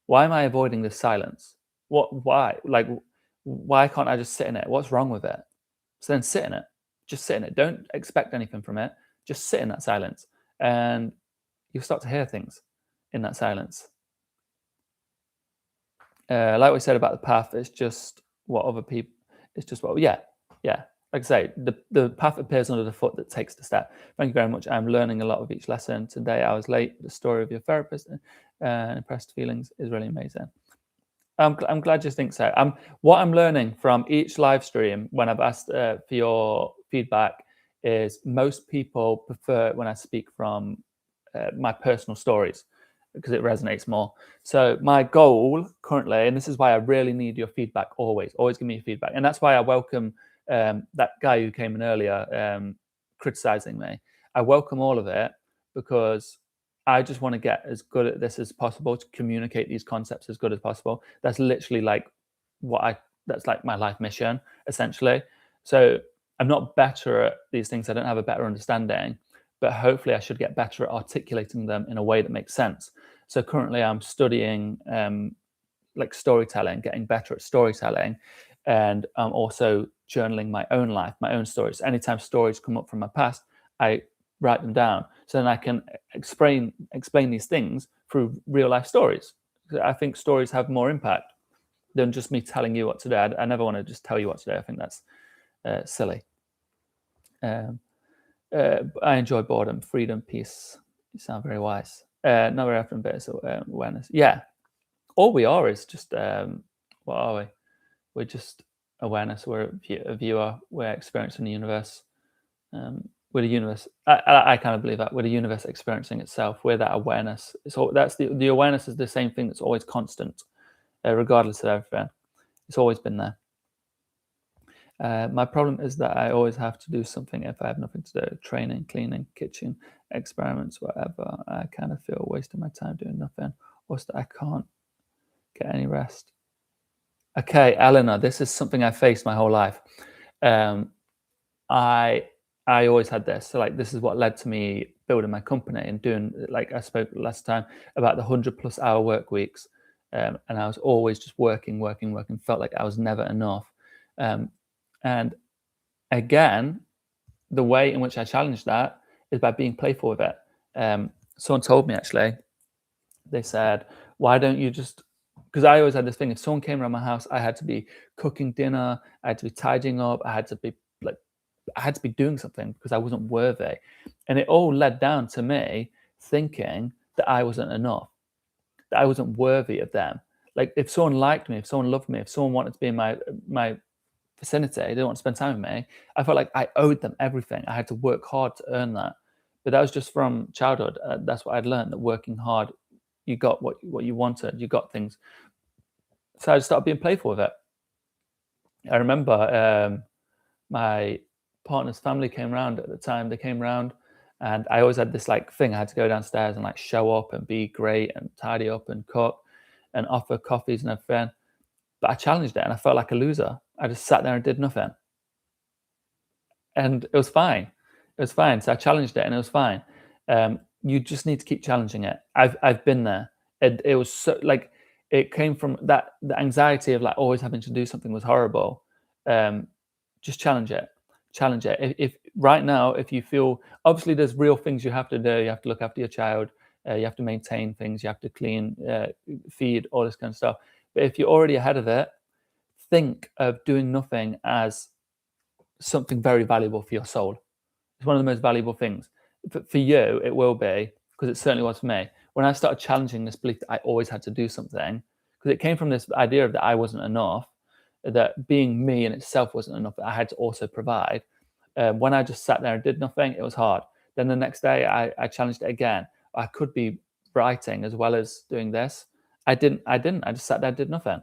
why am I avoiding this silence? Why? Like, why can't I just sit in it? What's wrong with it? So then sit in it. Just sit in it. Don't expect anything from it. Just sit in that silence. And you'll start to hear things in that silence. Like we said about the path, it's just what other people, it's just what, yeah. Like like I say, the path appears under the foot that takes the step. Thank you very much. I'm learning a lot of each lesson. Today I was late. The story of your therapist and impressed feelings is really amazing. I'm glad you think so. What I'm learning from each live stream when I've asked for your feedback is most people prefer when I speak from my personal stories because it resonates more. So my goal currently, and this is why I really need your feedback always give me your feedback. And that's why I welcome that guy who came in earlier criticizing me. I welcome all of it because I just want to get as good at this as possible to communicate these concepts as good as possible. That's literally like what I that's like my life mission essentially. So I'm not better at these things. I don't have a better understanding, but hopefully I should get better at articulating them in a way that makes sense. So currently I'm studying like storytelling, getting better at storytelling, and I'm also journaling my own life, my own stories. Anytime stories come up from my past, I write them down so then I can explain these things through real life stories. I think stories have more impact than just me telling you what to do. I never want to just tell you what to do. I think that's silly. I enjoy boredom, freedom, peace. You sound very wise. Not very often, but it's awareness. Yeah, all we are is just what are we? We're just awareness. We're a viewer. We're experiencing the universe. We're the universe. I kind of believe that we're the universe experiencing itself. We're that awareness. So that's the awareness is the same thing that's always constant, regardless of everything. It's always been there. My problem is that I always have to do something if I have nothing to do. Training, cleaning, kitchen, experiments, whatever. I kind of feel wasting my time doing nothing, or that I can't get any rest. Okay, Eleanor, this is something I faced my whole life. I always had this. So like this is what led to me building my company and doing, like I spoke last time about the 100+ hour work weeks. And I was always just working, felt like I was never enough. And again, the way in which I challenged that is by being playful with it. Someone told me actually, they said, why don't you just, because I always had this thing, if someone came around my house, I had to be cooking dinner, I had to be tidying up, I had to be doing something because I wasn't worthy. And it all led down to me thinking that I wasn't enough, that I wasn't worthy of them. Like if someone liked me, if someone loved me, if someone wanted to be in my vicinity, they didn't want to spend time with me, I felt like I owed them everything. I had to work hard to earn that. But that was just from childhood. That's what I'd learned, that working hard, you got what you wanted, you got things. So I just started being playful with it. I remember my partner's family came around at the time. They came around, and I always had this like thing. I had to go downstairs and like show up and be great and tidy up and cook and offer coffees and everything. But I challenged it and I felt like a loser. I just sat there and did nothing. And it was fine. It was fine. So I challenged it and it was fine. You just need to keep challenging it. I've been there. It was so like it came from that the anxiety of like always having to do something was horrible. Just challenge it. Challenge it. If right now, if you feel obviously there's real things you have to do. You have to look after your child. You have to maintain things. You have to clean, feed, all this kind of stuff. But if you're already ahead of it, think of doing nothing as something very valuable for your soul. It's one of the most valuable things. For you, it will be, because it certainly was for me. When I started challenging this belief that I always had to do something, because it came from this idea of that I wasn't enough, that being me in itself wasn't enough, that I had to also provide. When I just sat there and did nothing, it was hard. Then the next day, I challenged it again. I could be writing as well as doing this. I didn't. I just sat there and did nothing.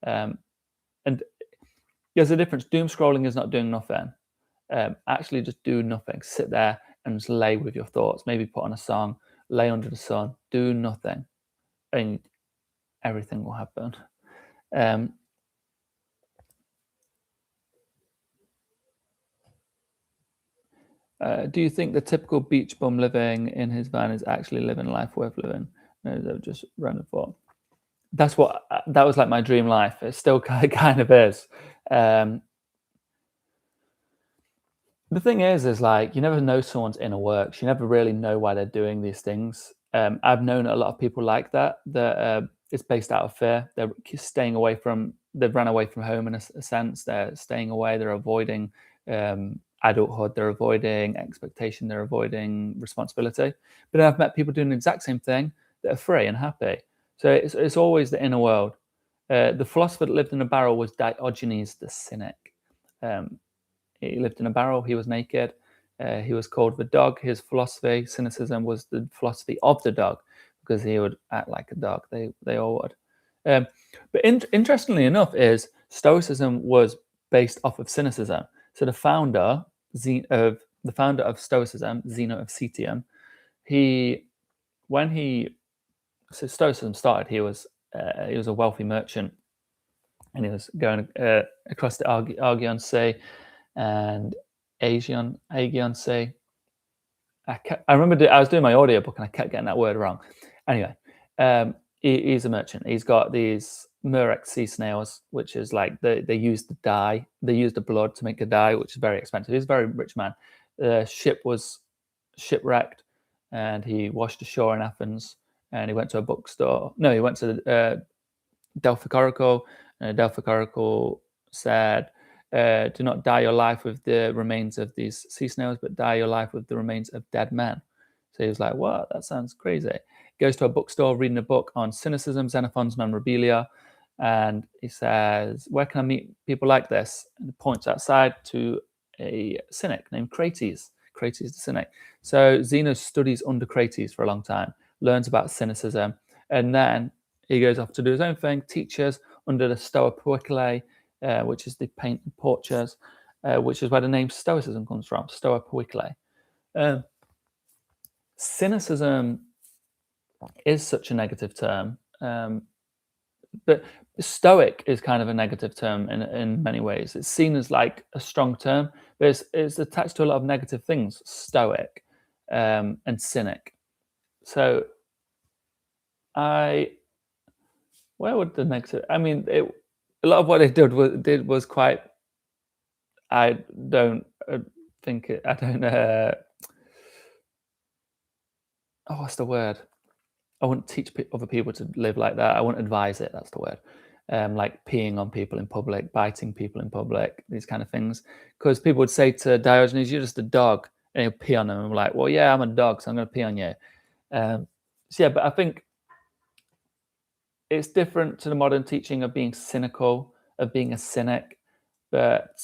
And there's a difference. Doom scrolling is not doing nothing. Actually, just do nothing. Sit there and just lay with your thoughts. Maybe put on a song, lay under the sun, do nothing, and everything will happen. Do you think the typical beach bum living in his van is actually living a life worth living? No, they're just random thought. That's what that was like my dream life. It still kind of is. The thing is like you never know someone's inner works. You never really know why they're doing these things. I've known a lot of people like that. That it's based out of fear. They're staying away from. They've run away from home in a sense. They're staying away. They're avoiding adulthood they're avoiding, expectation they're avoiding, responsibility. But I've met people doing the exact same thing that are free and happy. So it's always the inner world. The philosopher that lived in a barrel was Diogenes the Cynic. He lived in a barrel. He was naked. He was called the dog. His philosophy, cynicism, was the philosophy of the dog, because he would act like a dog. They all would. But interestingly enough, is Stoicism was based off of cynicism. So the founder of Stoicism, Zeno of Citium, so Stoicism started, he was a wealthy merchant, and he was going across the Argian Sea and Aegean Sea. I remember I was doing my audiobook and I kept getting that word wrong. Anyway, he's a merchant. He's got these murex sea snails, which is like they use the dye. They use the blood to make a dye, which is very expensive. He's a very rich man. The ship was shipwrecked, and he washed ashore in Athens, and he went to a bookstore. No, he went to Delphic Oracle, and Delphic Oracle said, do not dye your life with the remains of these sea snails, but dye your life with the remains of dead men. So he was like, what? That sounds crazy. Goes to a bookstore, reading a book on cynicism, Xenophon's Non-Rebellia, and he says, where can I meet people like this? And he points outside to a cynic named Crates. Crates the cynic. So Zeno studies under Crates for a long time, learns about cynicism, and then he goes off to do his own thing, teaches under the Stoa Poikile, which is the paint and portraits, which is where the name Stoicism comes from, Stoa Poikile. Cynicism is such a negative term, but Stoic is kind of a negative term in many ways. It's seen as like a strong term, but it's attached to a lot of negative things, Stoic and cynic. So where would the negative? I mean, a lot of what they did was quite. I don't think it. I don't. What's the word? I wouldn't teach other people to live like that. I wouldn't advise it. That's the word. Like peeing on people in public, biting people in public, these kind of things. Because people would say to Diogenes, "You're just a dog," and he'll pee on them. And we're like, "Well, yeah, I'm a dog, so I'm going to pee on you." So yeah, but I think it's different to the modern teaching of being cynical, of being a cynic, but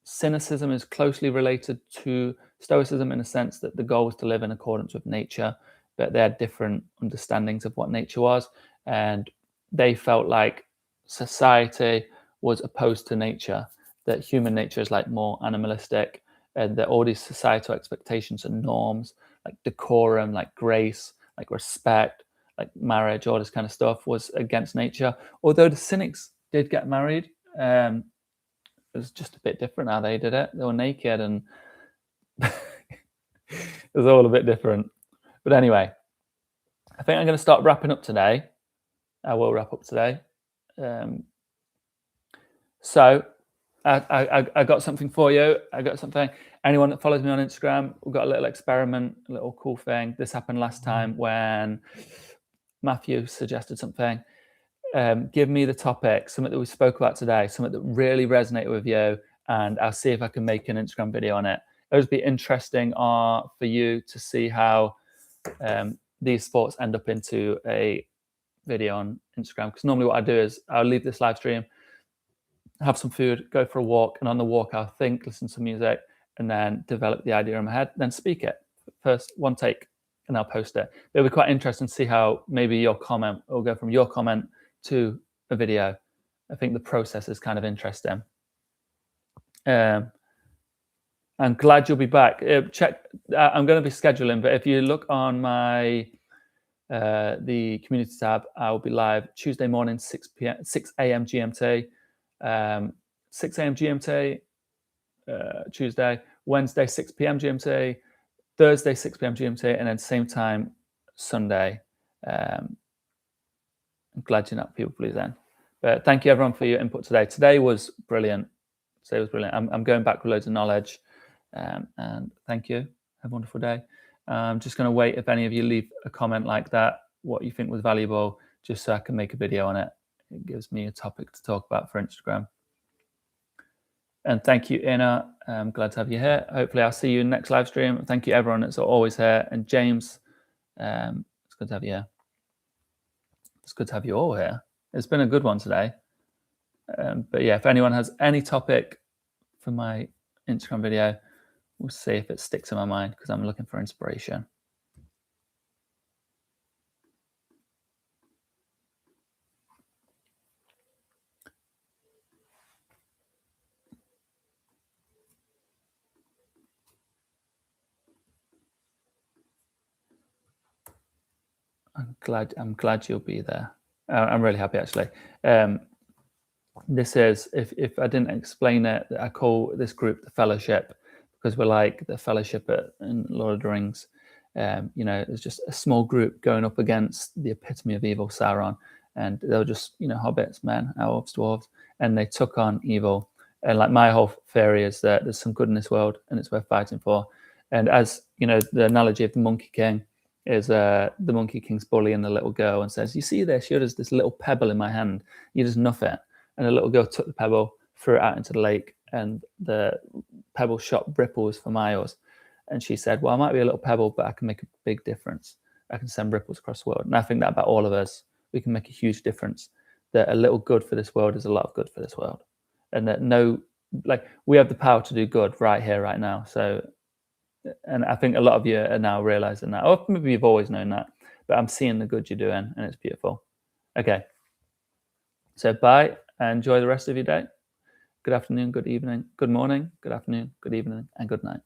cynicism is closely related to Stoicism in the sense that the goal was to live in accordance with nature, but they had different understandings of what nature was, and they felt like society was opposed to nature, that human nature is like more animalistic, and that all these societal expectations and norms, like decorum, like grace, like respect, like marriage, all this kind of stuff, was against nature. Although the cynics did get married, it was just a bit different how they did it. They were naked, and it was all a bit different. But anyway, I think I'm going to start wrapping up today. I will wrap up today. So I got something for you. I got something. Anyone that follows me on Instagram, we've got a little experiment, a little cool thing. This happened last time when Matthew suggested something. Give me the topic, something that we spoke about today, something that really resonated with you, and I'll see if I can make an Instagram video on it. It would be interesting for you to see how these thoughts end up into a video on Instagram. Because normally what I do is I'll leave this live stream, have some food, go for a walk, and on the walk I'll think, listen to music, and then develop the idea in my head, then speak it. First, one take, and I'll post it. It'll be quite interesting to see how maybe your comment will go from your comment to a video. I think the process is kind of interesting. I'm glad you'll be back. Check. I'm going to be scheduling, but if you look on my the community tab, I'll be live Tuesday morning, 6 a.m. GMT, 6 a.m. GMT, Tuesday, Wednesday, 6 p.m. GMT, Thursday, 6 p.m. GMT, and then same time Sunday. I'm glad you're not people please then. But thank you everyone for your input today. Today was brilliant. I'm going back with loads of knowledge. And thank you. Have a wonderful day. I'm just going to wait if any of you leave a comment like that, what you think was valuable, just so I can make a video on it. It gives me a topic to talk about for Instagram. And thank you, Ina. I'm glad to have you here. Hopefully, I'll see you in the next live stream. Thank you, everyone that's always here. And James, it's good to have you here. It's good to have you all here. It's been a good one today. But yeah, if anyone has any topic for my Instagram video, we'll see if it sticks in my mind because I'm looking for inspiration. I'm glad you'll be there. I'm really happy actually. This is if I didn't explain it, I call this group the Fellowship because we're like the Fellowship in Lord of the Rings. It's just a small group going up against the epitome of evil, Sauron, and they were just hobbits, men, elves, dwarves, and they took on evil. And like my whole theory is that there's some good in this world, and it's worth fighting for. And as you know, the analogy of the Monkey King is the Monkey King's bullying the little girl and says, "You see this? You're just this little pebble in my hand. You just nuff it." And the little girl took the pebble, threw it out into the lake, and the pebble shot ripples for miles. And she said, "Well, I might be a little pebble, but I can make a big difference. I can send ripples across the world." And I think that about all of us. We can make a huge difference. That a little good for this world is a lot of good for this world. And that we have the power to do good right here, right now. So, and I think a lot of you are now realizing that. Or maybe you've always known that. But I'm seeing the good you're doing, and it's beautiful. Okay. So bye. Enjoy the rest of your day. Good afternoon, good evening, good morning, good afternoon, good evening, and good night.